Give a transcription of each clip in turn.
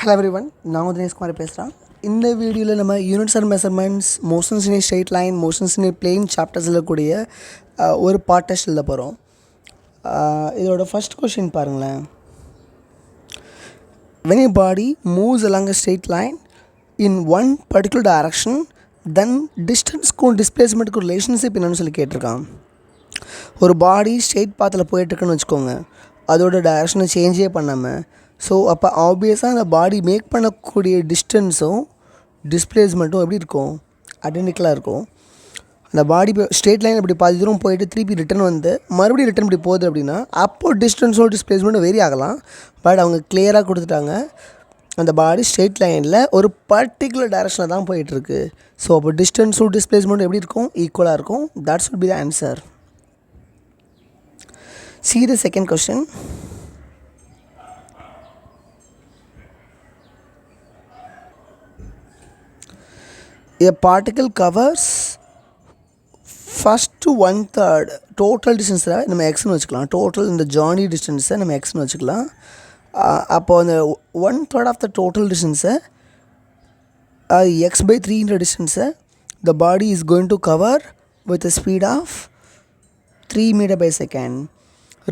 Hello everyone, நான் தினேஷ் குமார் பேசுகிறேன். இந்த வீடியோவில் நம்ம units and measurements, motions in straight line, motions in plane சாப்டர்ஸில் கூடிய ஒரு பார்ட் டெஸ்ட் எழுத போகிறோம். இதோட ஃபர்ஸ்ட் கொஷின் பாருங்களேன். When a body moves along a straight line in one particular direction, then டிஸ்டன்ஸ்க்கும் டிஸ்பிளேஸ்மெண்ட்டுக்கும் ரிலேஷன்ஷிப் என்னன்னு சொல்லி கேட்டிருக்கான். ஒரு பாடி ஸ்ட்ரெயிட் பாத்தில் போயிட்டுருக்குன்னு வச்சுக்கோங்க, அதோட டைரக்ஷனை சேஞ்சே பண்ணாமல். ஸோ அப்போ ஆப்வியஸாக அந்த பாடி மேக் பண்ணக்கூடிய டிஸ்டன்ஸும் டிஸ்பிளேஸ்மெண்ட்டும் எப்படி இருக்கும்? ஐடென்டிக்கலாக இருக்கும். அந்த பாடி ஸ்ட்ரெயிட் லைன் இப்படி பாதி தூரம் போயிட்டு திருப்பி ரிட்டன் வந்து மறுபடியும் ரிட்டன் இப்படி போகுது அப்படின்னா அப்போது டிஸ்டன்ஸும் டிஸ்பிளேஸ்மெண்ட்டும் வேரி ஆகலாம். பட் அவங்க கிளியராக கொடுத்துட்டாங்க, அந்த பாடி ஸ்ட்ரெயிட் லைனில் ஒரு பர்டிகுலர் டைரக்ஷனில் தான் போயிட்டுருக்கு. ஸோ அப்போ டிஸ்டன்ஸும் டிஸ்பிளேஸ்மெண்ட்டும் எப்படி இருக்கும்? ஈக்குவலாக இருக்கும். That's would be the answer. See the second question. A particle covers first to 1/3 total distance. நம்ம எக்ஸ்னு வச்சுக்கலாம். டோட்டல் இந்த ஜர்னி டிஸ்டன்ஸை நம்ம எக்ஸ்னு வச்சுக்கலாம். அப்போது அந்த 1/3 ஆஃப் த டோட்டல் டிஸ்டன்ஸை x/3 டிஸ்டன்ஸை the body is going to cover with a speed of 3 m/s.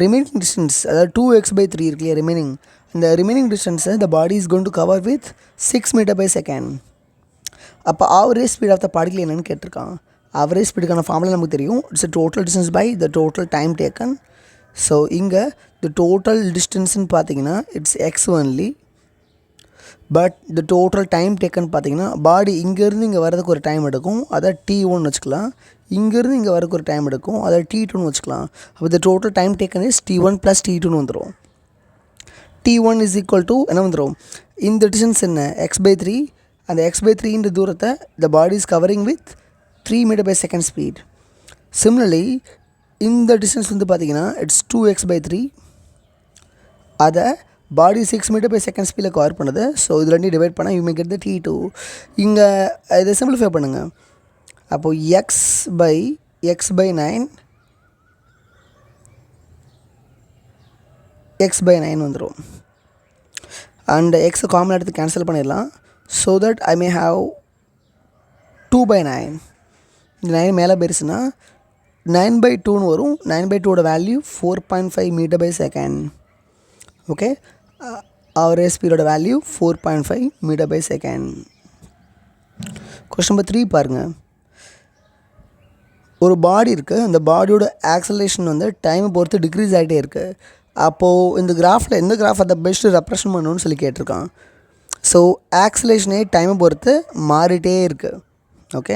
Remaining distance அதாவது 2x/3 இருக்கு இல்லையா ரிமைனிங், இந்த remaining டிஸ்டன்ஸை the body is going to cover with 6 m/s. அப்போ average speed of the particle என்னென்னு கேட்டிருக்கான். Average ஸ்பீடுக்கான formula நமக்கு தெரியும். It's a total distance by the total time taken. So இங்கே the total டிஸ்டன்ஸ்ன்னு பார்த்தீங்கன்னா it's X only. But the total time taken பார்த்தீங்கன்னா பாடி இங்கேருந்து இங்கே வரதுக்கு ஒரு டைம் எடுக்கும், அதை t1 வச்சுக்கலாம். இங்கேருந்து இங்கே வரதுக்கு ஒரு டைம் எடுக்கும், அதை t2 வச்சுக்கலாம். அப்போ the total time taken is t1 + t2 வந்துடும். t1 is equal to என்ன வந்துடும்? இந்த டிஸ்டன்ஸ் என்ன? x/3. அந்த x/3 இந்த தூரத்தை the body is covering with 3 m/s speed. Similarly இந்த டிஸ்டன்ஸ் வந்து பார்த்தீங்கன்னா இட்ஸ் 2x/3. அதை பாடி 6 m/s ஸ்பீடில் கவர் பண்ணுது. ஸோ இது ரெண்டையும் டிவைட் பண்ணால் you may get the t2. இங்கே இதை சிம்பிளிஃபை பண்ணுங்கள். அப்போது x/9 x/9 வந்துடும். அண்ட் எக்ஸை காமன் எடுத்து கேன்சல் பண்ணிடலாம். So that I may have 2/9. இந்த 9 மேலே போயிருச்சுன்னா 9/2ன்னு வரும். 9/2ஓட வேல்யூ 4.5 m/s. ஓகே, ஆவரேஜ் ஸ்பீடோட வேல்யூ 4.5 m/s. கொஸ்டின் நம்பர் 3 பாருங்கள். ஒரு பாடி இருக்குது, அந்த பாடியோட ஆக்சலேஷன் வந்து டைமை பொறுத்து டிக்ரீஸ் ஆகிட்டே இருக்குது. அப்போது இந்த கிராஃபில் எந்த கிராஃப் அதை பெஸ்ட்டு ரெப்ரசன்ட் பண்ணணும்னு சொல்லி கேட்டிருக்கான். ஸோ ஆக்சலேஷனே டைமை பொறுத்து மாறிட்டே இருக்குது. Okay,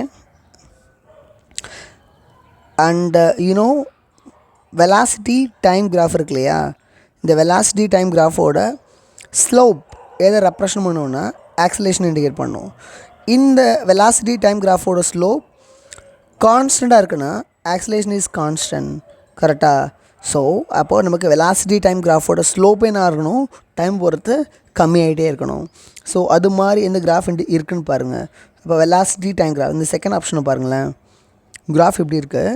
and you know velocity time graph இருக்கு இல்லையா, இந்த வெலாசிட்டி டைம் கிராஃபோட ஸ்லோப் எதை ரெப்ரசன்ட் பண்ணணுன்னா ஆக்சலேஷன் இண்டிகேட் பண்ணணும். இந்த வெலாசிட்டி டைம் கிராஃபோட ஸ்லோப் கான்ஸ்டண்ட்டாக இருக்குன்னா ஆக்சலேஷன் இஸ் கான்ஸ்டன்ட். கரெக்டாக? ஸோ அப்போது நமக்கு வெலாசிட்டி டைம் கிராஃபோட ஸ்லோப்பே என்ன இருக்கணும்? டைம் பொறுத்து கம்மியாகிட்டே இருக்கணும். ஸோ அது மாதிரி எந்த கிராஃப் இருக்குதுன்னு பாருங்கள். அப்போ வெலாசிட்டி டைம் கிராஃப் இந்த செகண்ட் ஆப்ஷனை பாருங்களேன். கிராஃப் எப்படி இருக்குது?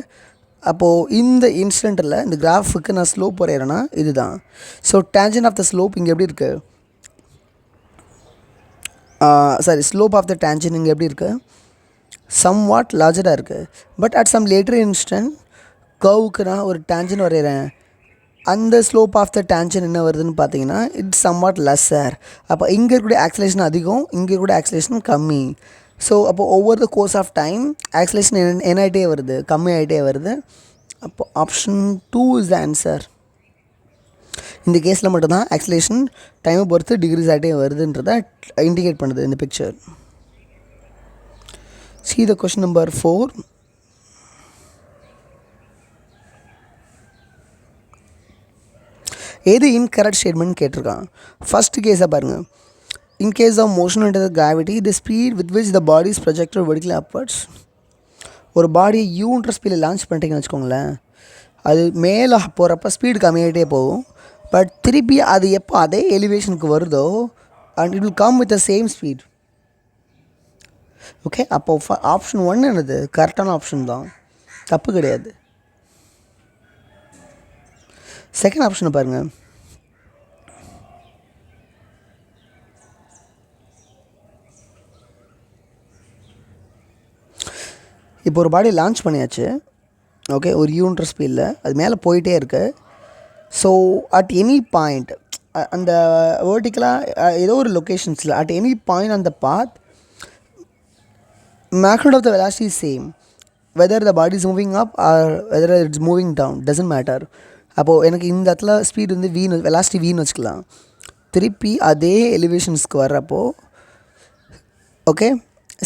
அப்போது இந்த இன்ஸ்டண்ட்டில் இந்த கிராஃபுக்கு நான் ஸ்லோப் வரைகிறேன்னா இதுதான். So tangent of the slope இங்கே எப்படி இருக்குது? ஸ்லோப் ஆஃப் த டேஞ்சன்ட் இங்கே எப்படி இருக்குது? சம்வாட் லார்ஜராக இருக்குது. But at some later instant கர்வுக்கு நான் ஒரு டேஞ்சன் வரைகிறேன், அந்த ஸ்லோப் ஆஃப் த டேஞ்சன் என்ன வருதுன்னு பார்த்தீங்கன்னா இட்ஸ் சம்வாட் லெஸ்ஸர். அப்போ இங்கே இருக்கக்கூடிய ஆக்சலேஷன் அதிகம், இங்கே இருக்கக்கூடிய ஆக்சலேஷன் கம்மி. ஸோ அப்போது ஒவ்வொரு the course of time acceleration என்ன ஆகிட்டே வருது? கம்மி ஆகிட்டே வருது. அப்போ ஆப்ஷன் 2 இஸ் த ஆன்சர். இந்த கேஸில் மட்டும்தான் ஆக்சலேஷன் டைமை பொறுத்து டிக்ரீஸ் ஆகிட்டே வருதுன்றதை இண்டிகேட் பண்ணுது இந்த picture. See the question number 4. எது இன்கரெக்ட் ஸ்டேட்மெண்ட் கேட்டிருக்கான். ஃபஸ்ட் கேஸை பாருங்கள். In case of motion under the gravity the speed with which the body is projected vertically upwards. ஒரு பாடியை யூன்ற ஸ்பீடில் லான்ச் பண்ணிட்டீங்கன்னு வச்சுக்கோங்களேன், அது மேலே போகிறப்ப ஸ்பீடு கம்மியாகிட்டே போகும். பட் திருப்பி அது எப்போ அதே எலிவேஷனுக்கு வருதோ and it will come with the same speed. Okay, அப்போது ஆப்ஷன் 1 என்னது? கரெக்டான ஆப்ஷன் தான், தப்பு கிடையாது. செகண்ட் ஆப்ஷனை பாருங்கள். இப்போ ஒரு பாடி லான்ச் பண்ணியாச்சு. ஓகே, ஒரு யூன்ற ஸ்பீடில் அது மேலே போயிட்டே இருக்குது. ஸோ அட் எனி பாயிண்ட் அந்த வேர்ட்டிக்கலாக ஏதோ ஒரு லொக்கேஷன்ஸில் அட் எனி பாயிண்ட் அந்த பாத் magnitude of the velocity is same whether the body is moving up or whether it's moving down, doesn't matter. அப்போது எனக்கு இந்த இடத்துல ஸ்பீட் வந்து வீணு, வெலாசிட்டி வீணு வச்சுக்கலாம். திருப்பி அதே எலிவேஷன்ஸ்க்கு வர்றப்போ ஓகே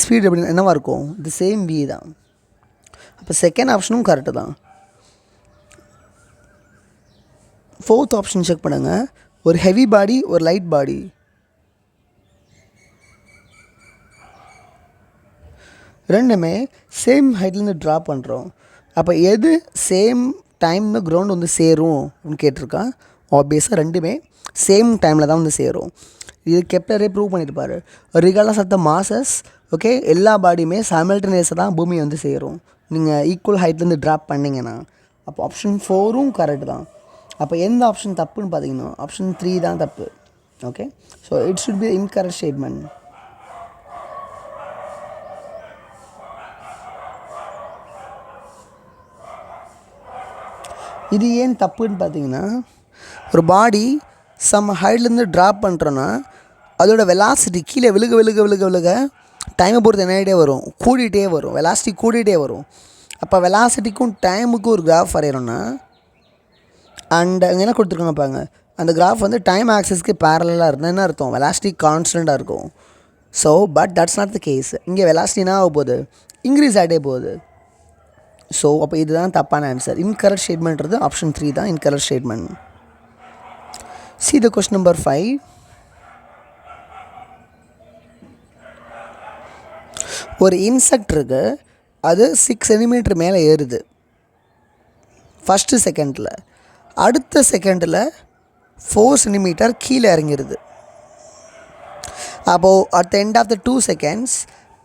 ஸ்பீட் எப்படி என்னவாக இருக்கும், தி சேம் வி தான். அப்போ செகண்ட் ஆப்ஷனும் கரெக்டு தான். ஃபோர்த் ஆப்ஷன் செக் பண்ணுங்கள். ஒரு ஹெவி பாடி, ஒரு லைட் பாடி. ரெண்டுமே சேம் ஹைட்லேருந்து ட்ராப் பண்ணுறோம். அப்போ எது சேம் டைம்னு கிரவுண்ட் வந்து சேரும் அப்படின்னு கேட்டிருக்கான். ஆப்வியஸாக ரெண்டுமே சேம் டைமில் தான் வந்து சேரும். இது கெப்லரே ப்ரூவ் பண்ணியிருப்பார். Regardless of the masses okay எல்லா பாடியுமே சைமல்டேனியஸாக தான் பூமி வந்து சேரும் நீங்கள் ஈக்குவல் ஹைட்லேருந்து ட்ராப் பண்ணிங்கன்னா. அப்போ ஆப்ஷன் 4ம் கரெக்ட் தான். அப்போ எந்த ஆப்ஷன் தப்புன்னு பார்த்தீங்கன்னா ஆப்ஷன் 3 தான் தப்பு. Okay, so it should B incorrect statement. இது ஏன் தப்புன்னு பார்த்தீங்கன்னா ஒரு பாடி சம் ஹைட்லேருந்து ட்ராப் பண்ணுறோன்னா அதோட வெலாசிட்டி கீழே விழுக விழுக விழுக விழுக டைமை பொறுத்து என்ன ஆகிட்டே வரும், கூடிகிட்டே வரும், வெலாசிட்டி கூடிகிட்டே வரும். அப்போ வெலாசிட்டிக்கும் டைமுக்கும் ஒரு கிராஃப் வரைகிறோன்னா அண்ட் அங்கே என்ன கொடுத்துருக்காங்க பாருங்க, அந்த கிராஃப் வந்து டைம் ஆக்சிஸ்க்கு பேரலாக இருந்தால் என்ன அர்த்தம், வெலாசிட்டி கான்ஸ்டண்ட்டாக இருக்கும். So but that's not the case. இங்கே வெலாசிட்டி என்ன ஆக போகுது, இன்க்ரீஸ் ஆகிட்டே போகுது. ஸோ அப்போ இதுதான் தப்பான ஆன்சர். இன்கரெக்ட் ஸ்டேட்மெண்ட்றது ஆப்ஷன் 3 தான் incorrect statement. See the question number 5. ஒரு இன்செக்ட் இருக்குது, அது 6 சென்டிமீட்டர் மேலே ஏறுது ஃபஸ்ட்டு செகண்டில். அடுத்த செகண்டில் 4 சென்டிமீட்டர் கீழே இறங்கிடுது. அப்போது at the end of the 2 seconds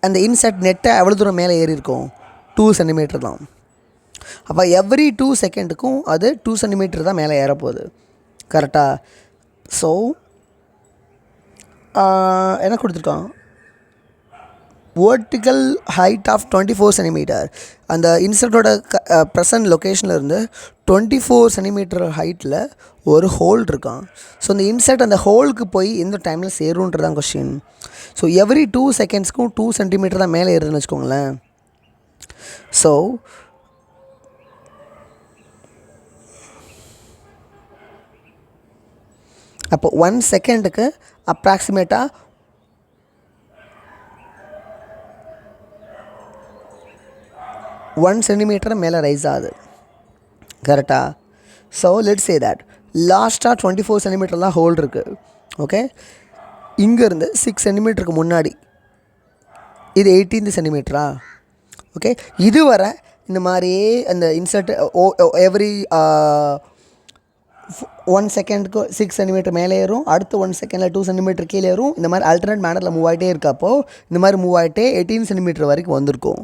அந்த இன்செக்ட் நெட்டை எவ்வளோ தூரம் மேலே ஏறி இருக்கும், 2 சென்டிமீட்டர் தான். அப்போ எவ்ரி 2 செகண்டுக்கும் அது 2 சென்டிமீட்டர் தான் மேலே ஏறப்போகுது. கரெக்டாக? ஸோ என்ன கொடுத்துருக்கான், vertical height ஆஃப் 24 சென்டிமீட்டர். அந்த இன்செக்டோட ப்ரெசன்ட் லொக்கேஷனில் இருந்து 24 சென்டிமீட்டர் ஹைட்டில் ஒரு ஹோல் இருக்கான். ஸோ அந்த இன்செக்ட் அந்த ஹோலுக்கு போய் எந்த டைமில் சேருன்றதான் கொஸ்டின். ஸோ எவ்ரி 2 செகண்ட்ஸ்க்கும் 2 சென்டிமீட்டர் தான் மேலே ஏறுதுன்னு வச்சுக்கோங்களேன். ஸோ அப்போ 1 செகண்டுக்கு அப்ராக்சிமேட்டாக 1 சென்டிமீட்டர் மேலே ரைஸ் ஆகுது. கரெக்டாக? ஸோ லெட்ஸ் சே தட் லாஸ்ட்டாக 24 சென்டிமீட்டர் தான் ஹோல் இருக்குது. ஓகே, இங்கேருந்து 6 சென்டிமீட்டருக்கு முன்னாடி இது 18 சென்டிமீட்டரா? ஓகே, இதுவரை இந்த மாதிரியே அந்த இன்சர்ட் எவ்ரி 1 செகண்டுக்கு 6 சென்டிமீட்டர் மேலே ஏறும், அடுத்து 1 செகண்டில் 2 சென்டிமீட்டர் கீழே ஏறும். இந்த மாதிரி ஆல்டர்னேட் மேனரில் மூவ் ஆகிட்டே இருக்கப்போ இந்த மாதிரி மூவ் ஆகிட்டே 18 சென்டிமீட்டர் வரைக்கும் வந்திருக்கும்.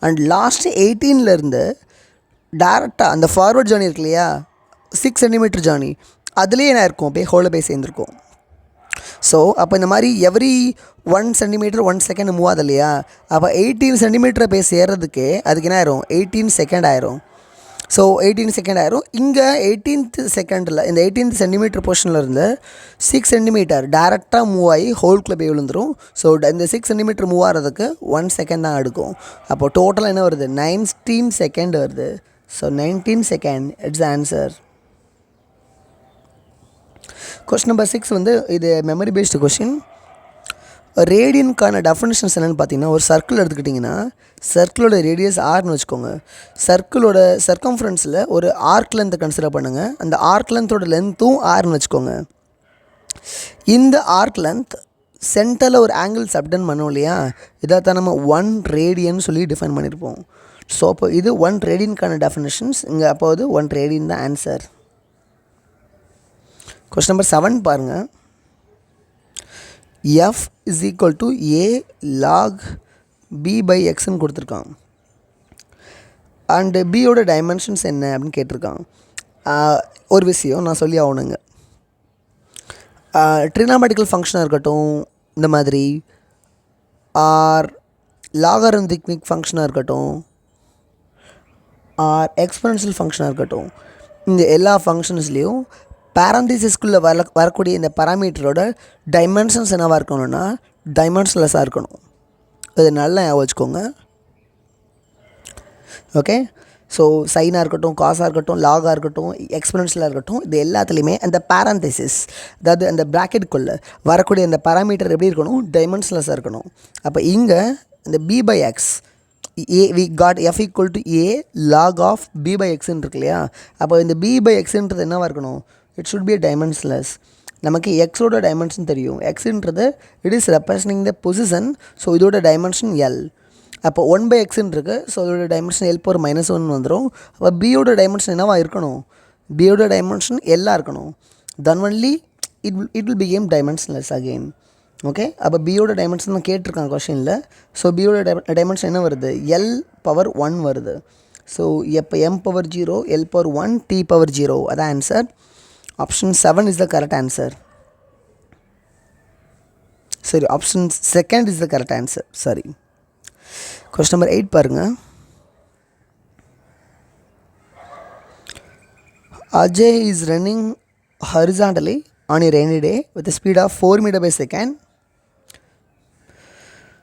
அண்ட் லாஸ்ட்டு 18லேருந்து டேரெக்டாக அந்த ஃபார்வர்ட் ஜேர்னி இருக்கு இல்லையா, 6 சென்டிமீட்டர் ஜேர்னி, அதுலேயே என்ன இருக்கும், அப்படியே ஹோலில் போய் சேர்ந்துருக்கும். ஸோ அப்போ இந்த மாதிரி எவ்ரி 1 சென்டிமீட்டர் 1 செகண்ட் மூவ் ஆகுது இல்லையா, அப்போ 18 சென்டிமீட்டரை போய் சேர்றதுக்கே அதுக்கு என்ன ஆயிரும், 18 செகண்ட் ஆயிரும். ஸோ 18 செகண்ட் ஆயிரும். இங்கே 18th செகண்டில் இந்த 18th சென்டிமீட்டர் போர்ஷனில் இருந்து 6 சென்டிமீட்டர் டேரெக்டாக மூவ் ஆகி ஹோல்குள்ளே போய் விழுந்துடும். ஸோ இந்த 6 சென்டிமீட்டர் மூவ் ஆகிறதுக்கு 1 செகண்ட் தான் எடுக்கும். அப்போது டோட்டலாக என்ன வருது, 19 செகண்ட் வருது. So 19 second it's answer. Question number 6 வந்து இது மெமரி பேஸ்டு கொஸ்டின். ரேடியனுக்கான டெஃபினிஷன்ஸ் என்னென்னு பார்த்தீங்கன்னா, ஒரு சர்க்கிள் எடுத்துக்கிட்டிங்கன்னா சர்க்கிளோட ரேடியஸ் ஆர்னு வச்சுக்கோங்க. சர்க்கிளோட சர்க்கம்ஃபரன்ஸில் ஒரு ஆர்க் லென்த்தை கன்சிடர் பண்ணுங்கள். அந்த ஆர்க் லென்த்தோட லென்த்தும் ஆர்னு வச்சுக்கோங்க. இந்த ஆர்க் லென்த் சென்டரில் ஒரு ஆங்கிள் சப்டன் பண்ணோம் இல்லையா, இதைத்தான் நம்ம 1 ரேடியன் சொல்லி டிஃபைன் பண்ணியிருப்போம். ஸோ அப்போ இது 1 ரேடியனுக்கான டெஃபினிஷன்ஸ். இங்கே அப்போ அது 1 ரேடியன் தான் ஆன்சர். கொஸ்டின் நம்பர் 7 பாருங்கள். F is equal to A log B by Xன்னு கொடுத்துருக்கான். அண்டு பியோட டைமென்ஷன்ஸ் என்ன அப்படின்னு கேட்டிருக்கான். ஒரு விஷயம் நான் சொல்லி ஆகணுங்க. ட்ரினாமெட்டிக்கல் ஃபங்க்ஷனாக இருக்கட்டும், இந்த மாதிரி ஆர் லாகரித்மிக் ஃபங்க்ஷனாக இருக்கட்டும், ஆர் எக்ஸ்பொனென்ஷியல் ஃபங்க்ஷனாக இருக்கட்டும், இந்த எல்லா ஃபங்க்ஷன்ஸ்லேயும் பேரந்திசிஸ்குள்ளே வரக்கூடிய இந்த பராமீட்டரோட டைமென்ஷன்ஸ் என்னவாக இருக்கணும்னா டைமென்ஷன்லெஸ்ஸாக இருக்கணும். இது நல்லா ஞாபகம் வச்சுக்கோங்க. ஓகே, ஸோ சைனாக இருக்கட்டும், காசாக இருக்கட்டும், லாகாக இருக்கட்டும், எக்ஸ்பொனென்ஷியலாக இருக்கட்டும், இது எல்லாத்துலேயுமே அந்த பேரந்திசிஸ், அதாவது அந்த ப்ராக்கெட்டுக்குள்ளே வரக்கூடிய அந்த பராமீட்டர் எப்படி இருக்கணும், டைமென்ஷன்லெஸ்ஸாக இருக்கணும். அப்போ இங்கே இந்த b by x we got f equal to a log of b by x இருக்கு இல்லையா. அப்போ இந்த b by xன்றது என்னவாக இருக்கணும், it should be a dimensionless. நமக்கு எக்ஸோட டைமென்ஷன் தெரியும், எக்ஸுன்றது it is representing the position. So இதோட டைமென்ஷன் எல். அப்போ 1/xன்னு இருக்குது, ஸோ இதோட டைமென்ஷன் எல் பவர் -1 வந்துடும். அப்போ பியோட டைமென்ஷன் என்னவாக இருக்கணும், பியோட டைமென்ஷன் எல்லாக இருக்கணும். Then only it will became dimensionless again. Okay, அப்போ பியோட டைமென்ஷன் தான் கேட்டிருக்காங்க கொஷினில். ஸோ பியோட டைமென்ஷன் என்ன வருது, எல் பவர் 1 வருது. ஸோ எப்போ m power 0, L power 1, t power 0, அதான் answer. Option 7 is the correct answer. சரி, option second is the correct answer. சரி, கொஸ்டின் நம்பர் 8 பாருங்கள். Ajay is running horizontally on a rainy day with a speed of 4 meters per second.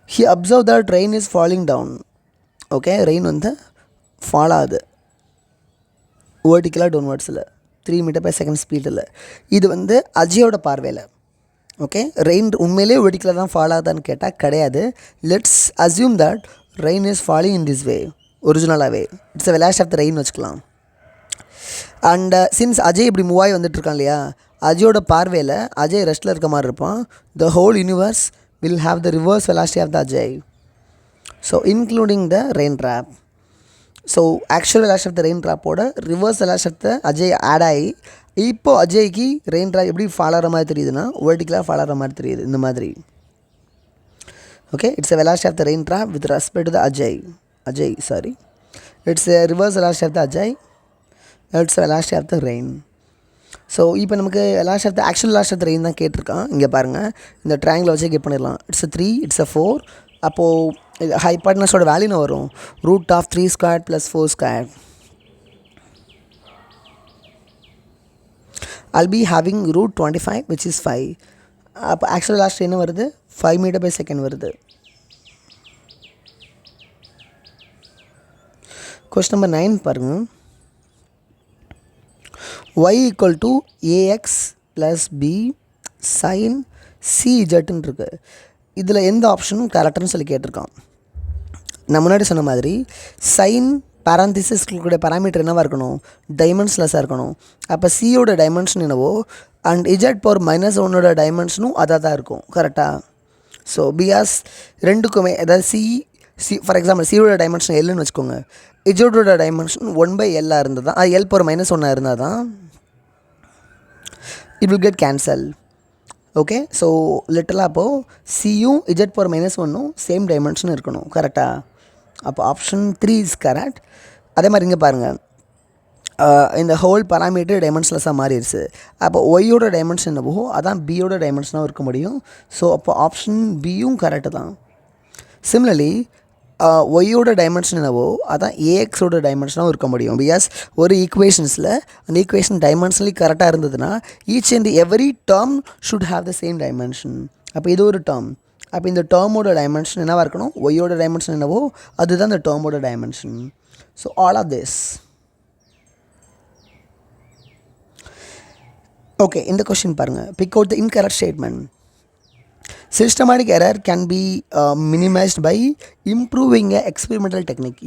He observed that rain is falling down. Okay, rain வந்து fall ஆகுது வேர்ட்டிக்கலாக டவுன்வர்ட்ஸில் 3 meters per second ஸ்பீடில். இது வந்து அஜயோட பார்வையில். Okay, rain உண்மையிலே வேர்ட்டிக்கலாக தான் fall ஆகுதான்னு கேட்டால் கிடையாது. Let's assume that rain is falling in this way, ஒரிஜினலாகவே it's a velocity of the rain வச்சுக்கலாம். அண்ட் சின்ஸ் அஜய் இப்படி மூவ் ஆகி வந்துட்டுருக்கான் இல்லையா, அஜயோட பார்வையில் அஜய் ரெஸ்ட்டில் இருக்க மாதிரி இருப்பான். The whole universe will have the reverse velocity of the Ajay, so including the rain drop. So actual velocity of the rain ட்ராப்போட reverse velocity of the Ajay add ஆகி இப்போது அஜய்க்கு ரெயின் ட்ராப் எப்படி ஃபால் ஆகிற மாதிரி தெரியுதுன்னா வேர்ட்டிக்கலாக ஃபால் ஆகிற மாதிரி தெரியுது இந்த மாதிரி. Okay, it's a velocity of the rain drop with respect to the Ajay sorry, it's a reverse velocity of the Ajay, it's velocity of the rain. So இப்போ நமக்கு velocity of the actual velocity of the rain தான் கேட்டிருக்கான். இங்கே பாருங்கள், இந்த triangle வச்சு get பண்ணிடலாம். It's 3, it's 4. அப்போது இது ஹைபாட்னஸோட வேல்யூன்னு வரும் √3² + 4². I'll be having √25 which is 5. அப்போ ஆக்சுவல் வெலாசிட்டி என்ன வருது, 5 meters per second வருது. கொஸ்டின் நம்பர் 9 பாருங்கள். y = ax + b sin cz இருக்கு. இதில் எந்த ஆப்ஷனும் கரெக்டுன்னு சொல்லி கேட்டிருக்கான். நான் முன்னாடி சொன்ன மாதிரி சைன் பேரந்திசிஸ்களுடைய பேராமீட்டர் என்னவாக இருக்கணும், டைமென்ஷன்லெஸ்ஸாக இருக்கணும். அப்போ சியோட டைமென்ஷன் என்னவோ அண்ட் இஜட் பவர் -1ஓட டைமென்ஷனும் அதாக தான் இருக்கும். கரெக்டாக? ஸோ பிகாஸ் ரெண்டுக்குமே, அதாவது சி ஃபார் எக்ஸாம்பிள் சியோட டைமென்ஷன் எல்லுன்னு வச்சுக்கோங்க, இஜோடோட டைமென்ஷன் 1/l இருந்தால் தான், அது எல் பவர் -1 இருந்தால் தான் it will get cancel. Okay, so லிட்டலாக அப்போது சியும் இஜட் பவர் -1ம் சேம் டைமென்ஷன் இருக்கணும். கரெக்டாக? அப்போ ஆப்ஷன் 3 இஸ் கரெக்ட். அதே மாதிரி இங்கே பாருங்கள், இந்த ஹோல் பராமீட்டர் டைமென்ஷன்லெஸ்ஸாக மாறிடுச்சு. அப்போ ஒய்யோட டைமென்ஷன் என்னவோ அதான் பியோட டைமென்ஷனாக இருக்க முடியும். ஸோ அப்போ ஆப்ஷன் பியும் கரெக்டு தான். சிமிலர்லி ஒய்யோட டைமென்ஷன் என்னவோ அதான் ஏஎக்ஸோட டைமென்ஷனாகவும் இருக்க முடியும். பிகாஸ் ஒரு ஈக்குவேஷன்ஸில் அந்த ஈக்குவேஷன் டைமென்ஷனலி கரெக்டாக இருந்ததுன்னா each and every term should have the same dimension. அப்போ இது ஒரு டேர்ம், அப்போ இந்த டேர்மோட டைமென்ஷன் என்னவாக இருக்கணும், ஒய்யோட டைமென்ஷன் என்னவோ அதுதான் இந்த டேர்மோட dimension. So all of this. Okay, இந்த கொஸ்டின் பாருங்கள். Pick out the incorrect statement. Systematic error can be minimized by improving a experimental technique.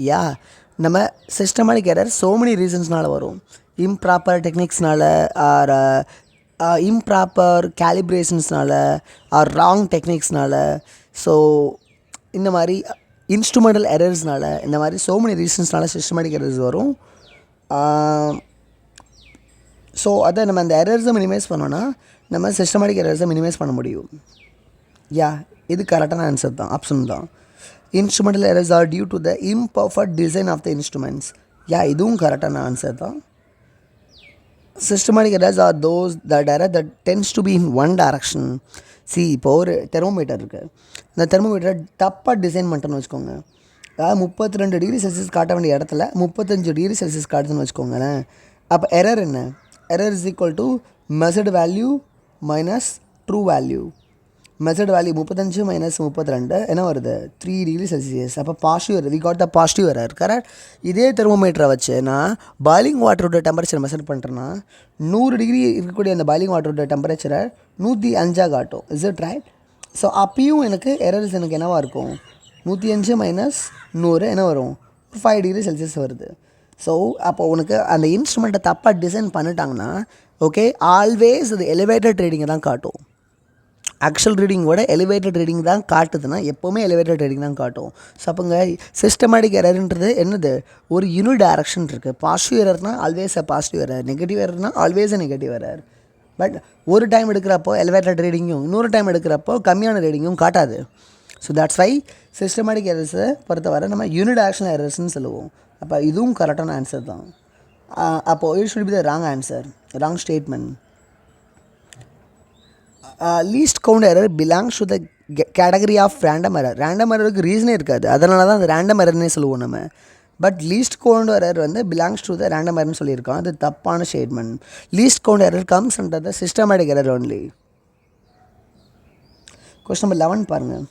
நம்ம சிஸ்டமேட்டிக் எரர் so many reasonsனால வரும். இம்ப்ராப்பர் டெக்னிக்ஸ்னால ஆர் இம்ப்ராப்பர் கேலிப்ரேஷன்ஸ்னால ஆர் ராங் டெக்னிக்ஸ்னால, so இந்த மாதிரி இன்ஸ்ட்ருமெண்டல் எரர்ஸ்னால, இந்த மாதிரி so many reasonsனால சிஸ்டமேட்டிக் எரர்ஸ் வரும். ஸோ அதை நம்ம அந்த எரர்ஸை மினிமைஸ் பண்ணோன்னா நம்ம சிஸ்டமேட்டிக் எரர்ஸை மினிமைஸ் பண்ண முடியும். இது கரெக்டான ஆன்சர் தான், ஆப்ஷன் தான். Instrumental errors are due to the imperfect design of the instruments. இதுவும் கரெக்டான ஆன்சர் தான். Systematic errors are those that error that tends to be in one direction. இப்போ ஒரு தெர்மோமீட்டர் இருக்குது, இந்த தெர்மோமீட்டரை தப்பாக டிசைன் பண்ணிட்டோன்னு வச்சுக்கோங்க, அதாவது 32 டிகிரி செல்சியஸ் காட்ட வேண்டிய இடத்துல 35 டிகிரி செல்சியஸ் காட்டுதுன்னு வச்சுக்கோங்களேன். அப்போ எரர் என்ன? Error is equal to measured value minus true value. Measured value 35 minus 32 என்ன வருது? 3 டிகிரி செல்சியஸ். அப்போ positive error. We got the positive error. Correct. இதே தெர்மோமீட்டரை வச்சு நான் பாயிலிங் வாட்டரோட டெம்பரேச்சர் மெஷர் பண்ணுறேன்னா 100 டிகிரி இருக்கக்கூடிய அந்த பாயிலிங் வாட்டரோட டெம்பரேச்சரை 105 காட்டும். Is it right? ஸோ அப்பயும் எனக்கு எரர்ஸ் எனக்கு என்னவாக இருக்கும்? 105 மைனஸ் 100 என்ன வரும்? 5 டிகிரி செல்சியஸ் வருது. ஸோ அப்போ உனக்கு அந்த இன்ஸ்ட்ருமெண்ட்டை தப்பாக டிசைன் பண்ணிட்டாங்கன்னா ஓகே ஆல்வேஸ் அது எலிவேட்டட் ரீடிங்கை தான் காட்டும். ஆக்சுவல் ரீடிங்கோட எலிவேட்டட் ரீடிங் தான் காட்டுதுன்னா எப்போவுமே எலிவேட்டட் ரீடிங் தான் காட்டும். ஸோ அப்போங்க சிஸ்டமேட்டிக் எரர்ன்றது என்னது? ஒரு யூனிட் டைரக்ஷன் இருக்குது. பாசிட்டிவ் எரர்னால் always a positive error, negative எரர்னால் always a negative error. But ஒரு டைம் எடுக்கிறப்போ எலிவேட்டட் ரீடிங்கும் இன்னொரு டைம் எடுக்கிறப்போ கம்மியான ரீடிங்கும் காட்டாது. ஸோ தட்ஸ் வை சிஸ்டமேட்டிக் எரர்ஸை பொறுத்தவரை நம்ம யூனிட் டைரக்ஷனல் எரர்ஸ்ன்னு சொல்லுவோம். அப்போ இதுவும் கரெக்டான ஆன்சர் தான். அப்போது it should be the wrong answer, wrong statement. Least count error belongs to the category of random error. Random எரருக்கு ரீசனே இருக்காது, அதனால தான் அந்த ரேண்டம் எரர்னே சொல்லுவோம் நம்ம. பட் லீஸ்ட் கவுண்ட் எரர் வந்து பிலாங்ஸ் டு த ரேண்டம் எரர்னு சொல்லியிருக்கோம். அது தப்பான statement. Least count error comes under the systematic error only. Question number 11 பாருங்கள்.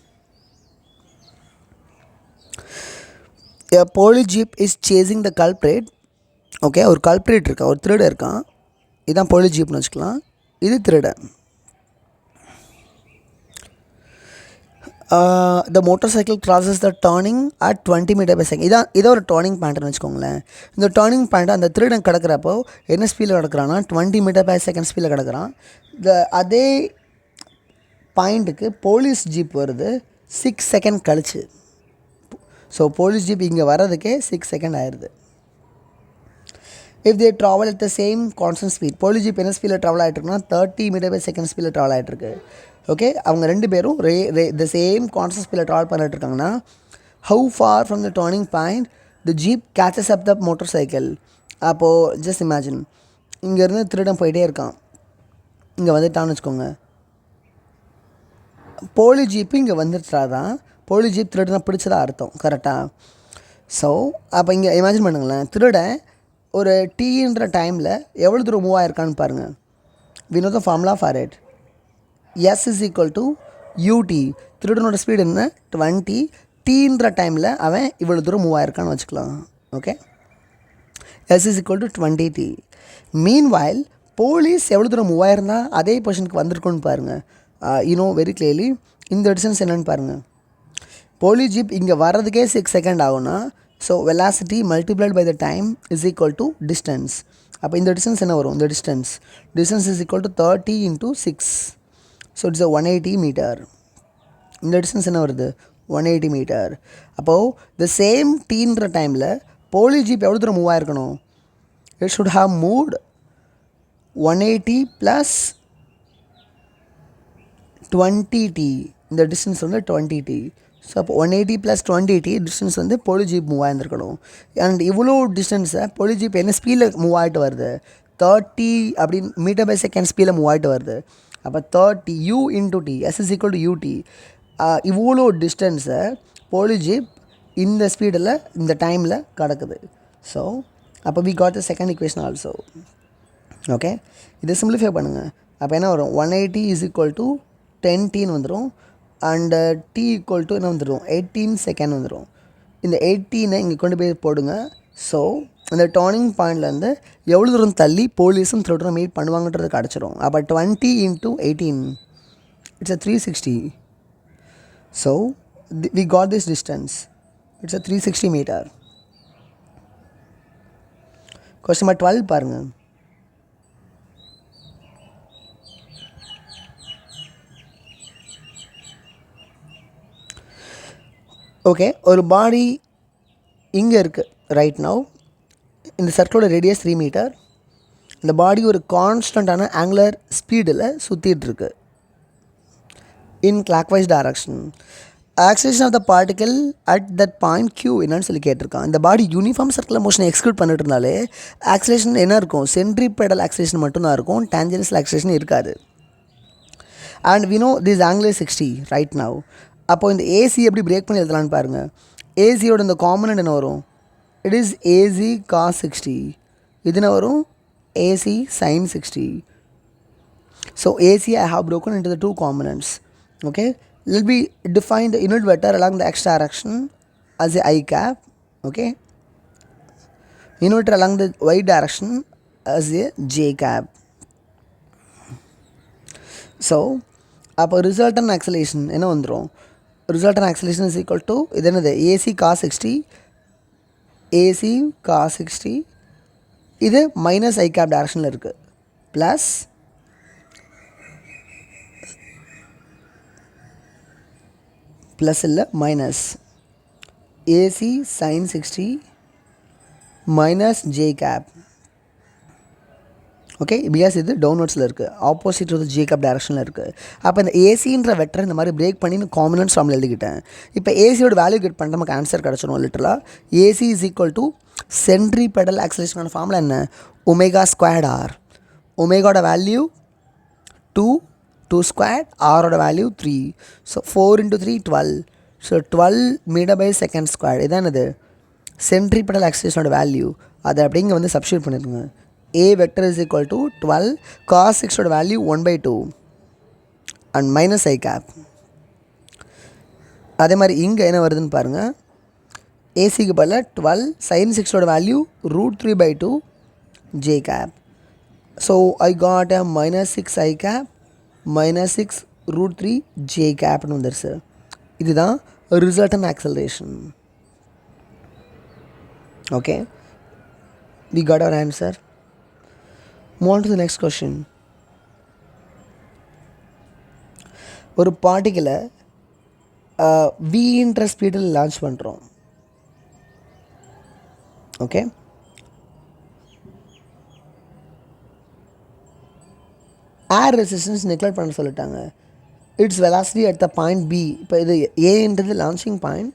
A police jeep is chasing the culprit. ஓகே, ஒரு கல்ப்ரேட் இருக்கான், ஒரு திருடன் இருக்கான். இதுதான் போலீஸ் ஜீப்னு வச்சுக்கலாம். இது திருடன். The motor cycle crosses the turning at 20 metre by second. இதான் ஒரு டர்னிங் பாயிண்ட்னு வச்சுக்கோங்களேன். இந்த டர்னிங் பாயிண்ட் அந்த திருடன் கிடக்கிறப்போ என்ன ஸ்பீடில் கிடக்கிறான்னா 20 மீட்டர் பை செகண்ட் ஸ்பீடில் கிடக்கிறான். அதே பாயிண்ட்டுக்கு போலீஸ் ஜீப் வருது 6 செகண்ட் கழிச்சு. ஸோ போலீஸ் ஜீப் இங்கே வர்றதுக்கே 6 செகண்ட் ஆயிடுது. If they travel at the same constant speed, police jeep என்ன ஸ்பீடில் ட்ராவல் ஆகிட்டுருக்குன்னா 30 மீட்டர் பை செகண்ட் ஸ்பீடில் ட்ராவல் ஆகிட்டுருக்கு. ஓகே, அவங்க ரெண்டு பேரும் த சேம் கான்ஸ்டன்ட் ஸ்பீடில் ட்ராவல் பண்ணிட்டு இருக்காங்கன்னா how for from the turning point the jeep catches up the motor cycle. அப்போது ஜஸ்ட் இமேஜின், இங்கேருந்து திருடன் போயிட்டே இருக்கான், இங்கே வந்துட்டான்னு வச்சுக்கோங்க. போலீஸ் ஜீப்பு இங்கே வந்துட்டாதான் போலீஸ் ஜீப் திருடனை பிடிச்சதா அர்த்தம். கரெக்டாக? ஸோ அப்போ இங்கே இமேஜின் பண்ணுங்களேன், திருடன் ஒரு டீன்ற டைமில் எவ்வளோ தூரம் மூவ் ஆகிருக்கான்னு பாருங்கள். We know the formula for it. S is equal to u t. திருடனோட ஸ்பீடு என்ன? 20. டீன்ற டைமில் அவன் இவ்வளோ தூரம் மூவ் ஆகிருக்கான்னு வச்சுக்கலாம். Okay, S is equal to 20t. மீன் வாயில் போலீஸ் எவ்வளோ தூரம் மூவ் ஆகிருந்தா அதே பொசிஷனுக்கு வந்திருக்குன்னு பாருங்கள். யூனோ வெரி கிளியர்லி இந்த டிஸ்டன்ஸ் என்னென்னு பாருங்கள். போலீஸ் ஜீப் இங்கே வர்றதுக்கே 6 செகண்ட் ஆகும்னா so velocity multiplied by the time is equal to distance. அப்போ இந்த டிஸ்டன்ஸ் என்ன வரும்? இந்த distance is equal to 30 × 6. So it's 180 metre. இந்த டிஸ்டன்ஸ் என்ன வருது? 180 மீட்டர். அப்போது த சேம் டீன்ற டைமில் போலீஸ் ஜீப் எவ்வளோ தூரம் மூவ் ஆகிருக்கணும்? It should have moved 180 + 20t. இந்த டிஸ்டன்ஸ் வந்து 20t. ஸோ அப்போ 180 + 20t டிஸ்டன்ஸ் வந்து போலீஸ் ஜீப் மூவ் ஆகிருக்கணும். அண்ட் இவ்வளோ டிஸ்டன்ஸை போலீஸ் ஜீப் என்ன ஸ்பீடில் மூவ் ஆகிட்டு வருது? 30 அப்படின்னு மீட்டர் பை செகண்ட் ஸ்பீடில் மூவ் ஆகிட்டு வருது. அப்போ 30 u × t, s is equal to ut. இவ்வளோ டிஸ்டன்ஸை போலீஸ் ஜீப் இந்த ஸ்பீடில் இந்த டைமில் கிடக்குது. ஸோ அப்போ we got the second equation also. Okay, இதை சிம்பிளிஃபை பண்ணுங்கள். அப்போ என்ன வரும்? 180 is equal to 10t வந்துடும். அண்டு t equal to என்ன வந்துடும்? 18 செகண்ட் வந்துடும். இந்த 18 இங்கே கொண்டு போய் போடுங்க. ஸோ அந்த டர்னிங் பாயிண்ட்லேருந்து எவ்வளோ தூரம் தள்ளி போலீஸும் திருடனும் மீட் பண்ணுவாங்கன்றது கிடச்சிரும். அப்போ 20 × 18 it's 360. So we got this distance. It's 360 metre. Question number 12 பாருங்கள். ஓகே, ஒரு பாடி இங்கே இருக்குது ரைட் நவ். இந்த சர்க்கிளோட ரேடியஸ் 3 மீட்டர். இந்த பாடி ஒரு கான்ஸ்டண்ட்டான ஆங்குலர் ஸ்பீடில் சுற்றிட்டுருக்கு in clockwise direction. Acceleration of the particle at that point q என்னன்னு சொல்லி கேட்டிருக்கான். இந்த பாடி யூனிஃபார்ம் சர்க்குலர் மோஷனை எக்ஸிக்யூட் பண்ணிட்டு இருந்தாலே ஆக்சிலேஷன் என்ன இருக்கும்? சென்ட்ரிபெடல் ஆக்சிலேஷன் மட்டும்தான் இருக்கும், டேஞ்சென்ஷியல் ஆக்சிலேஷன் இருக்காது. And we know this angle is 60 right now. அப்போது இந்த ஏசி எப்படி பிரேக் பண்ணி எழுதலான்னு பாருங்கள். ஏசியோட இந்த காம்பனண்ட் என்ன வரும்? It is AC cos 60. இது என்ன வரும்? AC sine 60. So AC I have broken into the two components. Okay, let me define the unit vector along the x direction as a I cap. Okay, unit vector along the y direction as a j cap. So அப்போ resultant acceleration என்ன வந்துடும்? Resultant acceleration is equal to இது என்னது? AC cos 60, AC cos 60, இது minus I cap directionல இருக்குது, plus plus இல்லை minus AC sine 60 minus J cap. Okay, because இது டவுன்வர்ட்ஸில் இருக்குது, ஆப்போசிட் வந்து ஜே கேப் டைரக்ஷனில் இருக்குது. அப்போ இந்த ஏசின்ற வெக்டரை இந்த மாதிரி பிரேக் பண்ணி காம்பனன்ட்ஸ் ஃபார்மில் எழுதிக்கிட்டேன். இப்போ ஏசியோட வேல்யூ கெட் பண்ணிட்டு நமக்கு ஆன்சர் கிடச்சிடும். லிட்டரலாக a c is equal to centripetal ஆக்சலேஷனான ஃபார்மில் என்ன? Omega squared R. ஒமேகாவோட வேல்யூ 2 squared, r ஓட value 3. So 4 into 3 12. So 12 metre by second square. இதான் இது சென்ட்ரிபெடல் ஆக்சலேஷனோட வேல்யூ. அதை அப்படிங்க வந்து சப்ஸ்டியூட் பண்ணிடுங்க. a vector is equal to 12 cos 6 value 1/2 and minus I cap. அதே மாதிரி இங்கே என்ன வருதுன்னு பாருங்கள். ஏசிக்கு பதில் 12 sin 6 value √3/2 j cap. So I got a minus 6 I cap minus 6 √3 j capனு வந்துருச்சு. இதுதான் resultant acceleration. Okay, we got our answer. Move on to the next question. ஒரு பார்ட்டிகளை v ஸ்பீடில் லான்ச் பண்ணுறோம். ஓகே, ஏர் ரெசிஸ்டன்ஸ் நெக்லெக்ட் பண்ண சொல்லிட்டாங்க. It's velocity at the point P. இப்போ இது ஏன்றது லான்ச்சிங் பாயிண்ட்,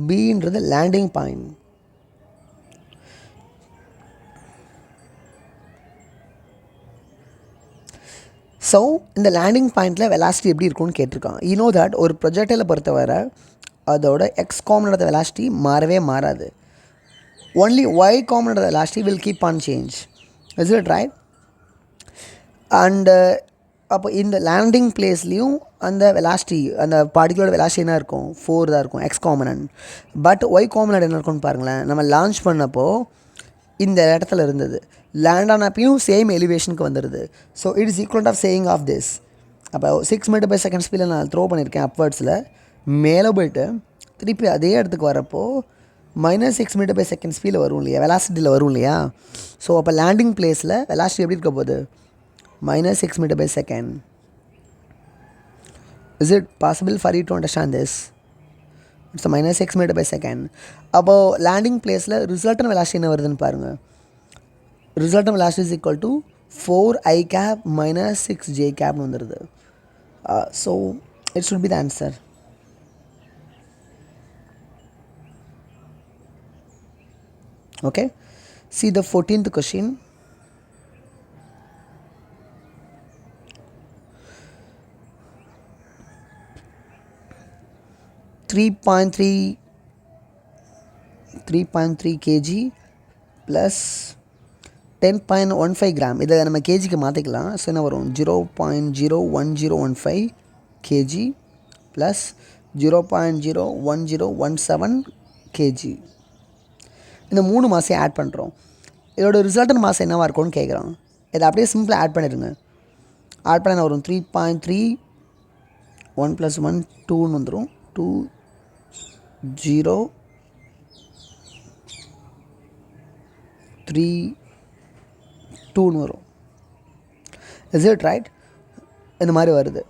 பின்றது லேண்டிங் பாயிண்ட். ஸோ இந்த லேண்டிங் பாயிண்டில் வெலாசிட்டி எப்படி இருக்கும்னு கேட்டிருக்கான். யூ நோ தட் ஒரு ப்ரொஜெக்டைலை பொறுத்தவரை அதோட எக்ஸ் காம்பனோட வெலாசிட்டி மாறவே மாறாது. ஒன்லி ஒய் காம்பனோட velocity will keep on change. Is it right? And அப்போ இந்த லேண்டிங் பிளேஸ்லேயும் அந்த வெலாசிட்டி, அந்த பார்ட்டிகளோட வெலாசிட்டி என்ன இருக்கும்? 4 தான் இருக்கும், X component. But Y component என்ன இருக்கும்னு பாருங்களேன். நம்ம லான்ச் பண்ணப்போ இந்த இடத்துல இருந்தது, லேண்ட் ஆனப்பையும் சேம் எலிவேஷனுக்கு வந்துடுது. So it is equal of saying of this. அப்போ 6 மீட்டர் பை செகண்ட் ஸ்பீடில் நான் த்ரோ பண்ணியிருக்கேன் அப்வர்ட்ஸில். மேலே போய்ட்டு திருப்பி அதே இடத்துக்கு வரப்போ -6 மீட்டர் பை செகண்ட் ஸ்பீடில் வரும் இல்லையா, வெலாசிட்டியில் வரும் இல்லையா. ஸோ அப்போ லேண்டிங் பிளேஸில் வெலாசிட்டி எப்படி இருக்க போகுது? -6 meter by second. Is it possible for you to understand this? It's a -6 meter by second. அப்போது லேண்டிங் பிளேஸில் ரிசல்டன் வெலாசிட்டி என்ன வருதுன்னு பாருங்கள். Resultant velocity is equal to 4i cap minus 6j capனு வந்துடுது. So it should be the answer. Okay, see the 14th question. 3.3 kg plus 10.15 gram. இதை நம்ம கேஜிக்கு மாற்றிக்கலாம். ஸோ என்ன வரும்? 0.01015 kg plus 0.01017 kg. இந்த 3 மாசையும் ஆட் பண்ணுறோம். இதோட ரிசல்டன் மாஸ் என்னவாக இருக்கும்னு கேட்குறோம். இதை அப்படியே சிம்பிளாக ஆட் பண்ணிடுங்க. ஆட் பண்ண வரும் 3.3 1 + 1 2ன்னு வந்துடும். 2 0 3 2ன்னு வரும். Is it right? இந்த மாதிரி வருது.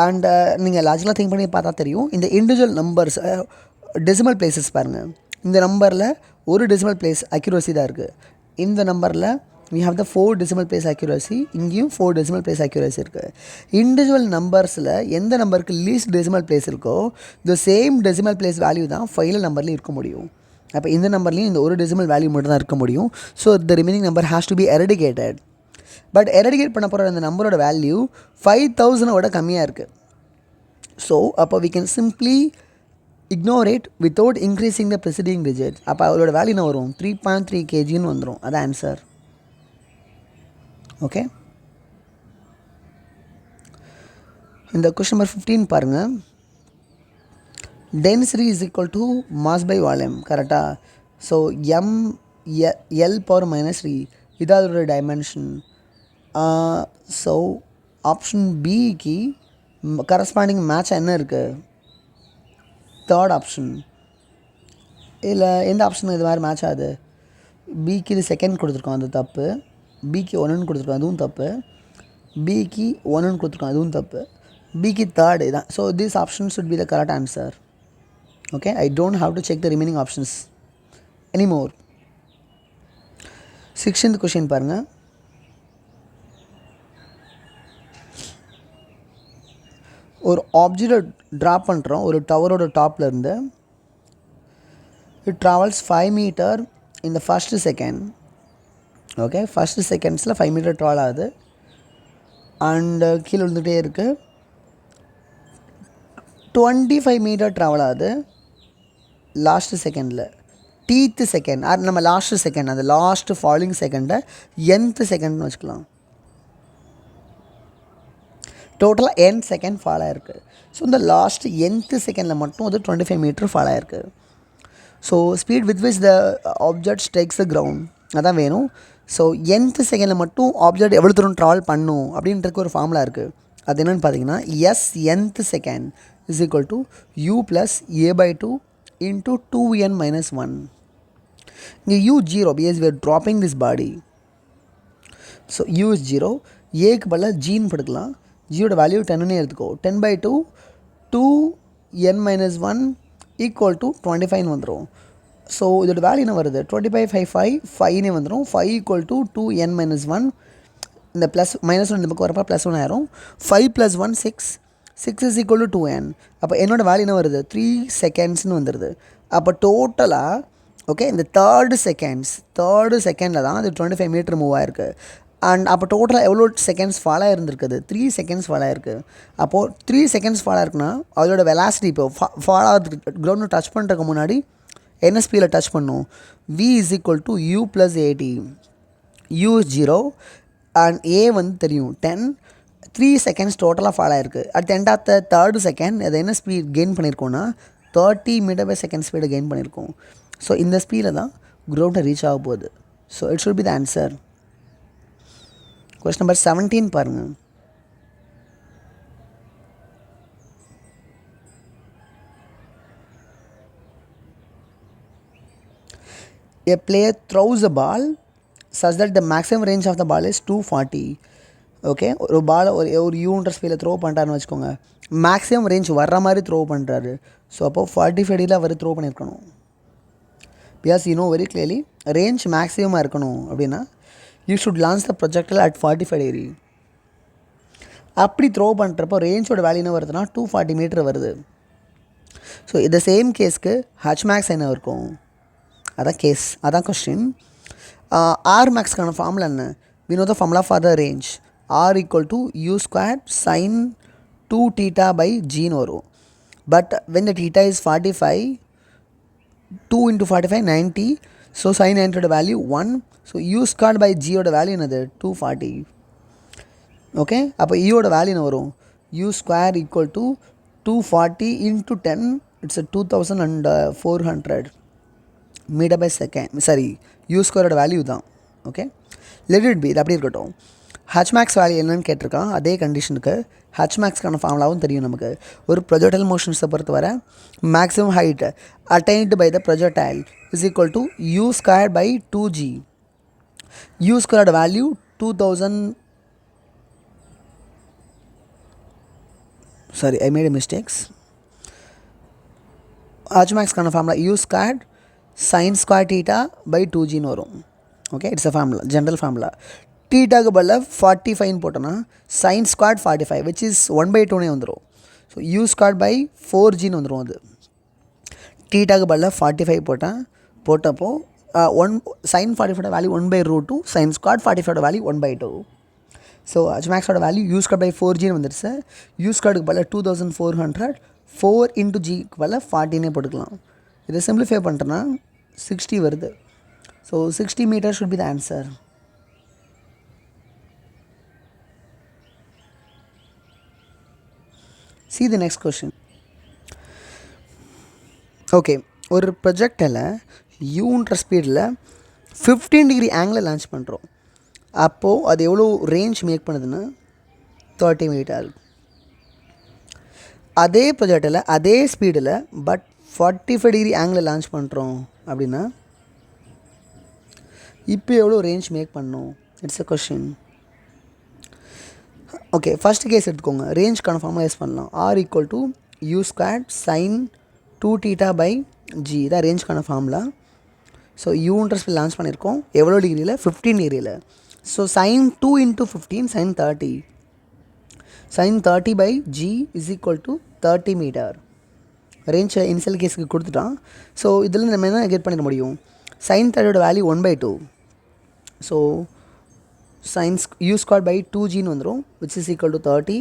அண்ட் நீங்கள் லாஜிக்கலாக திங்க் பண்ணி பார்த்தா தெரியும். இந்த இண்டிவிஜுவல் நம்பர்ஸ் டெசிமல் பிளேசஸ் பாருங்கள். இந்த நம்பரில் ஒரு டெசிமல் பிளேஸ் அக்யூரசி தான் இருக்குது. இந்த நம்பரில் we have the 4 decimal place accuracy. இங்கேயும் 4 decimal place accuracy இருக்குது. இண்டிவிஜுவல் நம்பர்ஸில் எந்த நம்பருக்கு லீஸ்ட் டெசிமல் பிளேஸ் இருக்கோ the same decimal place value தான் ஃபைனல் நம்பர்லேயும் இருக்க முடியும். அப்போ இந்த நம்பர்லேயும் இந்த ஒரு டெசிமல் வேல்யூ மட்டும் தான் இருக்க முடியும். So the remaining number has to be eradicated. But eradicate பண்ண போகிற அந்த நம்பரோட வேல்யூ 5000 கம்மியாக இருக்குது. ஸோ அப்போ we can simply ignore it without increasing the preceding digit. அப்போ அதோட வேல்யூ என்ன வரும்? 3.3 kgன்னு வந்துடும். அதான் ஆன்சர். ஓகே, இந்த கொஷின் நம்பர் 15 பாருங்கள். Density is equal to mass by volume. கரெக்டாக? ஸோ எல் பவர் -3 இது அதோட டைமென்ஷன். ஸோ ஆப்ஷன் பிக்கு கரஸ்பாண்டிங் மேட்ச் என்ன இருக்குது? Third option. இல்லை எந்த ஆப்ஷன் இது மாதிரி மேட்ச் ஆகுது? பிக்கு இது செகண்ட் கொடுத்துருக்கோம், அது தப்பு. பிக்கு 1ன்னு கொடுத்துருக்கோம், அதுவும் தப்பு. பிக்கு 1ன்னு கொடுத்துருக்கோம், அதுவும் தப்பு. பிக்கு தேர்டு தான். So this option should be the correct answer. Okay, I don't have to check the remaining options anymore. 16th question பாருங்கள். ஒரு ஆப்ஜெக்டை ட்ராப் பண்ணுறோம் ஒரு டவரோட டாப்லேருந்து. It travels 5 meter in the first second. ஓகே, ஃபஸ்ட்டு செகண்ட்ஸில் 5 meter ட்ராவல் ஆகுது. அண்டு கீழே விழுந்துகிட்டே இருக்குது. 25 meter ட்ராவல் ஆகுது லாஸ்ட்டு செகண்டில். டீத்து செகண்ட் அது நம்ம லாஸ்ட்டு செகண்ட், அந்த லாஸ்ட்டு ஃபாலோயிங் செகண்டை nth செகண்ட்னு வச்சுக்கலாம். டோட்டலாக n செகண்ட் ஃபால் ஆகிருக்கு. ஸோ இந்த லாஸ்ட் nth செகண்டில் மட்டும் அது 25 meter ஃபால் ஆகிருக்கு. So speed with which the object strikes the ground அதான் வேணும். ஸோ nth செகண்டில் மட்டும் ஆப்ஜெக்ட் எவ்வளோ தூரம் ட்ராவல் பண்ணும் அப்படின்றதுக்கு ஒரு ஃபார்முலா இருக்குது. அது என்னென்னு பார்த்தீங்கன்னா S nth second is equal to u plus a/2 into 2n minus 1. இங்கே u 0 because we are dropping this body. So u is 0. ஏக்கு பதிலாக ஜின்னு படுக்கலாம். ஜியோட வேல்யூ 10ன்னு எடுத்துக்கோ. 10/2 2n minus 1 equal to 25 வந்துடும். ஸோ இதோட வேல்யூ என்ன வருது? 25 5னே வந்துடும். 5 equal to 2n minus 1. இந்த ப்ளஸ் -1 இந்த பக்கம் வரப்போ +1 ஆயிரும். 5 + 1 6. 6 is equal to 2n. அப்போ என்னோட வேல்யூ என்ன வருது? 3 secondsன்னு வந்துடுது. அப்போ டோட்டலாக ஓகே இந்த தேர்டு செகண்டில் தான் அது 25 meter மூவ் ஆகிருக்கு. அண்ட் அப்போ டோட்டலாக எவ்வளோ செகண்ட்ஸ் ஃபால் ஆகிருந்துருக்குது? 3 seconds ஃபால் ஆகிருக்கு. அப்போது 3 seconds ஃபால் ஆகிருக்குன்னா அதோட வெலாசிட்டி இப்போ ஃபால் ஆகிறதுக்கு கிரவுண்டு டச் பண்ணுறதுக்கு முன்னாடி என்ன ஸ்பீடில் டச் பண்ணும்? v is equal to u plus at. u is 0 and a வந்து தெரியும் 10. 3 seconds டோட்டலாக ஃபால் ஆகிருக்கு. At the end of the third second அதை என்ன ஸ்பீட் கெயின் பண்ணியிருக்கோன்னா 30 meter/second ஸ்பீடை கெயின் பண்ணியிருக்கோம். ஸோ இந்த ஸ்பீடில் தான் கிரவுண்டை ரீச் ஆக போகுது. So it should be the answer. Question number 17 பாருங்கள். A player throws a ball such that the maximum range of the ball is 240. Okay, ஒரு பால் ஒரு யூன்ற ஸ்பீடில் த்ரோ பண்ணுறாருன்னு வச்சுக்கோங்க. மேக்ஸிமம் ரேஞ்ச் வர்ற மாதிரி த்ரோ பண்ணுறாரு. ஸோ அப்போது 45 அவர் த்ரோ பண்ணியிருக்கணும். Because you know very clearly range மேக்ஸிமமாக இருக்கணும் அப்படின்னா you should launch the projectile at 45 degree. அப்படி த்ரோ பண்ணுறப்போ ரேஞ்சோட வேல்யூ என்ன வருதுன்னா 240 meter வருது. ஸோ இந்த சேம் கேஸ்க்கு ஹச் மேக்ஸ் என்ன இருக்கும்? அதான் கேஸ், அதான் கொஸ்டின். ஆர் மேக்ஸ்க்கான ஃபார்முலா என்ன? we know the formula for the range. r equal to u squared sin 2 theta by g ன்னு வரும். But when the theta is 45, 2 into 45 90. So sin 90 value 1. So u squared by g ஓட value என்னது? 240. Okay, அப்போ யோட value என்ன வரும்? u square equal to 240 into 10. இட்ஸ் 2400 meter/second. Sorry, u ஸ்கொயரோட வேல்யூ தான். ஓகே, லெட் இட் பி, இது அப்படி இருக்கட்டும். ஹச் மேக்ஸ் வேல்யூ என்னன்னு கேட்டிருக்கான். அதே கண்டிஷனுக்கு ஹச் மேக்ஸ்க்கான ஃபார்முலாவும் தெரியும் நமக்கு. ஒரு ப்ரொஜெக்டைல் மோஷன்ஸை பொறுத்தவரை maximum height attained by the projectile is equal to u square by 2g. u ஸ்கொயரோட value 2000. Sorry, I made a mistakes. H மேக்ஸ்க்கான formula u square sin square theta by 2gன்னு வரும். Okay, it's a formula, general formula. டீட்டாக்கு பதில் 45 போட்டோன்னா sin squared 45 which is 1/2னே வந்துடும். So u squared by 4gன்னு வந்துடும். அது டீட்டாக்கு பதில் 45 போட்டப்போ sin 45 value 1/√2, sin squared 45 value 1/2. So H மேக்ஸோட வேல்யூ u squared by 4gன்னு வந்துடுச்சு. u squaredக்கு பதில் 2400, 4 இன்ட்டு ஜிக்கு பதில் 14 போட்டுக்கலாம். இதை சிம்பிளிஃபை பண்ணுறேன்னா 60 வருது. So 60 meters should be the answer. See the next question. Okay, ஒரு ப்ரொஜெக்டில் யூன்ற ஸ்பீடில் 15 degree ஆங்கிளில் லான்ச் பண்ணுறோம். அப்போது அது எவ்வளோ ரேஞ்ச் மேக் பண்ணுதுன்னா 30 மீட்டர். அதே ப்ரொஜெக்டில் அதே ஸ்பீடில் பட் 45 degree ஆங்கிளில் லான்ச் பண்ணுறோம் அப்படின்னா இப்போ எவ்வளோ ரேஞ்ச் மேக் பண்ணணும்? It's a question. Okay, first case எடுத்துக்கோங்க. ரேஞ்ச்க்கான ஃபார்முலைஸ் பண்ணலாம். R = U² sin 2θ/g தான் ரேஞ்ச்க்கான ஃபார்முலா. ஸோ யூன்ற ஸ்பீட் லான்ச் பண்ணியிருக்கோம். எவ்வளோ டிகிரியில்? 15 டிகிரியில். So sin 2 × 15 sin 30. sin 30/g = 30 மீட்டர். ரேஞ்ச் இனிஷியல் கேஸுக்கு கொடுத்துட்டான். ஸோ இதில் நம்ம என்ன கெட் பண்ணிட முடியும்? sin 30 value 1/2. So sin U²/2g வந்துடும், which is equal to 30.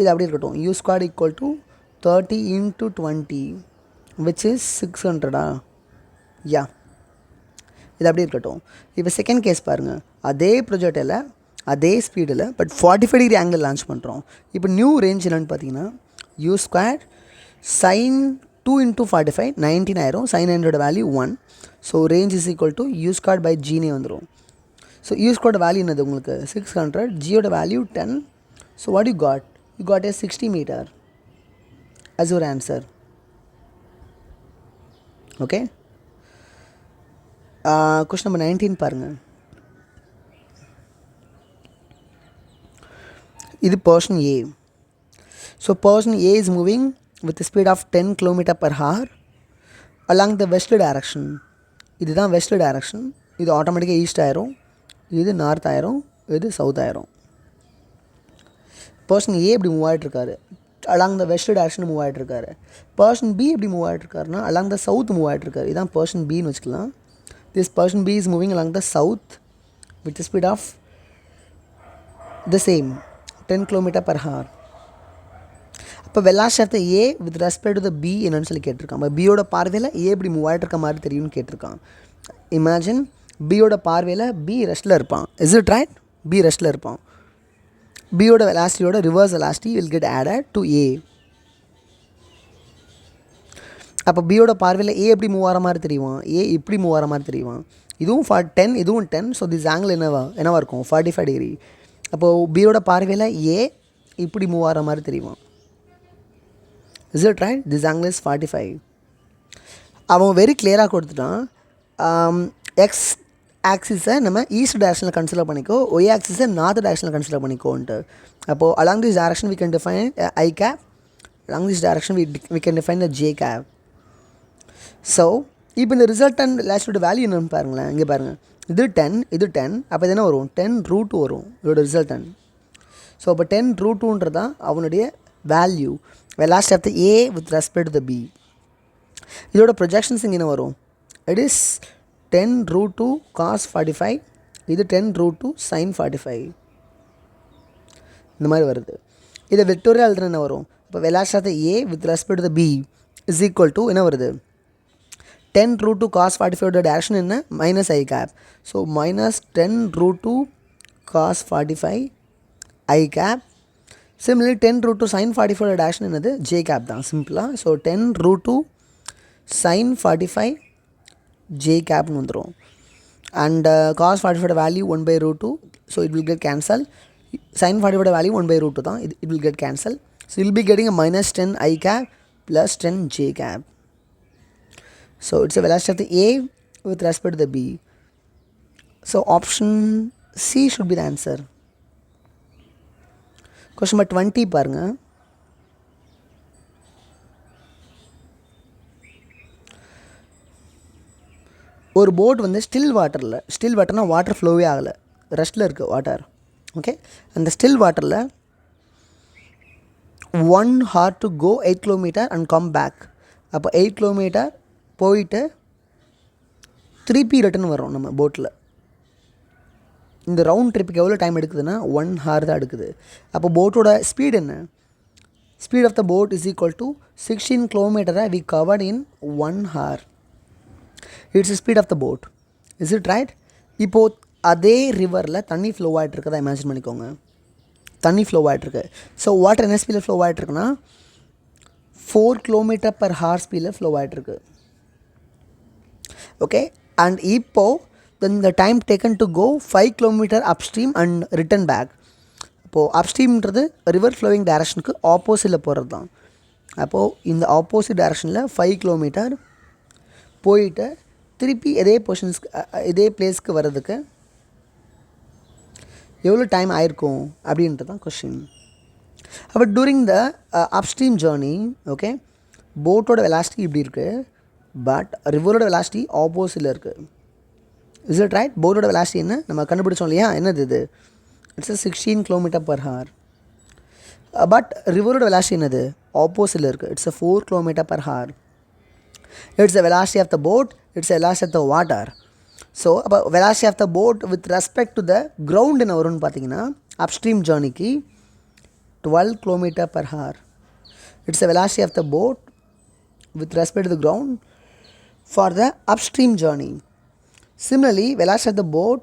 இது அப்படி இருக்கட்டும். U² = 30 × 20, which is 600. யா, இது அப்படி இருக்கட்டும். இப்போ செகண்ட் கேஸ் பாருங்கள். அதே ப்ரொஜெக்டில் அதே ஸ்பீடில் பட் 45 degree ஆங்கிள் லான்ச் பண்ணுறோம். இப்போ நியூ ரேஞ்ச் என்னென்னு பார்த்தீங்கன்னா U² sin 2 × 45 19 ஆயிரும். sin 100 value 1. So range is equal to U²/g வந்துடும். ஸோ U² வேல்யூ என்னது உங்களுக்கு? 600. ஜியோட value 10. So what you got? You got a 60 metre as your answer. Okay, question number 19 பாருங்கள். இது person A. So person A is moving with the speed of 10 km/h along the west direction. இதுதான் west direction. இது ஆட்டோமேட்டிக்காக east ஆயிரும், இது north ஆயிரும், இது south ஆயிரும். பர்சன் ஏ இப்படி மூவ் ஆகிட்ருக்காரு, along the west direction move ஆகிட்ருக்காரு. பர்சன் பி எப்படி மூவ் ஆகிட்ருக்காருன்னா அலாங் த சவுத் மூவ் ஆகிட்ருக்காரு. இதான் பர்சன் பின்னு வச்சுக்கலாம். This person B is moving along the south with speed of the same 10 km/h. இப்போ velocity of the A with respect to the B என்னன்னு சொல்லி கேட்டிருக்கான். இப்போ பியோட பார்வையில் ஏ இப்படி மூவ் ஆகிட்ருக்க மாதிரி தெரியும்னு கேட்டிருக்கான். இமேஜின் பியோட பார்வையில் பி ரெஸ்ட்டில் இருப்பான். Is it right? பி ரெஸ்ட்டில் இருப்பான். பியோட வெலாசிட்டியோட reverse velocity will get added to A. அப்போ பியோட பார்வையில் ஏ எப்படி மூவ் ஆகிற மாதிரி தெரியுவான், ஏ இப்படி மூவ் ஆகிற மாதிரி தெரியுவான். இதுவும் 10, இதுவும் 10. ஸோ திஸ் ஆங்கிள் என்னவா இருக்கும்? 45 டிகிரி. அப்போது பியோட பார்வையில் ஏ இப்படி மூவ் ஆகிற மாதிரி தெரியுவான். Is it right? This angle is 45. அவன் வெரி கிளியராக கொடுத்துட்டான். எக்ஸ் ஆக்சிஸை நம்ம ஈஸ்ட் டைரக்ஷனில் கன்சிடர் பண்ணிக்கோ, ஒய் ஆக்சிஸை நார்த் டைரக்ஷனில் கன்சிடர் பண்ணிக்கோன்ட்டு. அப்போது along this direction we can define I cap, along this direction we can define the J cap. So இப்போ இந்த ரிசல்டன்ட் லாஸ்டோட வேல்யூ என்னன்னு பாருங்களேன். இங்கே பாருங்கள், இது 10, இது 10. அப்போ இது என்ன வரும்? 10√2 வரும் இதோட ரிசல்டன்ட். ஸோ அப்போ 10√2 தான் அவனுடைய value, velocity of the A with respect to the B. இதோட ப்ரொஜெக்ஷன்ஸ் இங்கே என்ன வரும்? இட் இஸ் 10√2 cos 45, இது 10√2 sin 45. இந்த மாதிரி வருது. இதை வெக்டோரியல் எழுதுனா என்ன வரும்? இப்போ velocity of the A with respect to the B is equal to என்ன வருது? 10√2 cos 45 டேரக்ஷன் என்ன? Minus I cap. So minus 10√2 cos 45 I cap. Similarly 10√2 sin 45 direction என்னது? ஜே கேப் தான் சிம்பிளாக. ஸோ 10√2 sin 45 ஜே கேப்னு வந்துடும். And cos 45 value 1/√2. So it will get cancel. sin 45 value 1/√2 தான். It will get cancel. So will be getting a minus 10 I cap plus 10 J cap. So it's a velocity of the A with respect to the B. So option C should be the answer. Question number 20 பாருங்க. ஒரு boat வந்து still வாட்டர்னால் water ஃப்ளோவே ஆகலை, ரெஸ்ட்டில் இருக்குது water. Okay, அந்த still வாட்டரில் 1 hour to go 8 km and come back. அப்போ 8 km போயிட்டு திருப்பி ரிட்டன் வரோம் நம்ம போட்டில். இந்த ரவுண்ட் ட்ரிப்புக்கு எவ்வளோ டைம் எடுக்குதுன்னா 1 hour தான் எடுக்குது. அப்போ போட்டோட ஸ்பீடு என்ன? speed of the boat is equal to 16 kilometer we covered in 1 hour. It's the speed of the boat. Is it right? இப்போ அதே ரிவரில் தண்ணி ஃப்ளோ ஆகிட்டு இருக்கதை இமேஜின் பண்ணிக்கோங்க. தண்ணி ஃப்ளோ ஆகிட்டுருக்கு. ஸோ வாட்டர் என்ன ஸ்பீடில் ஃப்ளோ ஆகிட்டுருக்குன்னா 4 km/h ஸ்பீடில் ஃப்ளோ ஆகிட்டுருக்கு. ஓகே, அண்ட் இப்போது then the time taken to go 5 km upstream and return back. அப்போது அப்ஸ்ட்ரீம்ன்றது ரிவர் ஃப்ளோவிங் டைரக்ஷனுக்கு ஆப்போசிட்டில் போகிறது தான். அப்போது இந்த ஆப்போசிட் டைரக்ஷனில் 5 km போயிட்டு திருப்பி இதே பிளேஸ்க்கு வர்றதுக்கு எவ்வளோ டைம் ஆயிருக்கும் அப்படின்றது தான் கொஷின். அப்போ during the upstream journey, okay, போட்டோட வெலாசிட்டி இப்படி இருக்குது, பட் ரிவரோட வெலாசிட்டி ஆப்போசிட்டில் இருக்குது. Is it right? போட்டோட வெலாசிட்டி என்ன நம்ம கண்டுபிடிச்சோம் இல்லையா, என்னது இது? It's 16 km/h. பட் ரிவரோட வெலாசிட்டி என்னது? ஆப்போசிட்டில் இருக்குது. It's 4 km/h. It's the velocity of the boat, it's the velocity of the water. So, about velocity of the boat with respect to the ground என்ன வரும்னு பார்த்தீங்கன்னா upstream journeyக்கு 12 km/h. It's the velocity of the boat with respect to the ground for the upstream journey. Similarly, velocity of the boat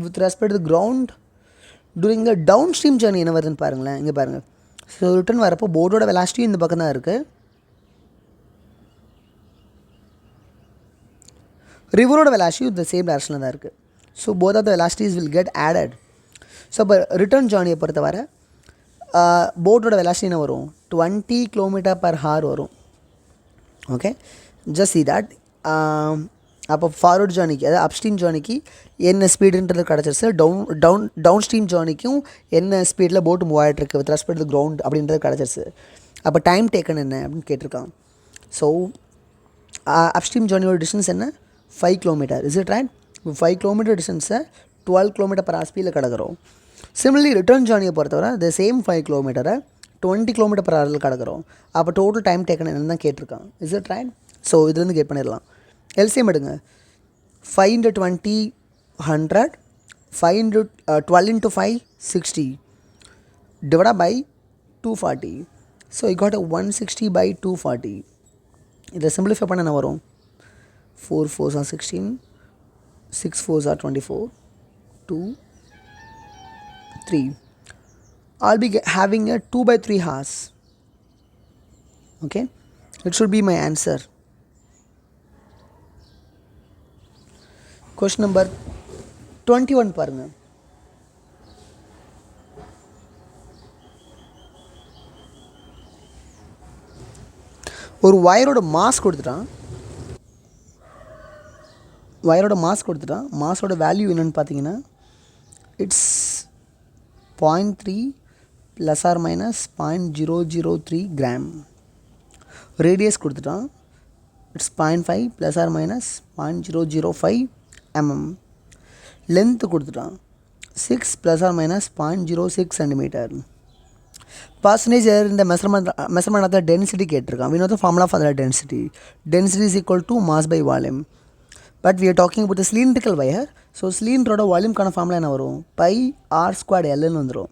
with respect to the ground during the downstream journey என்ன வருதுன்னு பாருங்களேன். இங்கே பாருங்கள். So return வரப்போ போட்டோட வெலாசிட்டியும் இந்த பக்கம் தான் இருக்குது, ரிவரோட வெலாசிட்டி இந்த சேம் டைரக்ஷனில் தான் இருக்குது. So both of the velocities will get added. So இப்போ ரிட்டர்ன் ஜேர்னியை பொறுத்தவரை போட்டோட வெலாசிட்டி என்ன வரும்? 20 km/h வரும். Okay, just see that. அப்போ ஃபார்வர்ட் ஜேர்னிக்கு, அதாவது அப்ஸ்ட்ரீம் ஜேர்னிக்கு என்ன ஸ்பீடுன்றது கிடச்சிருச்சு, டவுன் ஸ்ட்ரீம் ஜேர்னிக்கும் என்ன ஸ்பீடில் போட்டு மூவ் ஆகிட்டுருக்கு வித் ரெஸ்பெக்ட் டு கிரவுண்ட் அப்படின்றது கிடச்சிருச்சு. அப்போ டைம் டேக்கன் என்ன அப்படின்னு கேட்டிருக்கான். ஸோ அப்ஸ்ட்ரீம் ஜேர்னியோட டிஸ்டன்ஸ் என்ன? 5 km. Is it right? 5 km டிஸ்டன்ஸை 12 km/h ஸ்பீடில் கிடக்கிறோம். சிமிலர்லி ரிட்டர்ன் ஜேர்னியை பொறுத்தவரை த சேம் 5 km 20 km/h கிடக்கிறோம். அப்போ டோட்டல் டைம் டேக்கன் என்னன்னு தான் கேட்டிருக்கான். Is it right? ஸோ இதுலேருந்து கெட் பண்ணிடலாம். எல்சிஎம் எடுங்க. 5 × 20 100, 12 × 5 60 divided by 240. So you got a 160/240. இதை சிம்பிளிஃபை பண்ண என்ன வரும்? 4 4s are 16, 6 4s are 24, 2, 3. I'll be having a 2/3 hours. Okay, it should be my answer. Question number 21 பாருங்க. ஒரு வயரோட மாஸ் கொடுத்துட்டான், வயரோட மாஸ் கொடுத்துட்டான். மாஸோட வேல்யூ என்னென்னு பார்த்தீங்கன்னா இட்ஸ் 0.3 ± 0.003 கிராம். ரேடியஸ் கொடுத்துட்டான், இட்ஸ் 0.5 ± 0.005 mm. லென்த்து கொடுத்துட்டான் 6 ± 0.06 centimeter. Percentage error in the measurement of the density கேட்டிருக்கான். We know the formula for the density. Density is equal to mass by volume. But we are talking about the cylindrical wire. So cylinder வால்யூம்கான formula என்ன வரும்? πr²L வந்துடும்.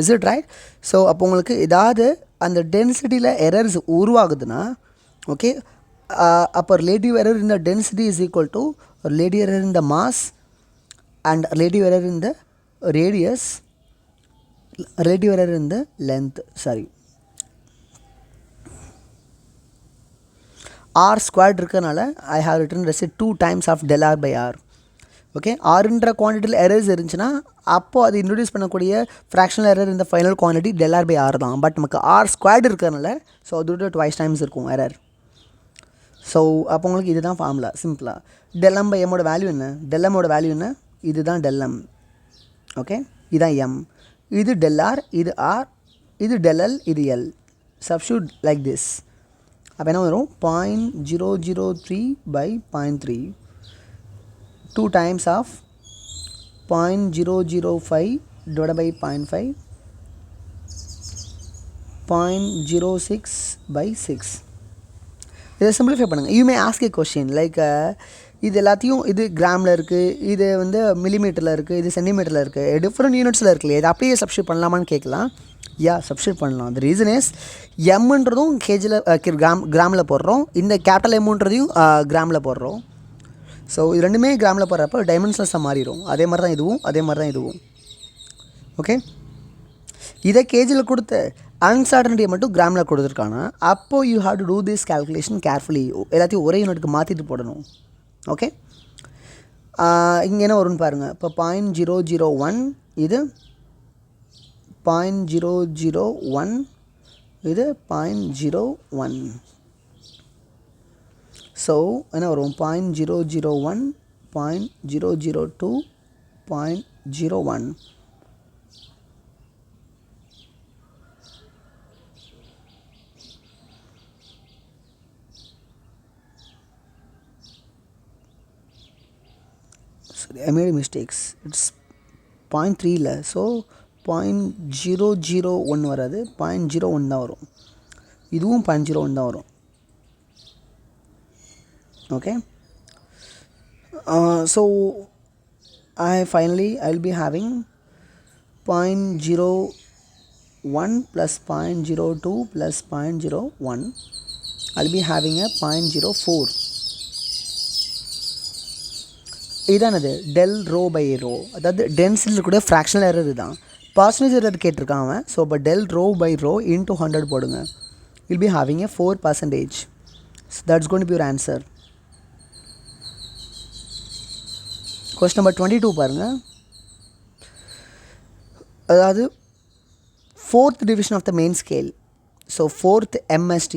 Is it right? So அப்போ உங்களுக்கு ஏதாவது அந்த டென்சிட்டியில் எரர்ஸ் உருவாகுதுன்னா, ஓகே, அப்போ ரிலேட்டிவ் எரர் இந்த density is equal to relative error இந்த மாஸ் அண்ட் ரிலேட்டிவ் எரர் இந்த ரேடியஸ், ரிலேட்டிவ் எரர் இந்த லென்த். சாரி, r² இருக்கனால I have written resit 2 times of del r/r. Okay, ஆறுன்ற குவான்டிட்டியில் எரர்ஸ் இருந்துச்சுன்னா அப்போது அது இன்ட்ரடியூஸ் பண்ணக்கூடிய ஃப்ராக்ஷனல் எரர் இந்த ஃபைனல் குவான்டிட்டி del r/r தான். பட் நமக்கு r² இருக்கனால ஸோ அதோட 2 times இருக்கும் எரர். ஸோ அப்போ உங்களுக்கு இதுதான் ஃபார்முலா சிம்பிளாக. del m/m வேல்யூ என்ன? del m வேல்யூ என்ன? இதுதான் del m. ஓகே, இதுதான் m, இது del r, இது r, இது del l, இது l. Substitute like this. அப்போ என்ன வரும்? 0.003/0.3 2 times of 0.005 divided by 0.5 0.06/6. இதை சிம்பிளிஃபை பண்ணுங்கள். You may ask A question like இது எல்லாத்தையும், இது கிராமில் இருக்குது, இது வந்து மில்லிமீட்டரில் இருக்குது, இது சென்டிமீட்டரில் இருக்குது, டிஃப்ரெண்ட் யூனிட்ஸில் இருக்கு இல்லையா, இது அப்படியே சப்ஸ்டியூட் பண்ணலாமான்னு கேட்கலாம். யா சப்ஸ்டியூட் பண்ணலாம். த ரீசன் இஸ் எம்ன்றதும் கேஜில் கிராமில் போடுறோம், இந்த கேபிட்டல் எம்ன்றதையும் கிராமில் போடுறோம். ஸோ இது ரெண்டுமே கிராமில் போடுறப்போ டைமென்ஷன்ஸாக மாறிடும். அதே மாதிரி தான் இதுவும், அதே மாதிரி தான் இதுவும். ஓகே, இதை கேஜியில் கொடுத்து அன்சர்டனிட்டியை மட்டும் கிராமில் கொடுத்துருக்காங்க. அப்போது you have to do this calculation carefully. எல்லாத்தையும் ஒரே யூனிட்டுக்கு மாற்றிட்டு போடணும். ஓகே, இங்கே என்ன வரும்னு பாருங்கள். இப்போ 0.001 இது 0.001 இது 0.01. ஸோ என்ன வரும்? 0.001 0.002 0.01. Sorry, I made mistakes. It's 0.3 இல்லை. ஸோ 0.001 வராது, 0.01 தான் வரும். இதுவும் 0.01 தான் வரும். Okay, so I'll be having 0.01 plus 0.02 plus 0.01. I'll be having a 0.04. இதானது டெல் ரோ பை ரோ, அதாவது டென்சிட்டியில் கூட ஃப்ராக்ஷனல் எரர் இதுதான். பர்சன்டேஜ் எரர் கேட்டிருக்கான் அவன். ஸோ இப்போ del rho by rho into 100 போடுங்க. Will be having a 4%. So that's going to be your answer. Question number 22 பாருங்கள். அதாவது 4th division of the main scale. So 4th MST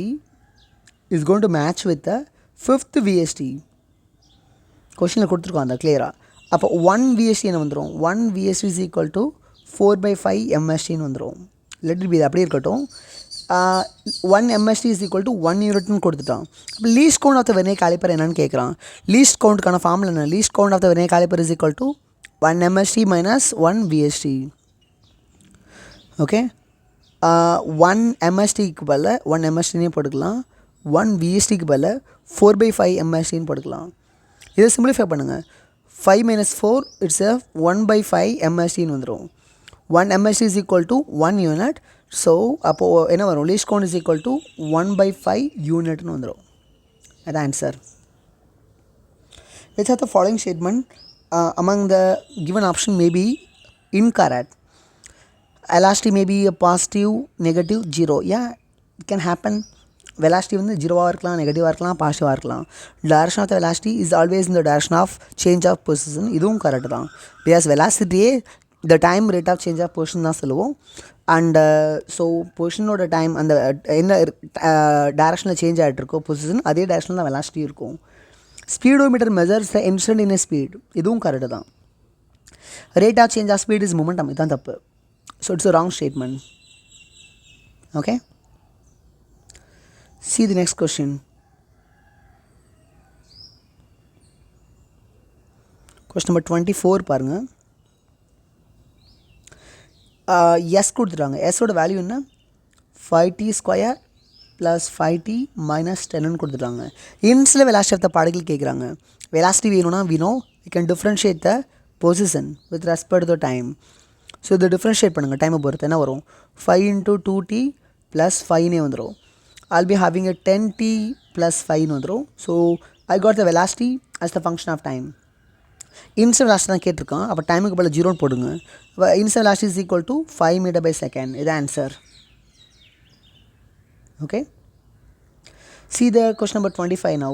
is going to match with the 5th VST. கொஷனில் கொடுத்துருக்கோம் அந்த கிளியராக. அப்போ 1 VST என்ன வந்துடும்? 1 VST is equal to 4/5 MSTன்னு வந்துடும். Let it be, இது அப்படியே இருக்கட்டும். 1 MST is equal to 1 யூனிட்னு கொடுத்துட்டான். இப்போ least count of the vernier calliper என்னன்னு கேட்குறான். லீஸ்ட் கவுண்ட்டுக்கான ஃபார்முலா என்ன? Least count of the vernier calliper is equal to 1 MST minus 1 VST. ஓகே, 1 MSTக்கு பதில் 1 MSTனே போட்டுக்கலாம், 1 VSTக்கு பதில் 4/5 MSTன்னு போட்டுக்கலாம். இதை சிம்பிளிஃபை பண்ணுங்கள். 5 minus 4 இட்ஸ் 1/5 MSTன்னு வந்துடும். 1 MST is equal to 1 unit. So அப்போது என்ன வரும்? Least count is equal to 1/5 யூனிட்னு வந்துடும். அது answer. Which of the following statement among the given option may be incorrect? Velocity may be a positive, negative, zero. Yeah, it can happen. Velocity வந்து ஜீரோவாக இருக்கலாம், நெகட்டிவாக இருக்கலாம், பாசிட்டிவாக இருக்கலாம். Direction of the velocity is always in the direction of change of position. இதுவும் correct தான். Because வெலாசிட்டியே the time rate of change of position தான் சொல்லுவோம். அண்ட் ஸோ பொசிஷனோட டைம் அந்த என்ன டைரக்ஷனில் சேஞ்ச் ஆகிட்டு இருக்கோ பொசிஷன், அதே டைரக்ஷனில் தான் வெலாசிட்டி இருக்கும். Speedometer measures the instant in speed. இதுவும் கரெக்டு தான். Rate of change of speed is momentum. இதுதான் தப்பு. So it's a wrong statement. Okay, see the next question. Question number 24 பாருங்கள். எஸ் கொடுத்துட்டாங்க. எஸ்ஸோட வேல்யூ என்ன? 5t² + 5t - 10ன்னு கொடுத்துட்டாங்க. இன்ஸ்டில் வெலாசிட்டி ஆஃப் த பார்ட்டிகல் கேட்குறாங்க. வெலாசிட்டி வேணும்னா we can differentiate the position with respect to the time. So இதை டிஃப்ரென்ஷியேட் பண்ணுங்கள். டைமை பொறுத்து என்ன வரும்? 5 × 2t + 5னே வந்துடும். I'll be having a 10t + 5ன்னு வந்துடும். So I got the velocity as the function of time. Instant velocity தான் கேட்டிருக்கான். அப்போ டைமுக்கு பதில் 0ன்னு போடுங்க. இப்போ instant velocity is equal to 5 m/s. இது answer. Okay, see the question number 25 now.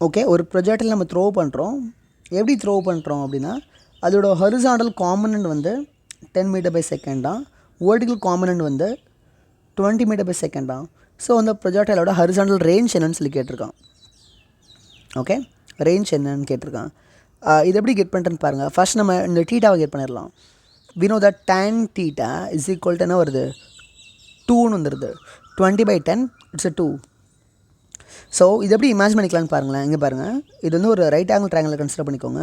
Okay, ஒரு ப்ரொஜெக்டில் நம்ம த்ரோ பண்ணுறோம். எப்படி த்ரோ பண்ணுறோம் அப்படின்னா, அதோட ஹரிசாண்டல் காம்பனண்ட் வந்து 10 m/s தான், வெர்டிகல் காம்பனண்ட் வந்து 20 m/s தான். ஸோ அந்த ப்ரொஜெக்டைலோட ஹரிசாண்டல் ரேஞ்ச் என்னன்னு சொல்லி கேட்டிருக்கான். ஓகே, ரேஞ்ச் என்னன்னு கேட்டிருக்கான். இது எப்படி கெட் பண்ணுறேன்னு பாருங்கள். ஃபர்ஸ்ட் நம்ம இந்த டீட்டாவை கெட் பண்ணிடலாம். we know that tan theta is equal to என்ன வருது? 2ன்னு வந்துடுது. 20/10 இட்ஸ் 2. ஸோ இது எப்படி இமேஜின் பண்ணிக்கலான்னு பாருங்களேன். இங்கே பாருங்கள், இது வந்து ஒரு ரைட் ஆங்கிள் ட்ரையாங்கிள் கன்சிடர் பண்ணிக்கோங்க.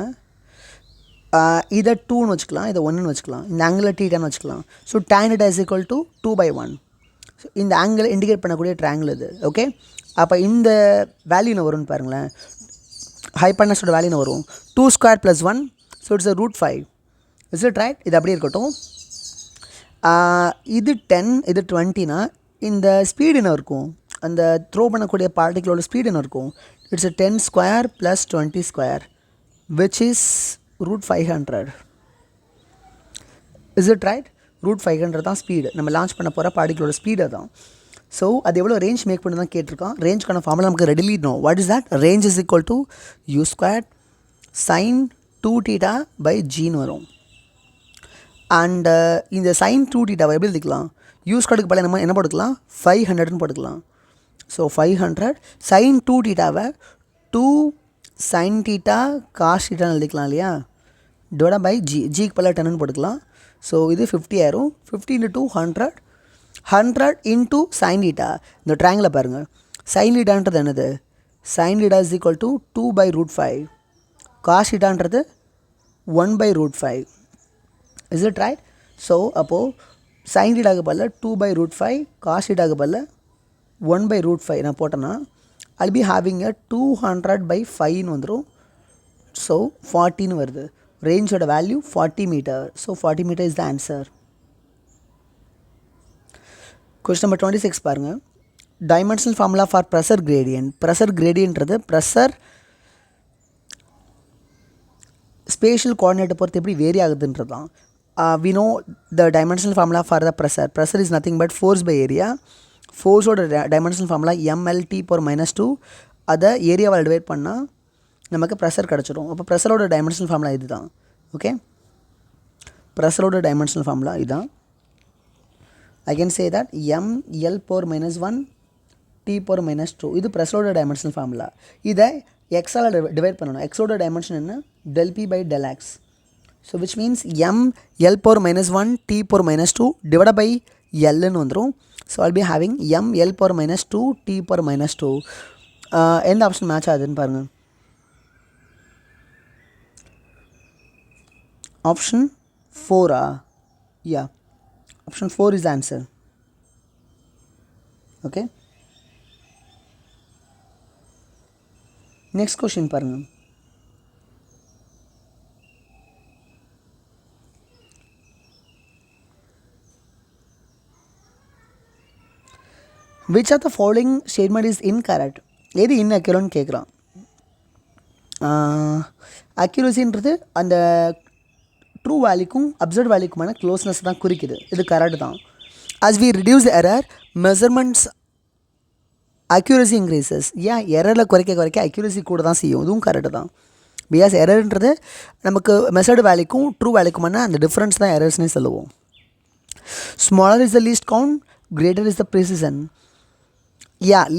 இதை 2ன்னு வச்சுக்கலாம், இதை 1ன்னு வச்சுக்கலாம், இந்த ஆங்கிளில் டீட்டான்னு வச்சுக்கலாம். So tan theta is equal to 2/1. So இந்த ஆங்கிள் இண்டிகேட் பண்ணக்கூடிய ட்ரையாங்கிள் இது. ஓகே, அப்போ இந்த வேல்யூ என்ன வரும்னு பாருங்களேன். ஹைப்பர்னஸோட வேல்யூ வரும் 2 square plus 1, so it's root 5. Is it right? இது அப்படியே இருக்கட்டும். இது 10, இது 20னா இந்த ஸ்பீடு என்ன இருக்கும்? அந்த த்ரோ பண்ணக்கூடிய பார்ட்டிகளோட ஸ்பீடு என்ன இருக்கும்? It's 10 square plus 20 square which is root 500. Is it right? Root 500 தான் ஸ்பீடு. நம்ம லான்ச் பண்ண போகிற பார்ட்டிகளோட ஸ்பீடு தான். ஸோ அது எவ்வளோ ரேஞ்ச் மேக் பண்ணி தான் கேட்டிருக்கோம். ரேஞ்சுக்கான ஃபார்முலா நமக்கு readily know. What is that? Range is equal to u square sin 2θ by ஜின்னு வரும். அண்ட் இந்த sin 2θவை எப்படி எழுதிக்கலாம்? u ஸ்கொயருக்கு பல நம்ம என்ன போட்டுக்கலாம்? 500ன்னு போட்டுக்கலாம். ஸோ 500 sin 2θவை 2 sin θ cos θன்னு எழுதிக்கலாம் இல்லையா? டிவைட் பை ஜிக்கு பல 10ன்னு போட்டுக்கலாம். ஸோ இது 50 ஆயிரும். 50 into 2 100. 100 into sin θ. இந்த ட்ரையாங்கில் பாருங்கள். sin θன்றது என்னது? sin θ is equal to 2 by root 5. cos θன்றது 1 by root 5. Is it right? So அப்போது sin θக்கு பதில் 2 by root 5, cos θக்கு பதில் 1 by root 5 நான் போட்டேன்னா I'll be having a 200 by 5ன்னு வந்துடும். ஸோ 40ன்னு வருது. ரேஞ்சோட value 40 metre. So 40 metre is the answer. Question number 26 பாருங்கள். Dimensional formula for pressure gradient. Pressure கிரேடியன்ட்றது ப்ரெஷர் ஸ்பேஷியல் கோஆர்டினேட்டை பொறுத்து எப்படி வேரி ஆகுதுன்றது தான். We know the dimensional formula for the pressure. Pressure is nothing but force by area. ஃபோர்ஸோட dimensional formula mLT/-2. அதை ஏரியாவால் divide பண்ணால் நமக்கு ப்ரெஷர் கிடச்சிடும். அப்போ ப்ரெஷரோட டைமென்ஷனல் ஃபார்முலா இது தான். ஓகே, ப்ரெஷரோட டைமென்ஷனல் ஃபார்முலா இதுதான். I can say that mL/-1 T/-2. இது ப்ரெஷரோட டைமென்ஷனல் ஃபார்முலா. இதை எக்ஸால் டிவைட் பண்ணணும். எக்ஸோட டைமென்ஷன் என்ன? del P by del X. So which means mL/-1 T/-2 divided by Lன்னு வந்துடும். So I'll be having mL/-2 T/-2. எந்த option match ஆகுதுன்னு பாருங்கள். Option 4 yeah, option 4 is the answer. Okay, next question பாருங்க. which of the following statement is incorrect? எது inaccurate கேட்குறான். அக்யூரசின்றது அந்த true வேல்யூக்கும் observe வேல்யூக்குமான closeness தான் குறிக்குது. இது கரெக்ட் தான். as we reduce the error, measurements accuracy increases. ஏன் எரரில் குறைக்க அக்யூரசி கூட தான் செய்யும். இதுவும் கரெக்டு தான். பிகாஸ் எரர்ன்றது நமக்கு மெசர்டு வேல்யூக்கும் ட்ரூ வேல்யூக்குமான அந்த டிஃப்ரென்ஸ் தான் எரர்ஸ்னே சொல்லுவோம். Smaller is the least count, greater is the precision.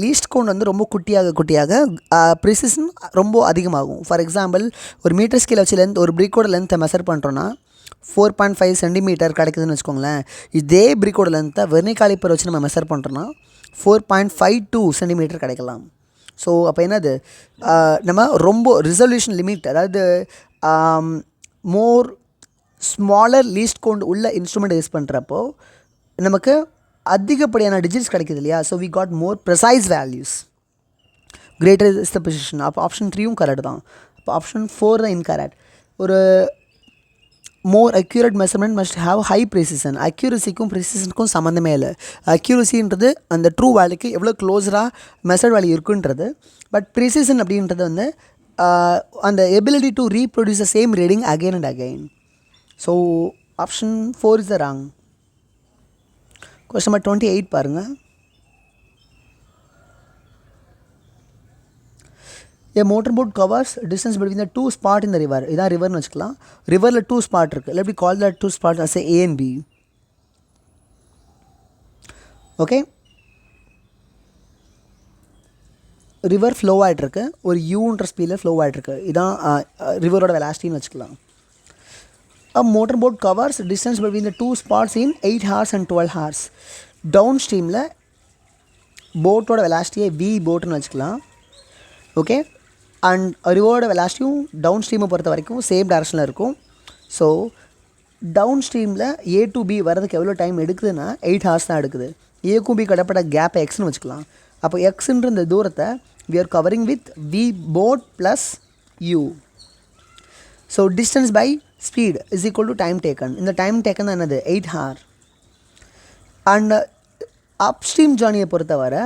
Least count வந்து ரொம்ப குட்டியாக ப்ரிசிஷன் ரொம்ப அதிகமாகும். ஃபார் எக்ஸாம்பிள், ஒரு மீட்டர் ஸ்கேல் வச்சு ஒரு பிரிக்கோட லென்த்தை மெஷர் பண்ணுறோன்னா 4.5 சென்டிமீட்டர் கிடைக்குதுன்னு வச்சுக்கோங்களேன். இதே பிரிக்கோட லென்த்தை வெர்னி காலிப்பர் வச்சு நம்ம மெஷர் பண்ணுறோன்னா 4.52 சென்டிமீட்டர் கிடைக்கலாம். ஸோ அப்போ என்னது, நம்ம ரொம்ப ரிசல்யூஷன் லிமிட், அதாவது மோர் ஸ்மாலர் லீஸ்ட் கவுண்ட் உள்ள இன்ஸ்ட்ருமெண்ட் யூஸ் பண்ணுறப்போ நமக்கு அதிகப்படியான டிஜிட்ஸ் கிடைக்குது இல்லையா. So we got more precise values. Greater is the position. அப்போ ஆப்ஷன் 3யும் கரெக்ட் தான். அப்போ ஆப்ஷன் 4 தான் இன்கரெக்ட். ஒரு more accurate measurement must have high precision. அக்யூரசிக்கும் ப்ரிசிஷனுக்கும் சம்மந்தமே இல்லை. அக்யூரசின்றது அந்த ட்ரூ வேல்யூக்கு எவ்வளோ க்ளோஸராக மெஷர்ட் வேல்யூ இருக்குன்றது. பட் ப்ரிசிஷன் அப்படின்றது வந்து அந்த ability to reproduce the same reading again and again. So option 4 is the wrong. Question number 28 பாருங்கள். A motorboat covers distance between the two spots in the river. இதான் ரிவர்னு வச்சுக்கலாம். ரிவரில் 2 spot இருக்குது. let me call that 2 spots as A and B. Okay, river flow ஆகிட்டுருக்கு. ஒரு யூன்ற ஸ்பீடில் flow ஆகிட்டுருக்கு. இதான் ரிவரோட வெலாசிட்டின்னு வச்சுக்கலாம். A motorboat covers distance between the two spots in 8 hours and 12 hours. Down ஸ்ட்ரீமில் போட்டோட வெலாசிட்டியை V போட்டுன்னு வச்சுக்கலாம். ஓகே, அண்ட் ரிவரோட வெலாசிட்டியும் டவுன் ஸ்ட்ரீமை பொறுத்த வரைக்கும் சேம் டைரக்ஷனில் இருக்கும். ஸோ டவுன் ஸ்ட்ரீமில் A to B வரதுக்கு எவ்வளோ டைம் எடுக்குதுன்னா 8 hours தான் எடுக்குது. ஏக்கும் B கடப்பட்ட கேப்பை எக்ஸ்னு வச்சுக்கலாம். அப்போ எக்ஸுன்ற இந்த தூரத்தை we are covering with V boat plus u. So distance by speed is equal to time taken. In the time taken another 8 hour. And upstream journey பொறுத்தவரை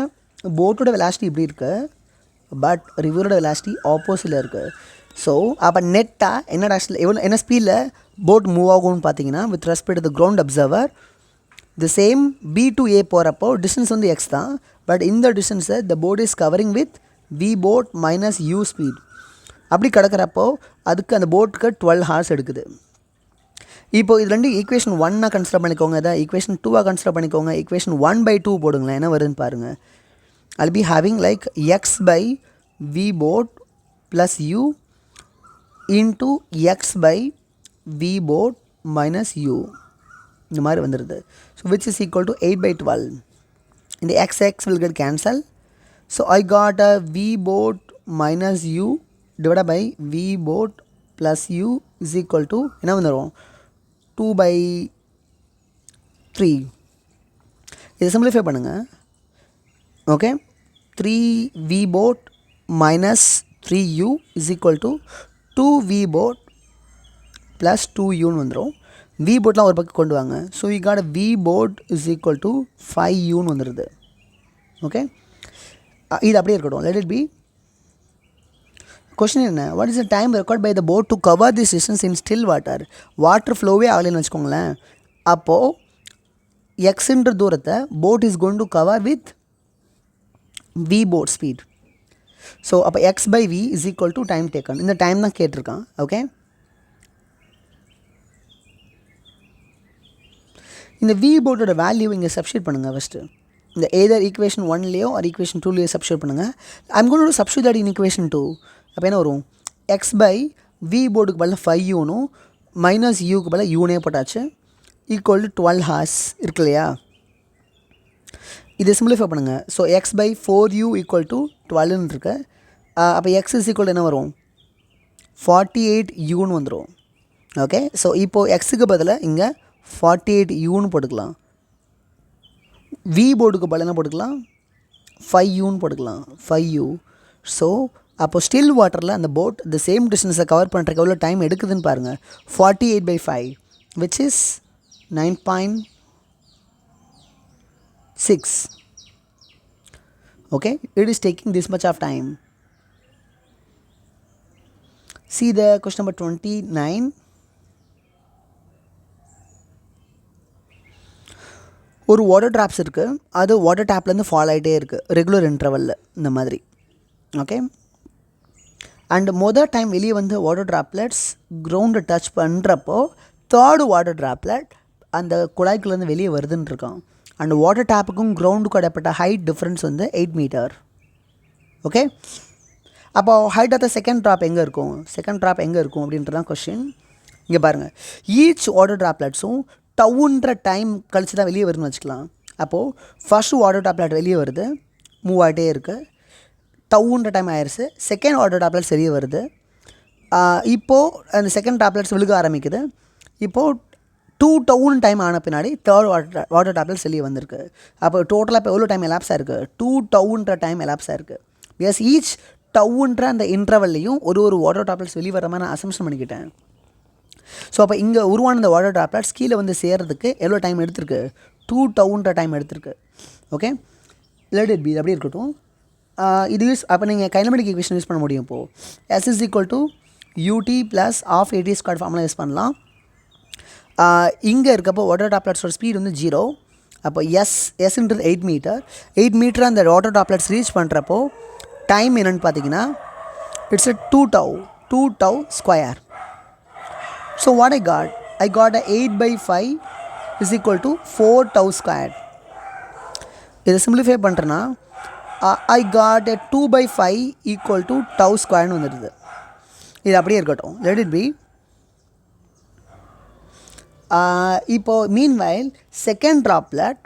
போட்டோட வெலாசிட்டி இப்படி இருக்குது, பட் ரிவரோட வெலாசிட்டி ஆப்போசிட்டில் இருக்குது. ஸோ அப்போ நெட்டாக என்ன டேரக்ஷனில் என்ன ஸ்பீடில் போட் மூவ் ஆகும்னு பார்த்தீங்கன்னா with respect to ground observer the same B to A போகிறப்போ டிஸ்டன்ஸ் வந்து எக்ஸ் தான், பட் இந்த டிஸ்டன்ஸை the boat is covering with V boat minus U speed. அப்படி கிடக்கிறப்போ அதுக்கு அந்த போட்டுக்கு 12 hours எடுக்குது. இப்போது இது ரெண்டு ஈக்குவேஷன் 1 கன்சிடர் பண்ணிக்கோங்க, இதை ஈக்குவேஷன் 2 கன்சிடர் பண்ணிக்கோங்க. ஈக்குவேஷன் 1/2 போடுங்களேன், என்ன வருதுன்னு பாருங்கள். I'll be having like x by v boat plus u into x by v boat minus u. இந்த மாதிரி வந்துடுது. So which is equal to 8/12. In the x will get cancelled. So I got a v boat minus u divided by v boat plus u is equal to என்ன வந்துடும் 2/3. இதை simplify பண்ணுங்கள். Okay, 3v boat minus 3u is equal to 2v boat plus 2uன்னு வந்துடும். v boatலாம் ஒரு பக்கம் கொண்டு வாங்க. So you got v boat is equal to 5uன்னு வந்துடுது. ஓகே, இது அப்படியே இருக்கட்டும். let it be. கொஸ்டின் என்ன, what is the time record by the boat to cover this distance in still water. Water ஃப்ளோவே ஆகலைன்னு வச்சுக்கோங்களேன். அப்போது எக்ஸுன்ற தூரத்தை boat is going to cover with v boat speed. So அப்போ x by v is equal to time taken. இந்த time தான் கேட்டிருக்கான். ஓகே, இந்த v boatோட வேல்யூ இங்கே சப்ஸ்டியூட் பண்ணுங்கள். ஃபஸ்ட்டு இந்த எதர் ஈக்குவேஷன் 1லேயோ ஆர் ஈக்குவேஷன் 2லேயோ சப்ஸ்டியூட் பண்ணுங்கள். I'm going to substitute that in equation 2. அப்போ என்ன வரும், x by v போட்டுக்கு பதிலாக 5uனும் மைனஸ் யூக்கு பதிலாக யூனே போட்டாச்சு ஈக்குவல் டு 12 hours இருக்கு இல்லையா. இதை சிம்பிளிஃபை பண்ணுங்கள். So X by 4u equal to 12ன்னு இருக்கு. அப்போ எக்ஸ் இஸ் ஈக்குவல் என்ன வரும் 48uன்னு வந்துடும். ஓகே, ஸோ இப்போது எக்ஸுக்கு பதிலாக இங்கே 48uன்னு போட்டுக்கலாம். வி போர்டுக்கு பதிலாக என்ன போட்டுக்கலாம் 5uன்னு போட்டுக்கலாம், 5u. ஸோ அப்போ ஸ்டில் வாட்டரில் அந்த போட் இந்த சேம் டிஸ்டன்ஸை கவர் பண்ணுறதுக்கு எவ்வளோ டைம் எடுக்குதுன்னு பாருங்கள். 48/5 which is 9.6. Okay, it is taking this much of time. See the question number 29. ஒரு வாட்டர் ட்ராப்ஸ் இருக்குது, அது வாட்டர் டேப்லேருந்து ஃபால் ஆகிட்டே இருக்குது ரெகுலர் இன்டர்வலில் இந்த மாதிரி. ஓகே, அண்ட் மொதல் டைம் வெளியே வந்து வாட்டர் ட்ராப்லெட்ஸ் கிரவுண்டை டச் பண்ணுறப்போ தேர்டு வாட்டர் ட்ராப்லெட் அந்த குழாய்க்குள்ளேருந்து வெளியே வருதுன்னு இருக்கான். அண்ட் வாட்டர் டேப்புக்கும் கிரவுண்டுக்கும் இடைப்பட்ட ஹைட் டிஃப்ரென்ஸ் வந்து 8 meter. ஓகே, அப்போ height of the second drop எங்கே இருக்கும், செகண்ட் ட்ராப் எங்கே இருக்கும் அப்படின்றதான் கொஸ்டின். இங்கே பாருங்கள், ஈச் வாட்டர் ட்ராப்லெட்ஸும் டவுன்ற டைம் கழிச்சு தான் வெளியே வருதுன்னு வச்சுக்கலாம். அப்போது ஃபஸ்ட்டு வாட்டர் ட்ராப்லெட் வெளியே வருது, மூவ் ஆகிட்டே இருக்குது, டவுன்ற டைம் ஆயிடுச்சு. செகண்ட் வாட்டர் ட்ராப்லெட்ஸ் வெளியே வருது, இப்போது அந்த செகண்ட் ட்ராப்லெட்ஸ் விழுக ஆரம்பிக்குது. இப்போது 2 டவுன் டைம் ஆன பின்னாடி தேர்ட் வாட்டர் டேப்லெட்ஸ் வெளியே வந்திருக்கு. அப்போ டோட்டலாக இப்போ எவ்வளோ டைம் எலாப்ஸாக இருக்குது 2 டவுன்ற டைம் எலாப்ஸாக இருக்குது. பிகாஸ் ஈச் டவுன்ற அந்த இன்டர்வல்லையும் ஒரு வாட்டர் டேப்லெட்ஸ் வெளியே வர மாதிரி நான் அசம்ஷன் பண்ணிக்கிட்டேன். ஸோ அப்போ இங்கே உருவான இந்த வாட்டர் டேப்லெட்ஸ் கீழே வந்து சேர்றதுக்கு எவ்வளோ டைம் எடுத்திருக்கு 2 டவுன்ற டைம் எடுத்திருக்கு. ஓகே, லெட் இட் பி, அப்படி இருக்கட்டும். இது யூஸ் அப்போ நீங்கள் கைனமெட்டிக் ஈக்குவேஷன் யூஸ் பண்ண முடியும். இப்போது s is equal to ut plus half at squared formula use பண்ணலாம். இங்கே இருக்கப்போ வாட்டர் டாப்லெட்ஸோட ஸ்பீட் வந்து 0. அப்போ எஸ்ன்றது 8 meter. 8 meter அந்த வாட்டர் டாப்லெட்ஸ் ரீச் பண்ணுறப்போ டைம் என்னென்னு பார்த்தீங்கன்னா it's 2 tau square. So what I God 8/5 is equal to 4 tau square. இதை சிம்பிளிஃபை பண்ணுறேன்னா I got 2/5 equal to tau ஸ்கொயர்னு வந்துடுது. இது அப்படியே இருக்கட்டும், லெட் இட் பி. இப்போது மீன்வைல் செகண்ட் ட்ராப்லெட்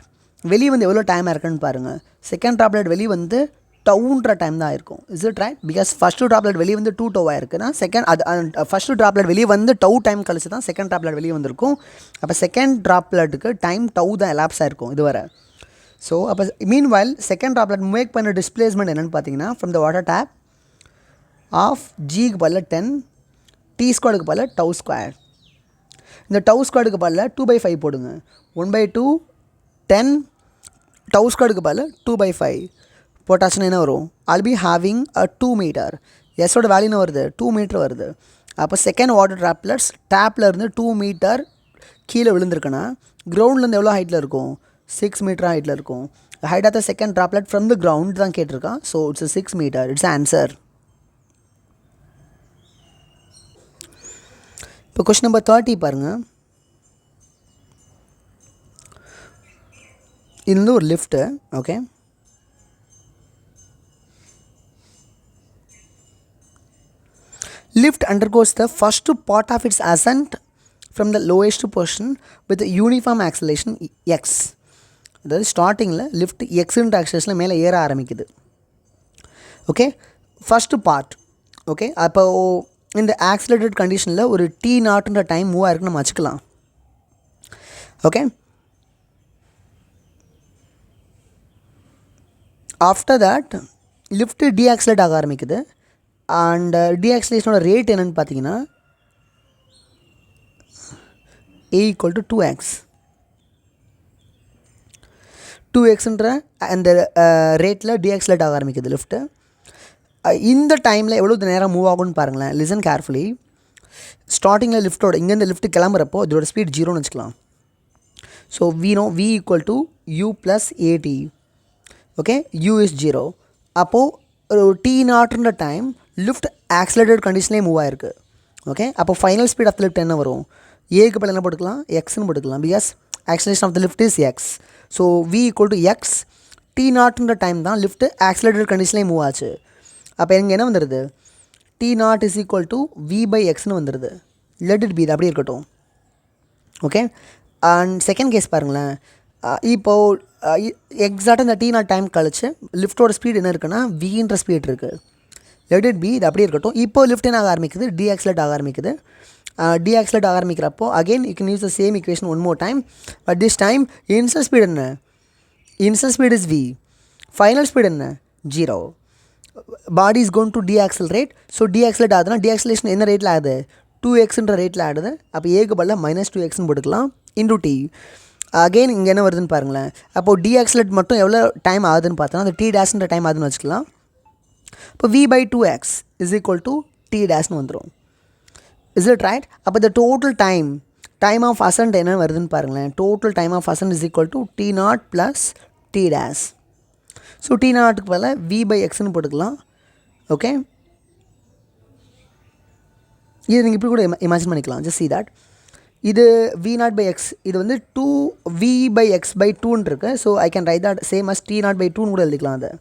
வெளியே வந்து எவ்வளோ டைமாக இருக்குன்னு பாருங்கள். செகண்ட் ட்ராப்லெட் வெளியே வந்து டவுன்ற டைம் தான் இருக்கும். Is it right? Because first droplet வெளியே வந்து 2 tau இருக்குன்னா செகண்ட் அது ஃபஸ்ட்டு ட்ராப்லெட் வெளியே வந்து டவு டைம் கழிச்சு தான் செகண்ட் ட்ராப்லெட் வெளியே வந்திருக்கும். அப்போ செகண்ட் ட்ராப்லெட்டுக்கு டைம் டவு தான் எலாப்ஸ் ஆகிருக்கும் இதுவரை. ஸோ அப்போ மீன்வைல் செகண்ட் ட்ராப்லெட் மேக் பண்ண டிஸ்பிளேஸ்மெண்ட் என்னென்னு பார்த்தீங்கன்னா from the water tap of ஜிக்கு பதில் 10 டி ஸ்கொயருக்கு பதில் டவு ஸ்கொயர். இந்த டவு ஸ்கொயருக்கு பதில் 2/5 போடுங்க. 1/2 10 டவு ஸ்கொயருக்கு பதில் 2/5 போட்டாச்சுன்னா என்ன வரும்? I'll be having a 2 மீட்டர். எஸ்ஸோட வேல்யூ என்ன வருது? 2 மீட்டர் வருது. அப்போ செகண்ட் வாட்டர் ட்ராப்லெட்ஸ் டேப்பில் இருந்து 2 மீட்டர் கீழே விழுந்திருக்குன்னா கிரவுண்ட்லேருந்து எவ்வளோ ஹைட்டில் இருக்கும்? 6 மீட்டர் ஹைட்டில் இருக்கும். Height of the second droplet from the ground தான் கேட்டிருக்கான். So it's 6 metre. It's answer. இப்போ கொஸ்டின் நம்பர் 30 பாருங்கள். இது வந்து ஒரு lift. Okay, lift undergoes the first part of its ascent from the lowest position with uniform acceleration x. அதாவது ஸ்டார்டிங்கில் lift எக்ஸுன்ற ஆக்சிலேஷனில் மேலே ஏற ஆரம்பிக்குது. Okay, first part. ஓகே, அப்போ இந்த ஆக்சிலேட்டட் கண்டிஷனில் ஒரு t0ன்ற டைம் மூவ் ஆயிருக்குன்னு நம்ம வச்சுக்கலாம். ஓகே, ஆஃப்டர் தட் லிஃப்ட் டீஆக்சிலேட் ஆக ஆரம்பிக்குது. அண்ட் டீஆக்சிலேஷனோட ரேட் என்னென்னு பார்த்தீங்கன்னா a = 2x. 2xன்ற அந்த ரேட்டில் டீஆக்சிலேட் ஆக ஆரம்பிக்குது லிஃப்ட்டு. இந்த டைமில் எவ்வளோ நேரம் மூவ் ஆகும்னு பாருங்களேன். Listen carefully. ஸ்டார்டிங்கில் லிஃப்ட்டோட இங்கேருந்து லிஃப்ட் கிளம்புறப்போ இதோட ஸ்பீட் 0ன்னு வச்சுக்கலாம். So v = u + at. Okay, u is 0. அப்போது ஒரு t0ன்ற டைம் லிஃப்ட் ஆக்சிலேட்டட் கண்டிஷன்லேயே மூவ் ஆயிருக்கு. ஓகே, அப்போ final speed of the lift என்ன வரும்? ஏக்கு பதில் என்ன போட்டுக்கலாம்? எக்ஸ்ன்னு போட்டுக்கலாம். Because acceleration of the lift is X. So v = x. t0ன்ற டைம் தான் லிஃப்ட் ஆக்சிலேட்டட் கண்டிஷன்லேயே மூவ் ஆச்சு. அப்போ எங்கே என்ன வந்துடுது? t0 = v/xன்னு வந்துடுது. லெட் இட் பி, இது அப்படியே இருக்கட்டும். ஓகே, அண்ட் செகண்ட் கேஸ் பாருங்களேன். இப்போது எக்ஸாக்டாக இந்த t0 டைம் கழிச்சு லிஃப்ட்டோட ஸ்பீட் என்ன இருக்குன்னா vன்ற ஸ்பீட் இருக்குது. லெட் இட் பி, இது அப்படியே இருக்கட்டும். இப்போ லிஃப்ட் என்ன ஆக ஆரம்பிக்குது? டீஆக்சிலேட் ஆக ஆரம்பிக்குது. டீஆக்சிலேட் ஆக ஆரம்பிக்கிறப்போ again you can use the same equation one more time. But this time initial speed என்ன? Initial speed is v. Final speed என்ன? 0. Body is going to decelerate. So decelerate ஆகுதுன்னா டீஆக்சிலேஷன் என்ன ரேட்டில் ஆகுது? 2xன்ற ரேட்டில் ஆகுது. அப்போ ஏக்கு பதில் -2xன்னு போட்டுக்கலாம் இன்டூ t. அகெயின் இங்கே என்ன வருதுன்னு பாருங்களேன். அப்போது டீஆக்சிலேட் மட்டும் எவ்வளோ டைம் ஆகுதுன்னு பார்த்தோன்னா அந்த t' டைம் ஆகுதுன்னு வச்சுக்கலாம். இப்போ v/2x = t' வந்துடும். Is it right? அப்போ இந்த டோட்டல் டைம் ஆஃப் அசன்ட் என்ன வருதுன்னு பாருங்களேன். Total time of ascent = t0 + t'. So t0க்கு பதில் v/xன்னு போட்டுக்கலாம். ஓகே, இது நீங்கள் இப்படி கூட இமேஜின் பண்ணிக்கலாம். Just see that. இது v0/x, இது வந்து 2v/x/2ன்னு இருக்குது. So I can write that same as t0/2ன்னு கூட எழுதிக்கலாம் அதை.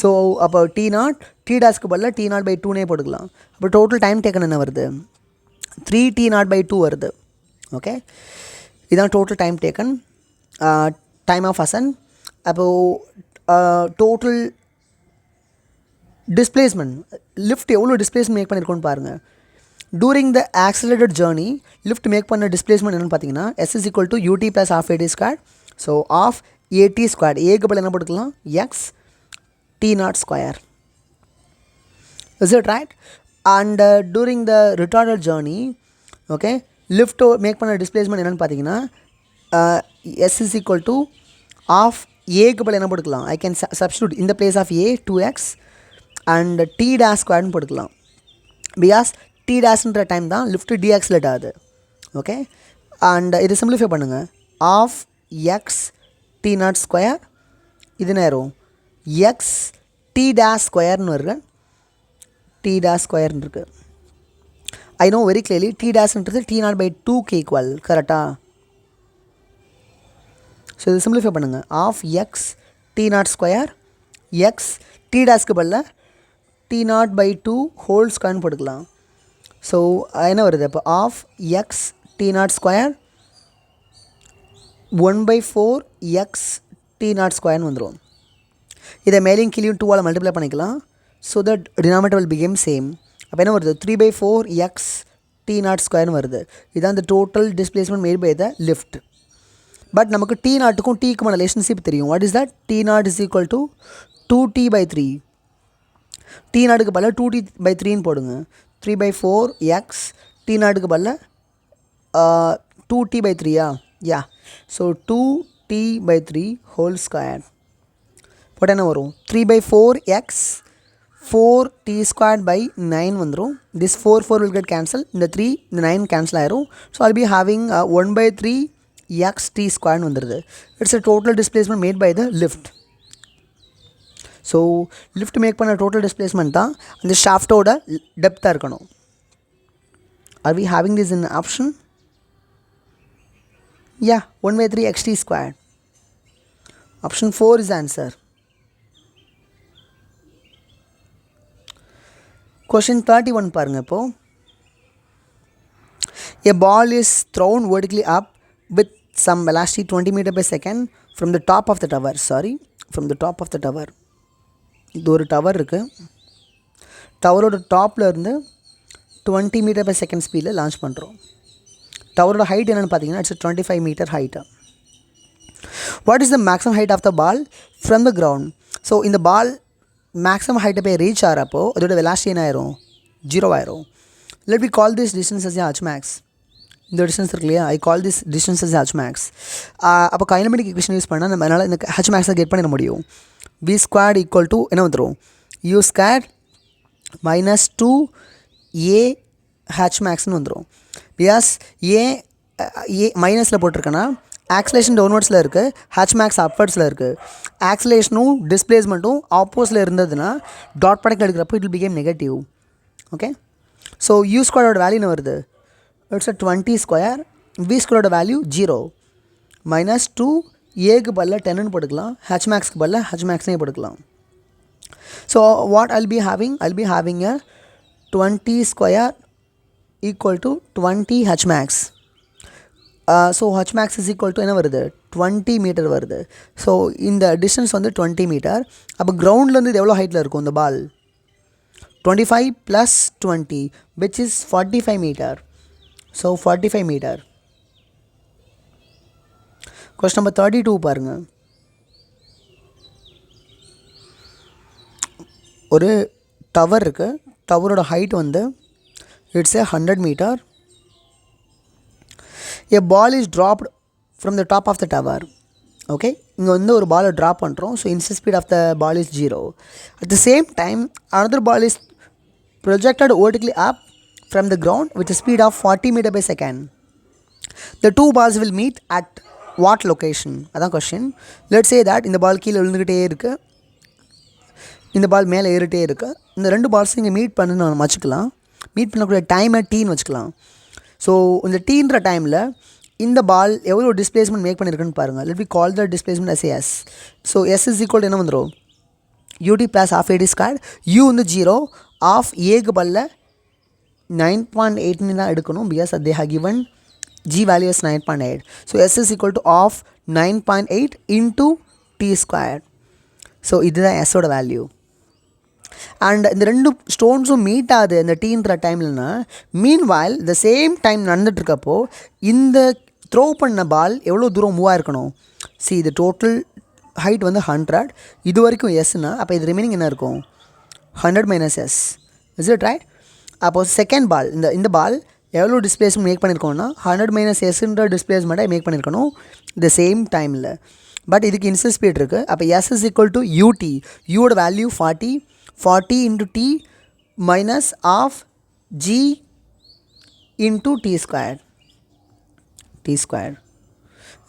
ஸோ அப்போ t0 t' பதில் t0/2னே போட்டுக்கலாம். அப்போ டோட்டல் டைம் டேக்கன் என்ன வருது? 3t0/2 வருது. ஓகே, இதுதான் total time taken, time of ascent. அப்போது டோட்டல் டிஸ்பிளேஸ்மெண்ட் லிஃப்ட் எவ்வளோ டிஸ்பிளேஸ்மெண்ட் மேக் பண்ணியிருக்கோன்னு பாருங்கள். During the accelerated journey lift make பண்ண டிஸ்பிளேஸ்மெண்ட் என்னென்னு பார்த்தீங்கன்னா s = ut + ½ ஸோ ½ at². ஏக்கு பதில் என்ன போட்டுக்கலாம்? x t0². Is it right? And during the retarded journey, okay, lift make பண்ண displacement என்னன்னு பார்த்தீங்கன்னா s is equal to half a க்கு பதில் என்ன போட்டுக்கலாம்? I can substitute in the place of a 2x and t' போட்டுக்கலாம். because t' time தான் lift deaccelerate ஆகுது. ஓகே, அண்ட் இது சிம்பிளிஃபை பண்ணுங்கள். half x t0². இது நேரம் x t'² வருது. t'² இருக்குது. ஐ நோ வெரி கிளியர்லி t''ன்றது t0/2க்கு ஈக்குவல். கரெக்டாக? ஸோ இது சிம்பிளிஃபை பண்ணுங்கள். half x t0² x t''க்கு பதில் t0/2 ஹோல் ஸ்கொயர்னு போட்டுக்கலாம். ஸோ என்ன வருது? அப்போ half x t0² 1/4 x t0² வந்துடும். இதை மேலேயும் கீழேயும் 2ஆல் மல்டிப்ளை பண்ணிக்கலாம். So that denominator will become same. அப்போ என்ன வருது? 3/4 x t0² வருது. இதுதான் இந்த total displacement made by the lift. But நமக்கு t0க்கும் tக்குமான ரிலேஷன்ஷிப் தெரியும். What is that? t0 = 2t/3. T நாட்டுக்கு பதில் 2t/3ன்னு போடுங்க. 3/4 x டி நாட்டுக்கு பதில் 2t/3 யா. ஸோ 2t/3 ஹோல் ஸ்கொயர் போட்டால் என்ன வரும்? 3/4 x 4t²/9 வந்துடும். This 4 will get cancel. இந்த 3 இந்த 9 கேன்சல் ஆயிரும். So I'll be having 1/3 xt² வந்துடுது. இட்ஸ் a total displacement made by the lift. So lift make பண்ண டோட்டல் டிஸ்பிளேஸ்மெண்ட் தான் அந்த ஷாஃப்டோட டெப்த்தாக இருக்கணும். Are we having this in option? Yeah, 1/3 xt². Option 4 is answer. Question 31 பாருங்க. இப்போ a ball is thrown vertically up with some velocity 20 meter per second from the top of the tower. From the top of the tower. இது ஒரு tower இருக்குது. டவரோட டாப்பில் இருந்து 20 metre per second ஸ்பீடில் launch பண்ணுறோம். டவரோட ஹைட் என்னென்னு பார்த்தீங்கன்னா it's 25 metre height. What is the maximum height of the ball from the ground? So இந்த பால் மேக்ஸிமம் ஹைட்டை போய் ரீச் ஆகிறப்போ அதோட வெலாசிட்டி என்ன ஆயிரும்? 0 ஆயிரும். Let we call this distance as h max. இந்த டிஸ்டன்ஸ் இருக்கு இல்லையா, I call this distance as h max. அப்போ கைனமெட்டிக் ஈக்குவேஷன் யூஸ் பண்ணால் நம்ம அதனால் இந்த h maxை கெட் பண்ணிட முடியும். v² ஈக்குவல் டு என்ன வந்துடும்? u² மைனஸ் 2a h maxன்னு வந்துடும். பிகாஸ் ஏ மைனஸில் போட்டிருக்கேன்னா ஆக்சிலேஷன் டவுன்வர்ட்ஸில் இருக்குது, ஹச் மேக்ஸ் அப்வர்ட்ஸில் இருக்குது. ஆக்சிலேஷனும் டிஸ்பிளேஸ்மெண்ட்டும் ஆப்போஸில் இருந்ததுன்னா டாட் ப்ராடக்ட் எடுக்கிறப்போ it will become negative. Okay, so u² value என்ன வருது? இட்ஸ் 20². v² வேல்யூ 0 மைனஸ் 2 ஏக்கு பதில் 10ன்னு போட்டுக்கலாம், ஹச் மேக்ஸ்க்கு பதில் ஹச் மேக்ஸ்னே போட்டுக்கலாம். So what I'll be having a 20² equal to 20 h max. So h max is equal to என்ன வருது? 20 மீட்டர் வருது. ஸோ இந்த டிஸ்டன்ஸ் வந்து 20 மீட்டர். அப்போ கிரவுண்ட்லேருந்து இது எவ்வளோ ஹைட்டில் இருக்கும் இந்த ball? 25 + 20 which is 45 metre. So 45 metre. Question number 32 பாருங்கள். ஒரு டவர் இருக்குது. டவரோட ஹைட் வந்து it's 100 metre. a ball is dropped from the top of the tower. Okay, இங்கே வந்து ஒரு பாலை ட்ராப் பண்ணுறோம். So instant speed of the ball is 0. At the same time another ball is projected vertically up from the ground with a speed of 40 meter per second. The two balls will meet at what location? அதான் question. Let's say that இந்த பால் கீழே விழுந்துக்கிட்டே இருக்குது, இந்த பால் மேலே ஏறிட்டே இருக்குது. இந்த ரெண்டு பால்ஸும் இங்கே மீட் பண்ணு நம்ம வச்சுக்கலாம். மீட் பண்ணக்கூடிய டைமை டீன்னு வச்சுக்கலாம். ஸோ இந்த டீன்ற டைமில் இந்த பால் எவ்வளோ டிஸ்பிளேஸ்மெண்ட் மேக் பண்ணியிருக்குன்னு பாருங்கள். Let we call the displacement as s. So s is equal என்ன வந்துடும்? ut + half ad². u வந்து 0, ஆஃப் ஏக்கு பதில் 9.8 தான் எடுக்கணும். Because they have given g value is 9.8. So s is equal to of 9.8 into t². So இதுதான் s ஓட value. And இந்த ரெண்டு ஸ்டோன்ஸும் மீட் ஆகுது இந்த டீன்ற டைம்லனா, மீன் வாயில் த சேம் டைம் நடந்துட்டுருக்கப்போ இந்த த்ரோ பண்ண பால் எவ்வளோ தூரம் மூவ் ஆயிருக்கணும்? சி இது டோட்டல் ஹைட் வந்து 100, இது வரைக்கும் எஸ்னா அப்போ இது ரிமைனிங் என்ன இருக்கும்? 100 minus S. Is it right? அப்போது செகண்ட் பால் இந்த பால் எவ்வளோ டிஸ்பிளேஸ்மெண்ட் மேக் பண்ணியிருக்கோம்னா 100 மைனஸ் எஸ்ன்ற டிஸ்பிளேஸ்மெண்ட்டை மேக் பண்ணியிருக்கணும் இந்த சேம் டைமில். பட் இதுக்கு இன்ஸ்டன்ட் ஸ்பீட் இருக்குது. அப்போ S is equal to ut. யூவோட value 40 into t minus of g into t².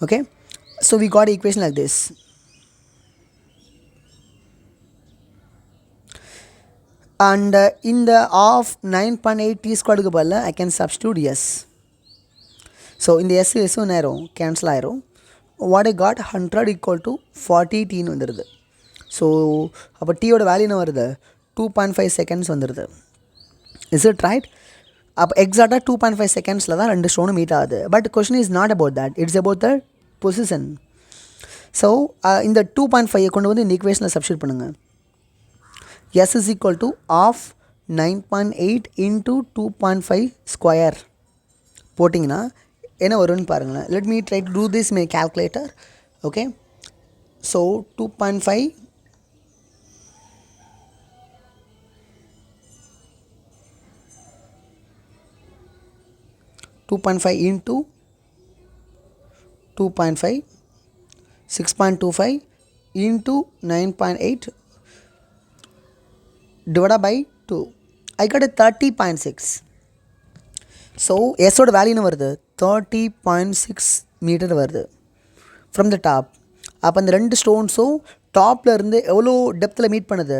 Okay, so we got an equation like this. And in the of 9.8 t² க்கு பதிலா I can substitute s. So in the s நேரம் cancel ஆயிரும். What I got 100 equal to 40 t ன்னு வந்துடுது. So அப்போ டீயோட value என்ன வருது? 2.5 seconds வந்துடுது. Is it right? அப்போ எக்ஸாக்டாக 2.5 செகண்ட்ஸில் தான் ரெண்டு ஸ்டோனும் மீட் ஆகுது. But question is not about that, it's about the position. So இந்த 2.5 கொண்டு வந்து இந்த ஈக்குவேஷனில் சப்ஸ்டியூட் பண்ணுங்கள். S is equal to half 9.8 into 2.5 square போட்டிங்கன்னா என்ன வரும்னு பாருங்களேன். Let me try to do this my calculator. Okay, so 2.5 2.5 into 2.5, 6.25 into 9.8 divided by 2. I got a 30.6. So S ஓட வேல்யூ என்ன வருது 30.6 மீட்டர் வருது ஃப்ரம் த டாப். அப்போ அந்த ரெண்டு ஸ்டோன்ஸும் டாப்பில் இருந்து எவ்வளோ டெப்த்தில் மீட் பண்ணுது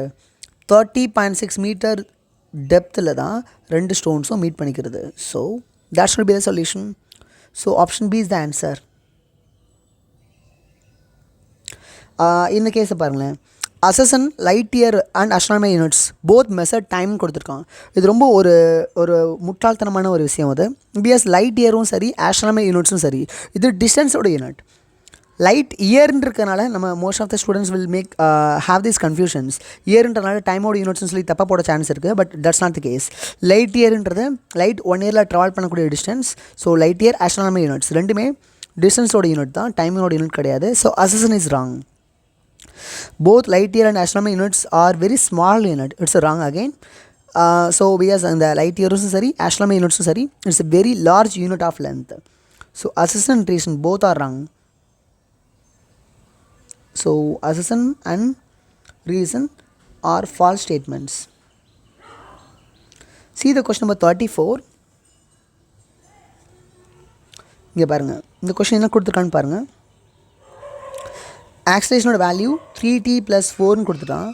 30.6 மீட்டர் டெப்த்தில் தான் ரெண்டு ஸ்டோன்ஸும் மீட் பண்ணிக்கிறது. So that should be the solution. So option B is the answer. இந்த கேஸை பாருங்களேன். Assertion light year and astronomy units both measure time கொடுத்துருக்கான். இது ரொம்ப ஒரு முட்டாள்தனமான ஒரு விஷயம். அது பிஎஸ் லைட் இயரும் சரி ஆஸ்ட்ரானமி யூனிட்ஸும் சரி இது டிஸ்டன்ஸோட யூனிட். லைட் இயர்ன்றதுனால நம்ம most of the students will make have this confusions. இயர்ன்றனால டைமோட யூனிட்ஸ்னு சொல்லி தப்பாக போட சான்ஸ் இருக்குது. But that's not the case. Light இயர்ன்றது லைட் 1 இயரில் ட்ராவல் பண்ணக்கூடிய distance. So light year astronomy units ரெண்டுமே டிஸ்டன்ஸோட யூனிட் தான், டைமோட யூனிட் கிடையாது. So assertion is wrong. Both light year and astronomy units are very small unit. It's a wrong again. So because the light year is sorry, astronomy units is sorry, it's a very large unit of length. So assertion and reason both are wrong. So assertion and reason are false statements. See the question number 34. இங்கே பாருங்கள், இந்த question என்ன கொடுத்துருக்கான்னு பாருங்கள். ஆக்சலேஷனோட value 3t + 4ன்னு கொடுத்துட்டான்.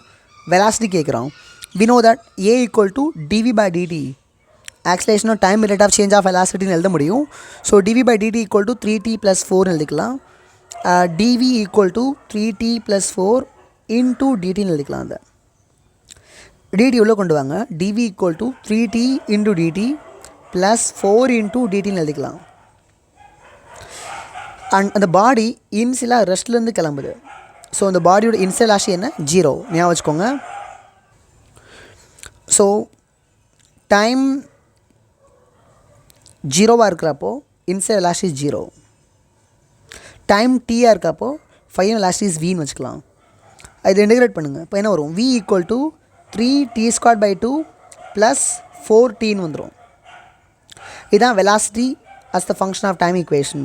Velocity கேட்குறான். we know that a equal to dv by dt. ஆக்சலேஷனோ time rate of change of வெலாசிட்டின்னு எழுத முடியும். So dv by dt equal to 3t + 4ன்னு எழுதிக்கலாம். dv equal to 3t + 4 into dtன்னு எழுதிக்கலாம். அந்த dt உள்ள கொண்டு வாங்க. dv equal to 3t into dt + 4 into dtன்னு எழுதிக்கலாம். அண்ட் அந்த பாடி இன்சிலாக ரெஸ்ட்லேருந்து கிளம்புது. ஸோ அந்த பாடியோட இன்சியல் ஆஷி என்ன 0 ஞாபகம் வச்சுக்கோங்க. ஸோ டைம் 0வாக இருக்கிறப்போ இன்சியல் ஆஷி 0. டைம் டீயாக இருக்கப்போ ஃபைனல் ஆஷி இஸ் வின்னு வச்சுக்கலாம். இது இன்டெகிரேட் பண்ணுங்கள். இப்போ என்ன வரும் v equal to 3t² / 2 + 4tன்னு வந்துடும். இதுதான் velocity as the function of time equation.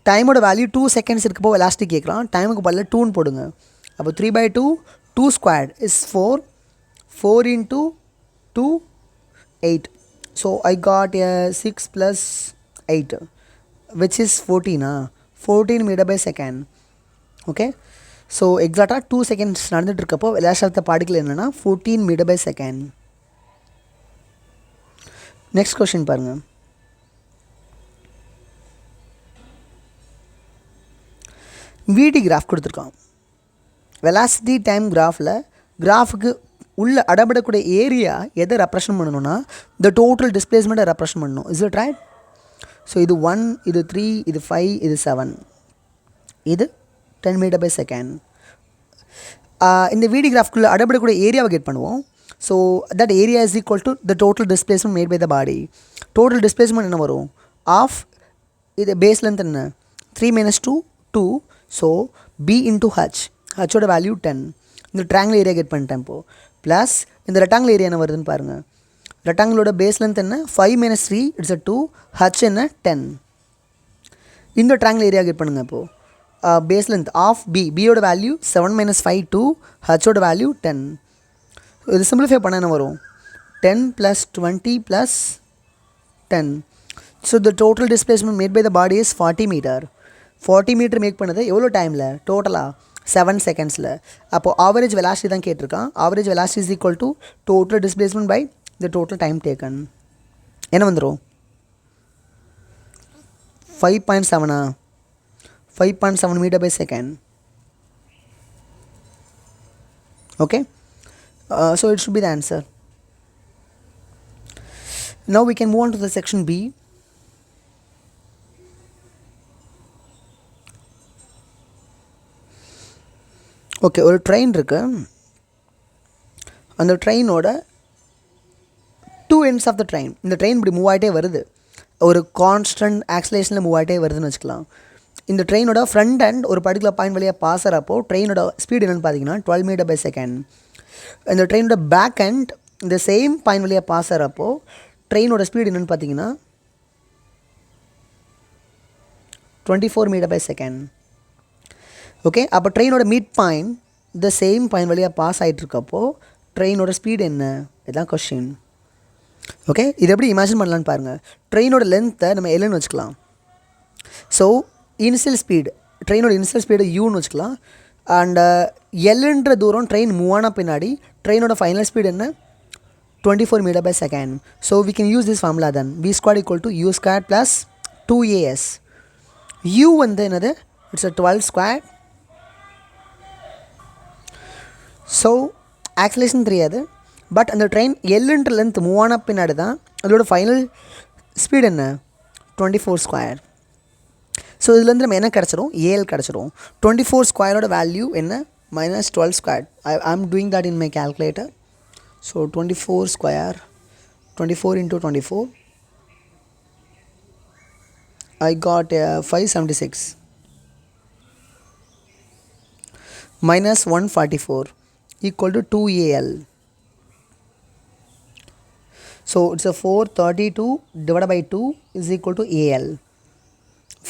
டைமோட வேல்யூ 2 செகண்ட்ஸ் இருக்கப்போ வெலாசிட்டி கேட்குறான். டைமுக்கு பதில் 2ன்னு போடுங்க. அப்போ 3/2 2² is 4. 4 into 2 8. So I got a 6 + 8 which is 14. 14 meter/second. Okay. So எக்ஸாக்டாக 2 செகண்ட்ஸ் நடந்துட்டு இருக்கப்போ வெலாசிட்டி பார்ட்டிக்கல் என்னென்னா 14 meter/second. நெக்ஸ்ட் கொஸ்டின் பாருங்கள். விடி கிராஃப் கொடுத்துருக்கான். வெலாசிட்டி டைம் கிராஃபுக்கு உள்ளே அடப்படக்கூடிய ஏரியா எதை ரெப்ரசன்ட் பண்ணணும்னா இந்த டோட்டல் டிஸ்பிளேஸ்மெண்ட்டை ரெப்ரசன்ட் பண்ணணும். Is it right? ஸோ இது 1, இது 3, இது 5, இது 7, இது 10 meter/second. இந்த விடி கிராஃப்குள்ளே அடப்படக்கூடிய ஏரியாவை கெட் பண்ணுவோம். So that area is equal to the total displacement made by the body. Total displacement என்ன வரும்? ஆஃப் இது பேஸ் லென்த் என்ன 3 - 2 2. So b into h. ஹச்சோட வேல்யூ 10. இந்த ட்ராங்கிள் ஏரியா கெட் பண்ணிட்டேன் இப்போது. ப்ளஸ் இந்த ரெக்டாங்கிள் ஏரியா என்ன வருதுன்னு பாருங்கள். ரெக்டாங்கிளோட பேஸ் லென்த் என்ன 5 - 3 இட்ஸ் 2. ஹச் என்ன 10. இந்த ட்ராங்கிள் ஏரியா கெட் பண்ணுங்கள் இப்போது. பேஸ் லென்த் ஆஃப் பியோட வேல்யூ 7 - 5 2. ஹச்சோட வேல்யூ 10. இது சிம்பிளிஃபை பண்ண என்ன வரும் 10 + 20 + 10. So the total displacement made by the body is 40 metre. 40 metre make பண்ணது எவ்வளோ டைமில் டோட்டலாக 7 செகண்ட்ஸில். அப்போது ஆவரேஜ் வெலாசிட்டி தான் கேட்டிருக்கான். Average velocity is equal to total displacement by the total time taken. என்ன வந்துடும் 5.7 5.7 meter/second. Okay. So it should be the answer. Now we can move on to the section B. Okay, ஒரு train இருக்கு. அந்த ட்ரெயினோட 2 ends of the train. இந்த train இப்படி move ஆகிட்டே வருது. ஒரு கான்ஸ்டன்ட் ஆக்சலேஷனில் மூவ் ஆகிட்டே வருதுன்னு வச்சுக்கலாம். இந்த ட்ரெயினோட ஃப்ரண்ட் அண்ட் ஒரு பர்டிகுலர் பாயிண்ட் வழியாக பாஸ் ஆகிறப்போ ட்ரெயினோட ஸ்பீட் என்னென்னு பார்த்தீங்கன்னா 12 meter/second. இந்த ட்ரெயினோட பேக் அண்ட் இந்த சேம் பாயிண்ட் வழியாக பாஸ் ஆகிறப்போ ட்ரெயினோட ஸ்பீட் என்னென்னு பார்த்தீங்கன்னா 24 meter by second. ஓகே, அப்போ ட்ரெயினோட மிட் பாயிண்ட் இந்த சேம் பாயிண்ட் வழியாக பாஸ் ஆகிட்டு இருக்கப்போ ட்ரெயினோட ஸ்பீடு என்ன, இதுதான் கொஷின். ஓகே, இது எப்படி இமேஜின் பண்ணலான்னு பாருங்கள். ட்ரெயினோட லென்த்தை நம்ம எல்லுன்னு வச்சுக்கலாம். ஸோ இனிஷியல் ஸ்பீடு, ட்ரெயினோட இனிஷியல் ஸ்பீடு யூன்னு வச்சுக்கலாம். அண்ட் எல்லுன்ற தூரம் ட்ரெயின் மூவ் ஆன பின்னாடி ட்ரெயினோட ஃபைனல் ஸ்பீடு என்ன, 24 meter by second. So we can use this formula then. V squared equal to U squared plus 2AS. U வந்து என்னது, it's a 12 squared. So acceleration 3 அது. But அந்த ட்ரெயின் எல்லுன்ற லென்த் மூவ் ஆன பின்னாடி தான் அதோட ஃபைனல் ஸ்பீடு என்ன, 24 ஸ்கொயர். ஸோ இதுலேருந்து நம்ம என்ன கிடச்சிரும், ஏஎல் கிடச்சிரும். 24 ஸ்கொயரோட வேல்யூ என்ன, -12 square. I am doing that in my calculator. So 24 square, 24 into 24, I got 576 minus 144 equal to 2AL. So it's a 432 divided by 2 is equal to AL.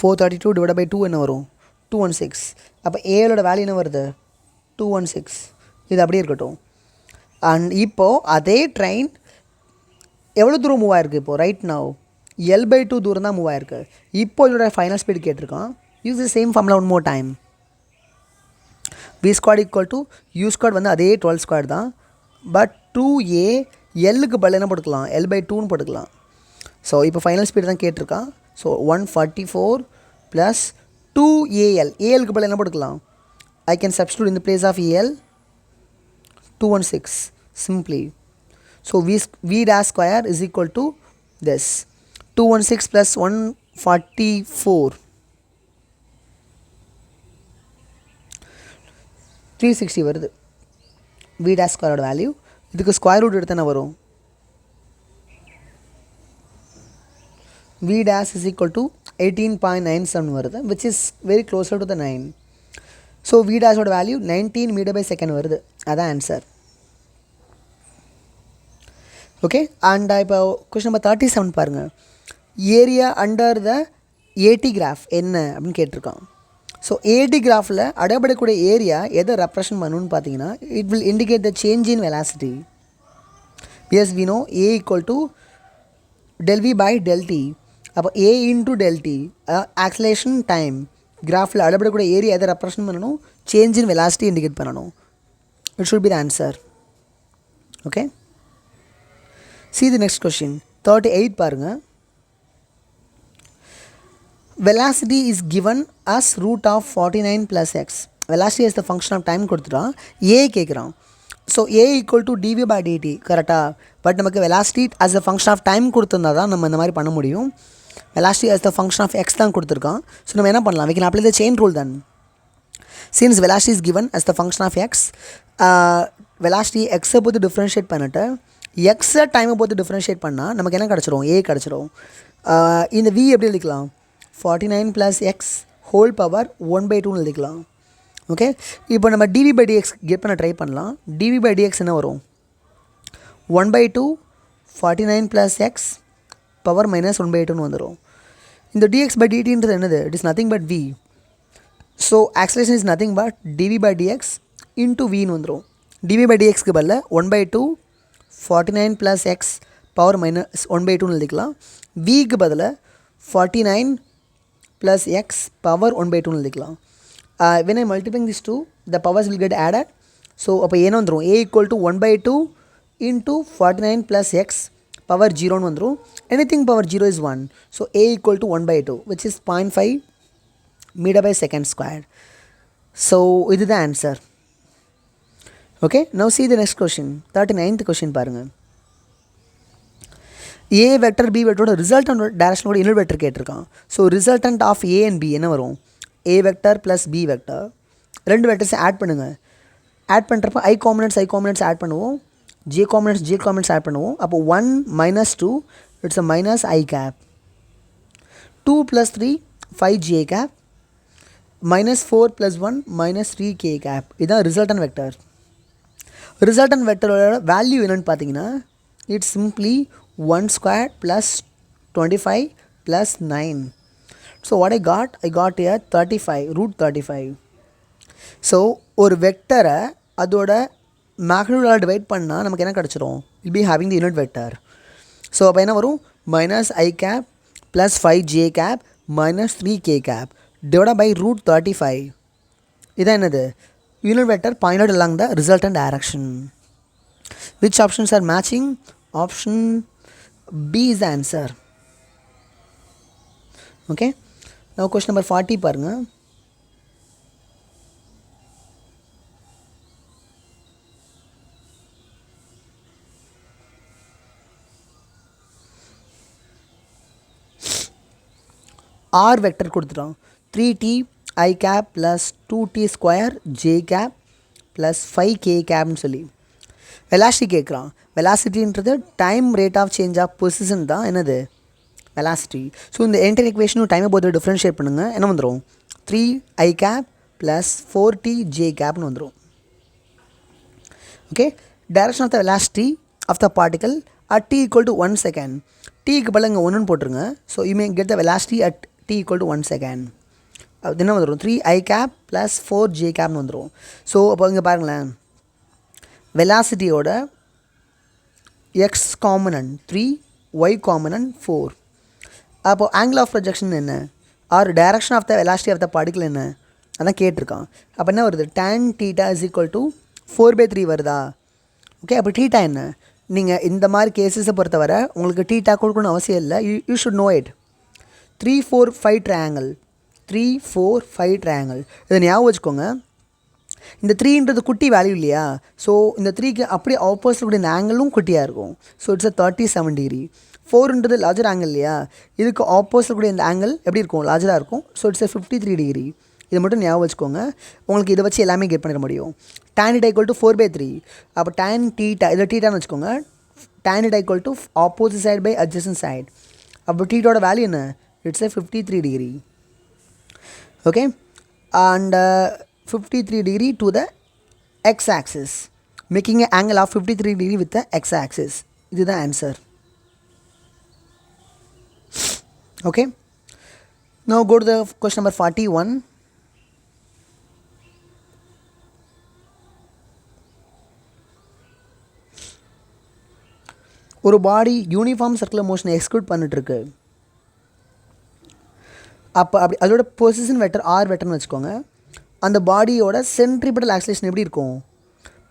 432 divided by 2 என்ன வரும், 216. அப்போ ALோட வேல்யூ என்ன வருது, 216. இது அப்படியே இருக்கட்டும். அண்ட் இப்போது அதே ட்ரெயின் எவ்வளோ தூரம் மூவ் ஆயிருக்கு, இப்போது ரைட் நவ் L/2 தூரம் தான் மூவ் ஆயிருக்கு. இப்போ இதோட ஃபைனல் ஸ்பீடு கேட்டிருக்கான். Use the same formula one more time. V squared equal to U squared வந்து அதே 12 ஸ்கொயர் தான். பட் 2A எல்லுக்கு பதில் என்ன போட்டுக்கலாம், L/2ன்னு போட்டுக்கலாம். ஸோ இப்போ ஃபைனல் ஸ்பீடு தான் கேட்டிருக்கான். ஸோ 144 ப்ளஸ் 2AL, ஏஎலுக்கு பதில் என்ன போட்டுக்கலாம், I can substitute in the place of AL 216 simply. So V dash square is equal to this 216 plus 144 360 வருது V dash square ஓட வேல்யூ. இதுக்கு ஸ்கொயர் ரூட் எடுத்து என்ன வரும், V dash is equal to 18.97 வருது, which is very closer to the 9. ஸோ V dash ஓட value 19 meter by second வருது, அதான் ஆன்சர். ஓகே, அண்ட் இப்போ கொஸ்டின் நம்பர் 37 பாருங்கள். Area under the A T graph என்ன அப்படின்னு கேட்டிருக்கான். ஸோ ஏடி கிராஃபில் அடையப்படக்கூடிய ஏரியா எதை ரெப்ரசன்ட் பண்ணணும்னு பார்த்தீங்கன்னா, it will indicate the change in velocity. Yes we know A equal to del V by del T. அப்போ A into del T acceleration time. கிராஃபில் அடையப்படக்கூடிய ஏரியா எதை ரெப்ரசன்ட் பண்ணணும், சேஞ்ச் இன் வெலாசிட்டி இண்டிகேட் பண்ணணும். It should be the answer. Okay, see the next question 38 பாருங்கள். velocity is given as root of 49 plus x. velocity as the function of time கொடுத்துட்டான், a கேட்குறான். So a equal to dv by dt கரெக்டாக. But நமக்கு velocity as the function of time கொடுத்துருந்தா தான் நம்ம இந்த மாதிரி பண்ண முடியும். velocity as the function of x தான் கொடுத்துருக்கான். ஸோ நம்ம என்ன பண்ணலாம், we can apply the chain rule then. Since velocity is given as the function of x, velocity x பொறுத்து டிஃப்ரென்ஷியேட் பண்ணிட்டு எக்ஸை டைமை பொறுத்து டிஃப்ரென்ஷியேட் பண்ணால் நமக்கு என்ன கிடச்சிரும், ஏ கிடச்சிரும். இந்த v எப்படி எழுதிக்கலாம், 49 + x ஹோல் பவர் 1/2 எழுதிக்கலாம். ஓகே, இப்போ நம்ம dv by dx கெட் பண்ண ட்ரை பண்ணலாம். dv by dx என்ன வரும், 1/2 49 + x பவர் -1/2 வந்துடும். இந்த dx by dtன்றது என்னது, it is nothing but v. So acceleration is nothing but dv by dx into vன்னு வந்துடும். dv by dxக்கு பதில் 1/2 49 + x பவர் -1/2 எழுதிக்கலாம். vக்கு பதில் 49 + x பவர் 1/2 எழுதிக்கலாம். when I multiplying these two, the powers will get added. So அப்போ என்ன வந்துடும், a equal to 1/2 into 49 + x power 0ன்னு வந்துடும். anything power 0 is 1. So a equal to 1/2 which is 0.5 meter by second square. So இதுதான் answer. Okay, now see the next question 39th question பாருங்கள். a vector b வெக்டரோட resultant டேரக்ஷனோட இன்னொரு vector கேட்டிருக்கான். So resultant of a and b என்ன வரும், a vector plus b vector. ரெண்டு வெக்டர்ஸை ஆட் பண்ணுங்கள். ஆட் பண்ணுறப்ப i காம்பனன்ட்ஸ் ஆட் பண்ணுவோம், j காம்பனன்ட்ஸ் ஆட் பண்ணுவோம். அப்போ 1 - 2 it's a minus I cap. 2 + 3 5j cap. -4 + 1 -3k cap. இதுதான் ரிசல்டன்ட் வெக்டர். ரிசல்டன்ட் வெக்டரோட வேல்யூ என்னென்னு பார்த்தீங்கன்னா, it's simply 1² + 25 + 9. So what I got a 35 root 35. ஸோ ஒரு வெக்டரை அதோட மேக்னிடியூடால் டிவைட் பண்ணால் நமக்கு என்ன கிடச்சிரும்? Will be having the unit vector. ஸோ அப்போ என்ன வரும்? Minus I cap plus 5j cap minus 3k cap divide by root 35. இதான் என்னது? Unit vector pointed along the resultant direction. Which options are matching? Option B is the answer. Okay. Now question number 40 பாருங்க. R vector கொடுத்துட்டோம். 3t I cap plus 2t square j cap plus 5k capனு சொல்லி velocity கேட்குறான். வெலாசிட்டின்றது time rate of change of position தான் என்னது? Velocity. So இந்த entire ஈக்குவேஷனும் டைமை பொறுத்து டிஃப்ரென்ஷியேட் பண்ணுங்கள். என்ன வந்துடும்? 3i cap plus 4tj capனு வந்துடும். Okay. Direction of the velocity of the particle at t equal to 1 second. டீக்கு பதில் இங்கே 1ன்னு போட்டுருங்க. So you may get the velocity at t equal to 1 second. அது என்ன வந்துடும்? 3i cap plus 4j capனு வந்துடும். ஸோ அப்போ இங்கே பாருங்களேன், வெலாசிட்டியோட எக்ஸ் காம்பனன்ட் 3, ஒய் காம்பனன்ட் 4. அப்போது ஆங்கிள் ஆஃப் ப்ரொஜெக்ஷன் என்ன? Or direction of the velocity of the particle என்ன? அதான் கேட்டிருக்கான். அப்போ என்ன வருது? tan theta is equal to 4/3 வருதா? ஓகே. அப்போ டீட்டா என்ன? நீங்கள் இந்த மாதிரி கேசஸை பொறுத்தவரை உங்களுக்கு டீட்டா கொடுக்கணும்னு அவசியம் இல்லை. You should know it. 3, 4, 5 triangle. 3, 4, 5 triangle. இதை ஞாபகம் வச்சுக்கோங்க. இந்த 3ன்றது குட்டி வேல்யூ இல்லையா? ஸோ இந்த 3க்கு அப்படியே ஆப்போசிட் கூட இந்த ஆங்கிளும் குட்டியாக இருக்கும். So it's a 37 degree. 4ன்றது லார்ஜர் ஆங்கிள் இல்லையா? இதுக்கு ஆப்போசிட் கூட இந்த ஆங்கிள் எப்படி இருக்கும்? லார்ஜராக இருக்கும். So it's a 53 degree. இதை மட்டும் ஞாபகம் வச்சுக்கோங்க. உங்களுக்கு இதை வச்சு எல்லாமே கெட் பண்ணிட முடியும். tan theta equal to 4/3. அப்போ tan theta இதில் டீட்டான்னு வச்சுக்கோங்க. tan theta equal to opposite side by adjacent side. அப்போ டீட்டோட வேல்யூ என்ன? It's a 53 degree. Okay. And 53 degree to the x-axis, making an angle of 53 degree with the x-axis. This is the answer. Okay. Now go to the question number 41. ஒரு பாடி uniform circular மோஷனை execute பண்ணிட்டுருக்கு. அப்போ அப்படி அதோட position vector R வெக்டர்னு வச்சுக்கோங்க. அந்த பாடியோட centripetal oscillation எப்படி இருக்கும்?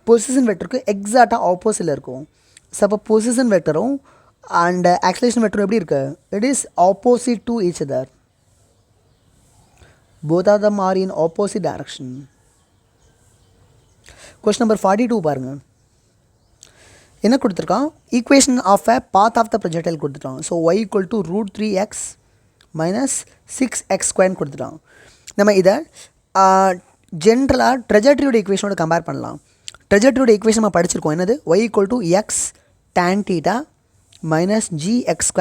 பொசிஷன் வெக்டருக்கு எக்ஸாக்டாக ஆப்போசிட்டில் இருக்கும். ஸோ அப்போ பொசிஷன் வெக்டரும் அண்ட் ஆக்சிலேஷன் வெக்டரும் எப்படி இருக்கு? It is opposite to each other. both of them are in opposite direction. Question number 42 பாருங்க. என்ன கொடுத்துருக்கான்? Equation of a path of the projectile கொடுத்துட்டான். So y equal to √3x minus 6x² கொடுத்துட்டான். நம்ம இதை ஜென்ரலாக ட்ரெஜெக்டரியோட ஈக்குவேஷனோட கம்பேர் பண்ணலாம். ட்ரெஜெக்டரியோட ஈக்குவேஷன் நம்ம படிச்சிருக்கோம். என்னது? y equal to x tan theta minus gx²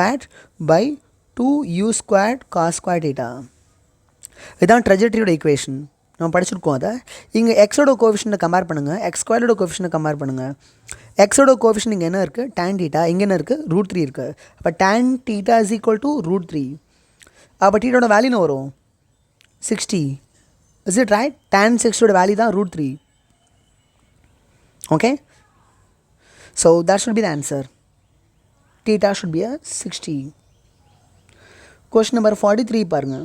by 2u² cos² theta. இதுதான் ட்ரெஜெக்டரியோட ஈக்குவேஷன். நம்ம படிச்சிருக்கோம். அதை இங்கே எக்ஸோட கோஎஃபிஷியன்ட்டை கம்பேர் பண்ணுங்கள், x² கோஎஃபிஷியன்ட்டை கம்பேர் பண்ணுங்கள். எக்ஸோட கோஎஃபிஷியன்ட் இங்கே என்ன இருக்குது? tan theta. இங்கே என்ன இருக்குது? √3 இருக்குது. அப்போ tan theta is equal to √3. அப்போ டீட்டோட வேல்யூ என்ன வரும்? 60. Is it right? tan 60 value தான் √3. Okay. So that should be the answer. Theta should be a 60. Question number 43 பாருங்க.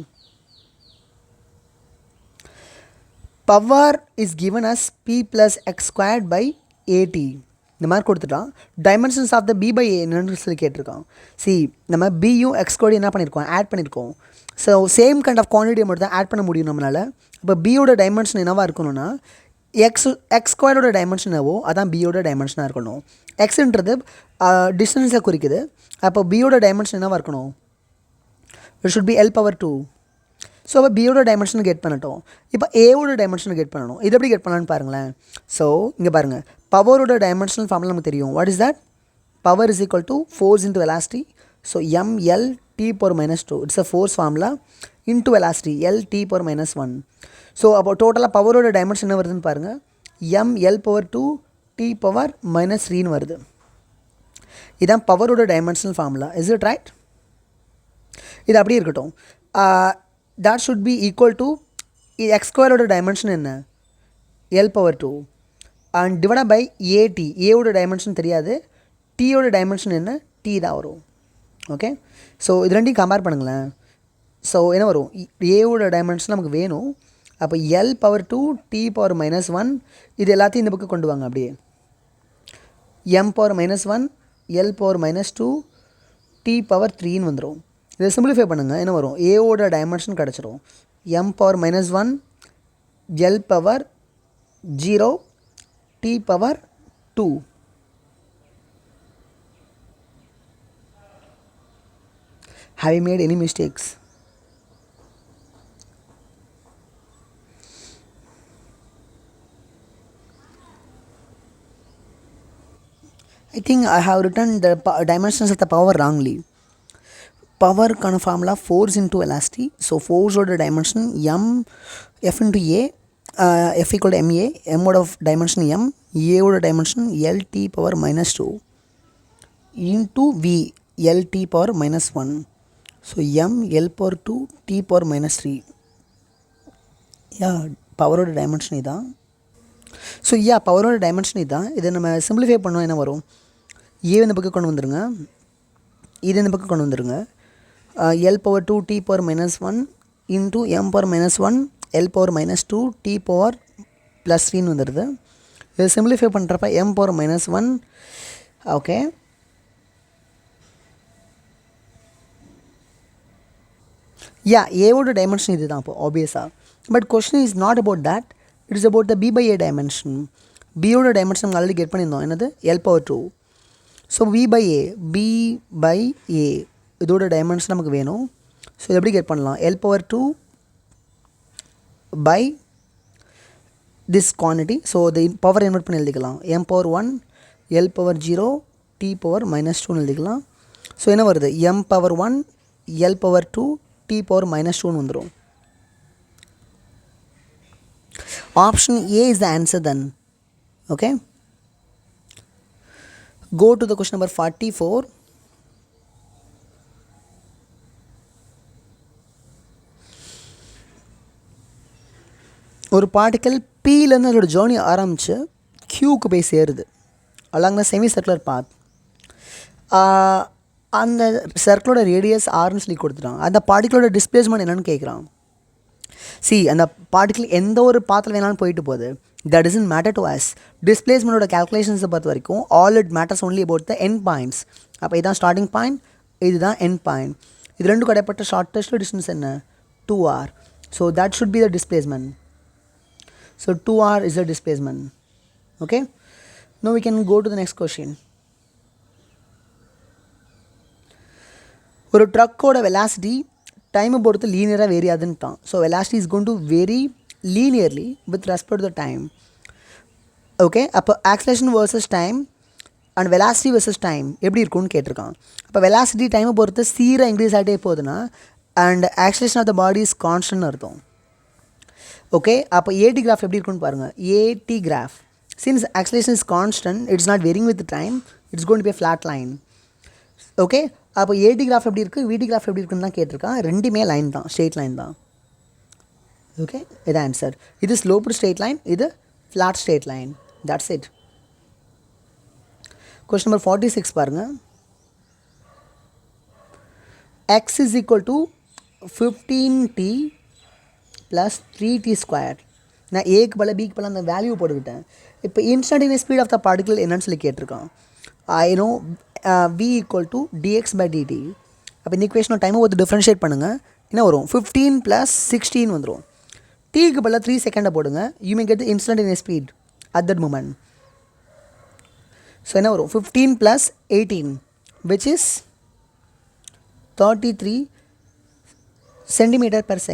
Power is given as p plus x² by 80. இந்த மாதிரி கொடுத்துட்டான். Dimensions of the b by a என்னன்னு சொல்லி கேட்டிருக்கான். நம்ம பியும் எக்ஸ் கோடி என்ன பண்ணியிருக்கோம்? ஆட் பண்ணியிருக்கோம். ஸோ சேம் கைண்ட் ஆஃப் குவான்டிட்டியை மட்டும் தான் ஆட் பண்ண முடியும் நம்மளால். இப்போ பியோட டைமென்ஷன் என்னவாக இருக்கணும்னா எக்ஸ்² டைமென்ஷன் என்னவோ அதான் பியோட டைமென்ஷனாக இருக்கணும். எக்ஸுன்றது டிஸ்டன்ஸை குறிக்குது. அப்போ பியோட டைமென்ஷன் என்னவாக இருக்கணும்? It should B L/2. So அப்போ பியோட டைமென்ஷனை கெட் பண்ணட்டும். இப்போ ஏவோட டைமென்ஷனை கெட் பண்ணணும். இது எப்படி கெட் பண்ணலான்னு பாருங்களேன். ஸோ இங்கே பாருங்கள், பவரோட டைமென்ஷனல் ஃபார்முலா நமக்கு தெரியும். What is that? Power is equal to force into velocity. So mL/T⁻². It's a force formula into velocity L/T⁻1. So அப்போ டோட்டலாக பவரோட டைமென்ஷன் என்ன வருதுன்னு பாருங்கள். mL/2T⁻3 வருது. இதுதான் பவரோட dimensional formula. Is it right? இது அப்படியே இருக்கட்டும். that should be equal to x square ஓட டைமென்ஷன் என்ன l power 2 and divide by at. ஏவோட டைமென்ஷன் தெரியாது, டீயோட டைமென்ஷன் என்ன t தான் வரும். ஓகே, ஸோ இது ரெண்டையும் கம்பேர் பண்ணுங்களேன். ஸோ என்ன வரும், ஏவோட டைமென்ஷன் நமக்கு வேணும். அப்போ l பவர் 2 t பவர் -1 இது எல்லாத்தையும் இந்த பக்கம் கொண்டு வாங்க. அப்படியே m power -1 l power -2 t power 3ன்னு வந்துடும். இதை சிம்பிளிஃபை பண்ணுங்கள், என்ன வரும், ஏவோட டைமென்ஷன் கிடச்சிரும். m power -1 l power 0 t power 2. Have you made any mistakes? I think I have written the dimensions of the power wrongly. Power kind of formula force into velocity. So force order dimension m f into a, f equal to ma, m order of dimension m, a order dimension l t power -2 into v l t power -1. So m l power 2 t power -3. Yeah, power order dimension இதான். So பவரோட dimension இதுதான். இதை நம்ம simplify பண்ணோம், என்ன வரும், ஏ இந்த பக்கம் கொண்டு வந்துடுங்க, இது இந்த பக்கம் கொண்டு வந்துடுங்க. l power 2 t power -1 into m power -1 l power -2 t power +3ன்னு வந்துடுது. இதை சிம்பிளிஃபை பண்ணுறப்ப m பவர் -1. ஓகே, ஏவோட டைமென்ஷன் இது தான் இப்போ ஆப்வியஸாக. But question is not about that, it is about the b by a dimension. பியோட டைமென்ஷன் நம்ம ஆல்ரெடி கெட் பண்ணியிருந்தோம், என்னது l power 2. So b by a இதோட டைமென்ஷன் நமக்கு வேணும். ஸோ இது எப்படி கெட் பண்ணலாம், l power 2 by this quantity. So the power invert பண்ணி எழுதிக்கலாம், m power 1 l power 0 t power -2ன்னு எழுதிக்கலாம். ஸோ என்ன வருது, m power 1 l power 2 t power -2ன்னு வந்துடும். Option A is the answer then. Okay, go to the question number 44. ஒரு particle Pலேருந்து அதோட ஜேர்னி ஆரம்பித்து Qக்கு போய் சேருது along the semi circular path. அந்த சர்க்கிளோட ரேடியஸ் ஆர்னு சொல்லி கொடுத்துட்டான். அந்த பார்ட்டிகளோட டிஸ்பிளேஸ்மெண்ட் என்னென்னு கேட்குறான். அந்த பார்ட்டிக்கல் எந்த ஒரு பாத்தில் வேணாலும் போயிட்டு போகுது, that isn't matter to us. டிஸ்பிளேஸ்மெண்ட்டோட கேல்குலேஷன்ஸை பொறுத்த வரைக்கும் all it matters only about the end points. அப்போ இதுதான் ஸ்டார்டிங் பாயிண்ட், இதுதான் எண்ட் பாயிண்ட். இது ரெண்டு கடைப்பட்ட ஷார்ட்டஸ்ட் டிஸ்டன்ஸ் என்ன, 2r. So that should be the displacement. So 2r is the displacement. Okay, now we can go to the next question. ஒரு ட்ரக்கோட velocity டைமை பொறுத்து லீனியராக வேரி ஆகுதுன்ட்டான். So velocity is going to vary linearly with respect to the time. Okay, அப்போ acceleration versus time and velocity versus time எப்படி இருக்கும்னு கேட்டிருக்கான். அப்போ வெலாசிட்டி டைமை பொறுத்து சீராக இன்க்ரீஸ் ஆகிட்டே போகுதுன்னா and acceleration of the body is கான்ஸ்டன்ட்னு அர்த்தம். ஓகே, அப்போ ஏடி கிராஃப் எப்படி இருக்குன்னு பாருங்கள். AT graph, since acceleration is constant, it's not varying with the time, it's going to be a flat line. Okay, அப்போ ஏடி கிராஃப் எப்படி இருக்குது, விடி கிராஃப் எப்படி இருக்குன்னு தான் கேட்டிருக்கான். ரெண்டுமே லைன் தான், ஸ்ட்ரெயிட் லைன் தான். ஓகே, இது ஆன்சர். இது ஸ்லோப்டு ஸ்ட்ரெயிட் லைன், இது flat straight line. That's it. Question number 46 பாருங்கள். x is equal to 15t plus 3t square. நான் ஏக்கு பல பிக்கு பல அந்த வேல்யூ போட்டுக்கிட்டேன். இப்போ instantaneous speed of the particle என்னன்னு சொல்லி கேட்டிருக்கான். I know v equal to dx by dt. அப்போ இந்த ஈக்குவேஷனோட டைமை ஒரு டிஃப்ரென்ஷியேட் பண்ணுங்கள். என்ன வரும், 15 + 16 வந்துடும். டீக்கு பல 3 செகண்டை போடுங்க. You may get the instantaneous speed at that moment. So என்ன வரும், 15 + 18 which is 33 cm/s.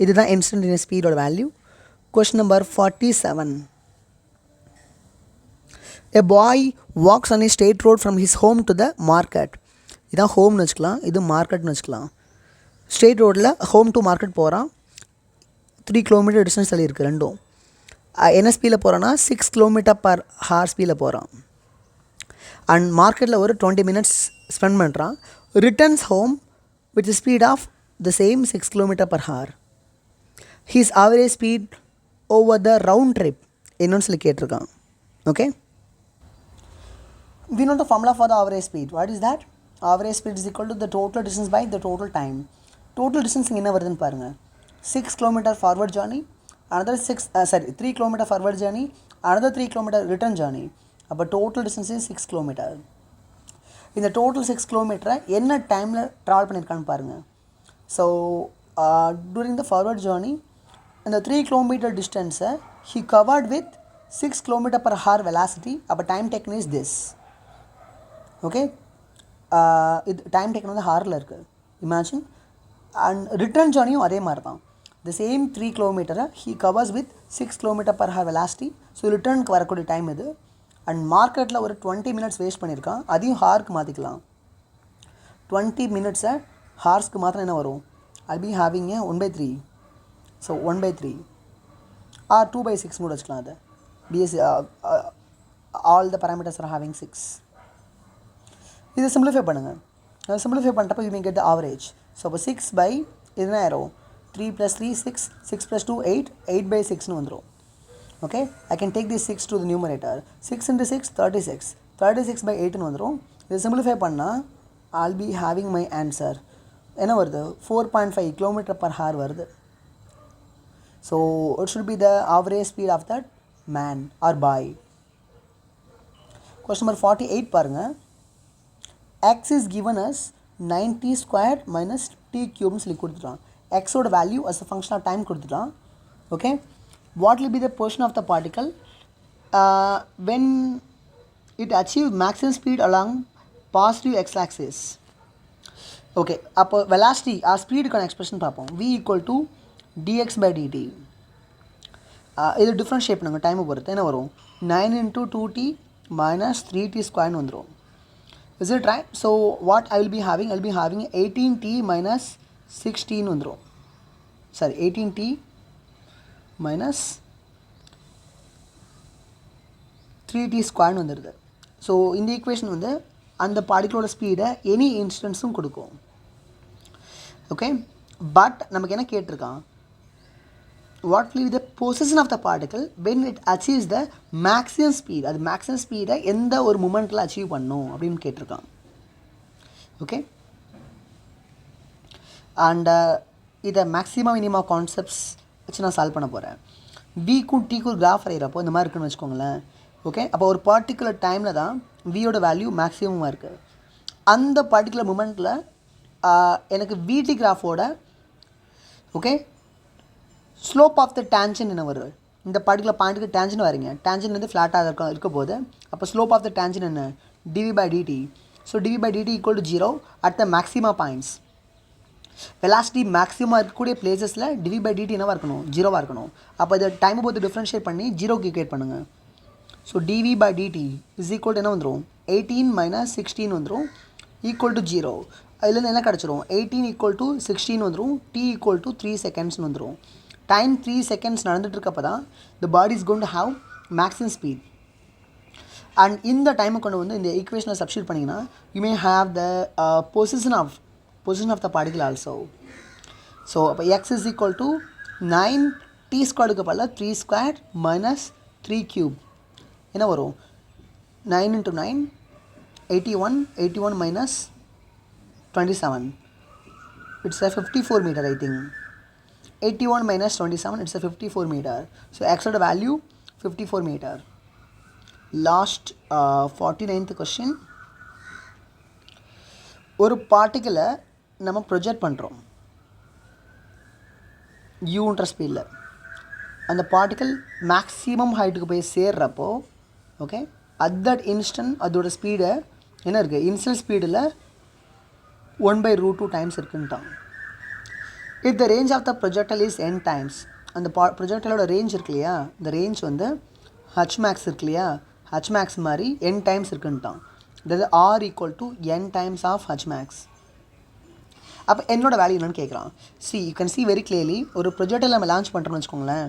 இதுதான் instantaneous ஸ்பீடோட value. Question number 47. A boy walks on a straight road from his home to the market. இதான் ஹோம்னு வச்சுக்கலாம், இது மார்க்கெட்னு வச்சுக்கலாம். ஸ்ட்ரெயிட் ரோடில் home to market போகிறான். 3 kilometre distance தள்ளி இருக்குது ரெண்டும். என்ன ஸ்பீடில் போகிறான்னா 6 km/h ஸ்பீடில் போகிறான். அண்ட் மார்க்கெட்டில் ஒரு 20 minutes ஸ்பெண்ட் பண்ணுறான். Returns home with speed of the same 6 km per hour. His average speed over the round trip என்னன்னு சொல்லி கேட்டிருக்கான். Okay, we know the formula for the average speed. What is that? Average speed is equal to the total distance by the total time. Total distance என்ன வருதுன்னு பாருங்க. 6 km forward journey, another 3 km forward journey, another 3 km return journey. அப்போ total distance is 6 km. இந்த total 6 km என்ன டைமில் travel பண்ணியிருக்கான்னு பாருங்கள். So during the forward journey, இந்த 3 km டிஸ்டன்ஸை he covered with 6 km per hour velocity. அப்போ time taken is this. Okay, இது time taken வந்து ஹாரில் இருக்குது, இமேஜின். அண்ட் ரிட்டர்ன் ஜேர்னியும் அதே மாதிரி தான். த சேம் 3 கிலோமீட்டரை he covers with 6 km per hour velocity. So ரிட்டர்னுக்கு வரக்கூடிய டைம் இது. அண்ட் மார்க்கெட்டில் ஒரு 20 minutes வேஸ்ட் பண்ணியிருக்கான், அதையும் ஹாருக்கு மாற்றிக்கலாம். 20 minutes ஹார்ஸ்க்கு மாத்திரம் என்ன வரும்? I'll be having a 1/3. So 1/3 or 2/6 கூட வச்சுக்கலாம். அதை பிஎஸ்சி all the parameters are having 6. இதை சிம்பிளிஃபை பண்ணுங்கள். சிம்பிளிஃபை பண்ணுறப்ப you may get the average. So அப்போ 6 by இது ஆயிரும் 3 + 3 6, 6 + 2 8, 8/6ன்னு வந்துடும். Okay, I can take the 6 to the numerator. 6 × 6 36, 36/8ன்னு வந்துடும். இதை சிம்பிளிஃபை பண்ணால் I'll be having my answer. என்ன வருது? 4.5 km per hour வருது. So it should be the average speed of that man or boy. Question number 48 பாருங்கள். X is given as 90 squared minus t cube சொல்லி கொடுத்துட்டான். X ஓட value as a function of time கொடுத்துட்டான். Okay, what will be the position of the particle when it achieves maximum speed along positive x-axis? Okay, அப்போ velocity or speed-க்கான expression பார்ப்போம். v = dx/dt. இது differentiate பண்ணுங்கள் டைமை பொறுத்து. என்ன வரும்? 9 × 2t - 3t² வந்துடும். Is it right? So what I will be having? I will be having 18t - 16 வந்துடும். Sorry, 18t - 3t² வந்துடுது. ஸோ இந்த ஈக்குவேஷன் வந்து அந்த பார்ட்டிகளோட ஸ்பீடை எனி இன்ஸ்டன்ஸும் கொடுக்கும். ஓகே, பட் நமக்கு என்ன கேட்டிருக்கான்? What will be the position of the particle when it achieves the maximum speed? அது மேக்ஸிமம் ஸ்பீடை எந்த ஒரு மூமெண்ட்டில் அச்சீவ் பண்ணும் அப்படின்னு கேட்டிருக்கான். ஓகே, அண்ட் இதை மேக்ஸிமம் மினிமம் கான்செப்ட்ஸ் வச்சு நான் சால்வ் பண்ண போகிறேன். விக்கும் டிக்கும் கிராஃப் வரைகிறப்போ இந்த மாதிரி இருக்குன்னு வச்சுக்கோங்களேன். ஓகே, அப்போ ஒரு பர்டிகுலர் டைமில் தான் வியோட வேல்யூ மேக்ஸிமமாக இருக்குது. அந்த பர்டிகுலர் மூமெண்ட்டில் எனக்கு விடி கிராஃபோட okay slope of the tangent என்ன வருது? இந்த பர்டிகுலர் பாயிண்ட்டுக்கு டேன்ஜென்ட் வரீங்க, டேன்ஜென்ட் வந்து ஃப்ளாட்டாக இருக்க போது அப்போ ஸ்லோப் ஆஃப் த டேன்ஜென்ட் என்ன? dv/dt. So dv/dt = 0 at the maxima points. Velocity maximum இருக்கக்கூடிய பிளேசஸில் dv/dt என்னவாக இருக்கணும்? 0வாக இருக்கணும். அப்போ இதை டைமை பொறுத்து டிஃப்ரென்ஷியேட் பண்ணி 0க்கு ஈக்குவேட் பண்ணுங்கள். ஸோ dv/dt = என்ன வந்துடும்? 18 - 16 வந்துடும், = 0. அதுலேருந்து என்ன கிடச்சிரும்? 18 = 16 வந்துடும், t = 3 seconds வந்துடும். டைம் 3 seconds நடந்துகிட்ருக்கப்போ தான் the body is going to have maximum speed. And இந்த டைமை கொண்டு வந்து இந்த ஈக்குவேஷனை சப்ஸ்டியூட் பண்ணிங்கன்னா you may have the position of the particle also. So அப்போ x is equal to 9 t² பதில் 3² - 3³ என்ன வரும்? 9 × 9 81, 81 - 27. It's a 54 meter, I think. 81 - 27, it's a 54 meter. So x ஓட value 54 meter. Last 49th question. ஒரு பார்ட்டிக்கலை நம்ம project பண்ணுறோம் யூன்ற ஸ்பீடில். அந்த பார்ட்டிக்கல் மேக்ஸிமம் ஹைட்டுக்கு போய் சேர்றப்போ ஓகே அட் தட் இன்ஸ்டன்ட் அதோட ஸ்பீடை என்ன இருக்குது? இன்ஸ்டன்ட் ஸ்பீடில் 1/√2 times இருக்குன்ட்டான். If the range of the projectile is n times, அந்த ப்ரொஜெக்டலோட ரேஞ்ச் இருக்கு இல்லையா, இந்த ரேஞ்ச் வந்து hmax இருக்கு இல்லையா, hmax மாதிரி n times இருக்குன்ட்டான். அதாவது r = n times of hmax. அப்போ என்னோட வேல்யூ என்னன்னு கேட்குறான். You can see very clearly ஒரு ப்ரொஜெக்டைல் நம்ம லான்ச் பண்ணுறோன்னு வச்சுக்கோங்களேன்.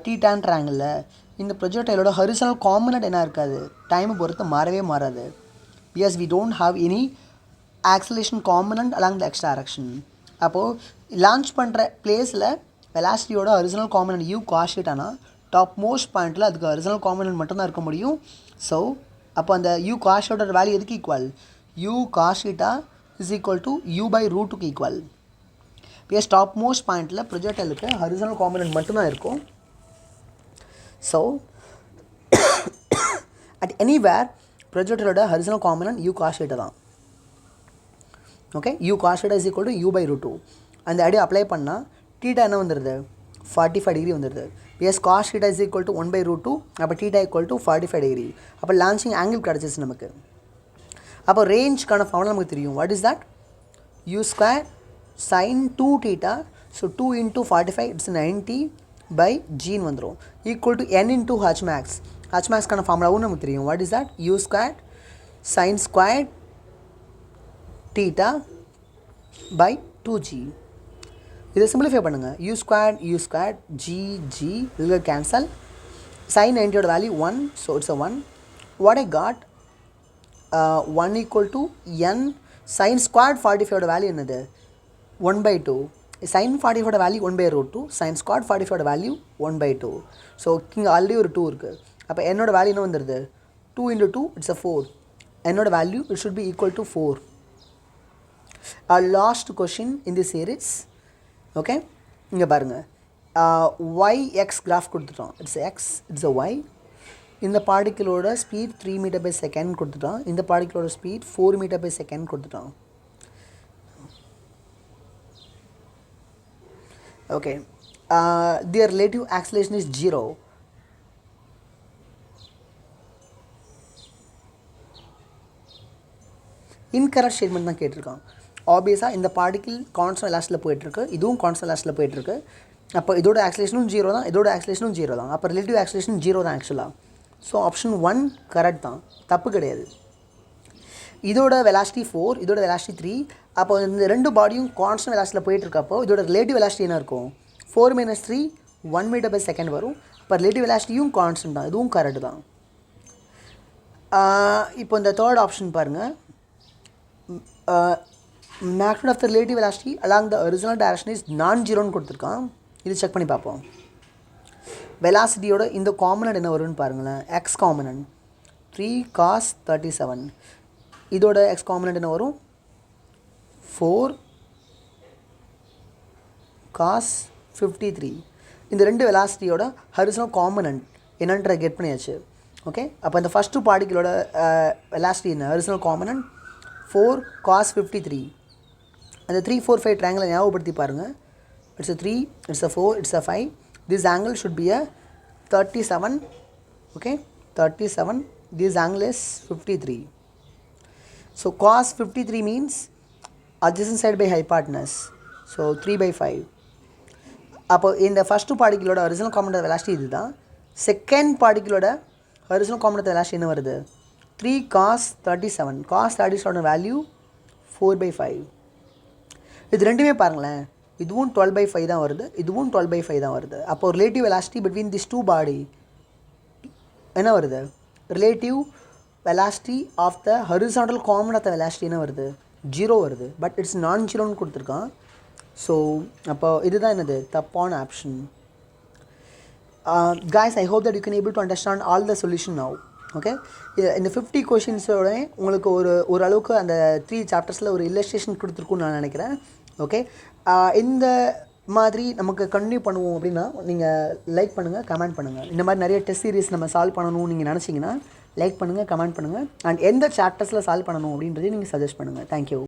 t-tan ட்ரையாங்கிளில் இந்த ப்ரொஜெக்டைலோட ஹரிசானல் காம்பனண்ட் என்ன இருக்காது? டைமை பொறுத்து மாறவே மாறாது. Because we don't have any acceleration component along the x direction. அப்போது லான்ச் பண்ணுற பிளேஸில் வெலாசிட்டியோட original component u cos theta top most பாயிண்ட்டில் அதுக்கு ஒரிஜினல் காம்பனன்ட் மட்டும்தான் இருக்க முடியும். ஸோ அப்போ அந்த u cos theta வேல்யூ எதுக்கு equal? u cos theta is equal to u by root 2க்கு ஈக்குவல். பிஎஸ் டாப் மோஸ்ட் பாயிண்ட்டில் ப்ரொஜெக்டலுக்கு ஒரிஜினல் காம்பனன்ட் மட்டும்தான் இருக்கும். ஸோ at anywhere ப்ரொஜெக்டரோட original component u cos theta தான். Okay, u cos theta is equal to u by root 2. அந்த idea apply பண்ணால் தீட்டா என்ன வந்துடுது? 45 டிகிரி வந்துடுது. Yes cos theta is equal to 1 by root 2. அப்போ தீட்டா equal to 45 டிகிரி. அப்போ launching angle கிடச்சிச்சு நமக்கு. அப்போ ரேஞ்சுக்கான ஃபார்முலா நமக்கு தெரியும். What is that? u square sin 2 theta. So 2 into 45 it's 90 by g வந்துடும். Equal to n into h max. h maxக்கான ஃபார்முலாவும் நமக்கு தெரியும். What is that? u square sin squared theta by 2g. இதை simplify பண்ணுங்கள். u squared g will cancel. sin 90 value 1, so it's a 1. what I got 1 equal to n sin squared 45 value என்னது? 1 by 2. sin 45 value 1 by root 2. sin squared 45 value 1 by 2. So இங்கே already ஒரு 2 இருக்குது. அப்போ என்னோட value என்ன வந்துடுது? 2 into 2 it's a 4. என்னோட value it should be equal to 4. Our last question in this series. Okay, இங்கே பாருங்கள். yx கிராஃப் கொடுத்துட்டோம். இட்ஸ் எக்ஸ், இட்ஸ் அ ஒய். இந்த பார்ட்டிக்கிளோட ஸ்பீட் 3 மீட்டர் பை செகண்ட் கொடுத்துட்டோம். இந்த பார்ட்டிக்கிளோட ஸ்பீட் 4 மீட்டர் பை செகண்ட் கொடுத்துட்டோம். Okay, their relative acceleration is 0. Incorrect statement தான் கேட்டிருக்கான். ஆப்வியஸாக இந்த பார்ட்டிக்கிள் கான்ஸ்டன்ட் வெலாசிட்டியில் போயிட்டுருக்கு, இதுவும் கான்ஸ்டன்ட் வெலாசிட்டியில் போயிட்டுருக்கு. அப்போ இதோட ஆக்சிலேஷனும் 0 தான், இதோட ஆக்சிலேஷனும் 0 தான். அப்போ ரிலேட்டிவ் ஆக்சிலேஷன் 0 தான் ஆக்சுவலாக. ஸோ ஆப்ஷன் 1 கரெக்ட் தான், தப்பு கிடையாது. இதோட வெலாசிட்டி 4, இதோட வெலாசிட்டி 3. அப்போ இந்த ரெண்டு பாடியும் கான்ஸ்டன்ட் வெலாசிட்டியில் போயிட்டுருக்கப்போ இதோட ரிலேட்டிவ் வெலாசிட்டி என்ன இருக்கும்? 4 - 3 1 மீட்டர் பை செகண்ட் வரும். அப்போ ரிலேட்டிவ் வெலாசிட்டியும் கான்ஸ்டன்ட் தான், இதுவும் கரெக்டு தான். இப்போ இந்த தேர்ட் ஆப்ஷன் பாருங்கள். magnitude of the relative velocity along the horizontal direction is non-zeroன்னு கொடுத்துருக்கான். இது செக் பண்ணி பார்ப்போம். வெலாசிட்டியோட இந்த காம்பனன்ட் என்ன வரும்னு பாருங்களேன். X component 3 cos 37. இதோட எக்ஸ் காம்பனன்ட் என்ன வரும்? 4 cos 53. இந்த ரெண்டு வெலாசிட்டியோட ஹரிசனல் காம்பனன்ட் என்னன்ற கெட் பண்ணியாச்சு. ஓகே, அப்போ இந்த ஃபஸ்ட்டு பார்ட்டிகளோட வெலாசிட்டி என்ன? Horizontal component 4 cos 53. அந்த 3 4 5 ட்ரையாங்கிளை ஞாபகப்படுத்தி பாருங்கள். It's a 3, it's a 4, it's a 5. This angle should be a 37. Okay, 37. This angle is 53. So cos 53 means adjacent side by hypotenuse. So 3/5. அப்போ இந்த ஃபஸ்ட்டு பார்ட்டிகளோட ஒரிஜினல் காம்பனன்ட் வெலாசிட்டி இது தான். Second பார்ட்டிகளோட original component velocity என்ன வருது? 3 cos 37. cos 37 value 4/5. இது ரெண்டுமே பாருங்களேன், இதுவும் 12/5 தான் வருது, இதுவும் 12/5 தான் வருது. அப்போ relative velocity between this two body என்ன வருது? Relative velocity of the horizontal component of the velocity என்ன வருது? 0 வருது. பட் இட்ஸ் நான் ஜீரோன்னு கொடுத்துருக்கான். ஸோ அப்போ இதுதான் என்னது? தப்பான option. guys, I hope that you can able to understand all the solution now. Okay, இந்த 50 கொஷின்ஸோட உங்களுக்கு ஓரளவுக்கு அந்த 3 சாப்டர்ஸில் ஒரு இல்லஸ்ட்ரேஷன் கொடுத்துருக்குன்னு நான் நினைக்கிறேன். ஓகே, இந்த மாதிரி நமக்கு கண்டினியூ பண்ணுவோம் அப்படின்னா நீங்கள் லைக் பண்ணுங்கள், கமெண்ட் பண்ணுங்கள். இந்த மாதிரி நிறைய டெஸ்ட் சீரிஸ் நம்ம சால்வ் பண்ணணும்னு நீங்கள் நினச்சிங்கன்னா லைக் பண்ணுங்கள், கமெண்ட் பண்ணுங்கள். அண்ட் எந்த சாப்டர்ஸில் சால்வ் பண்ணணும் அப்படின்றதையும் நீங்கள் சஜஸ்ட் பண்ணுங்கள். தேங்க்யூ.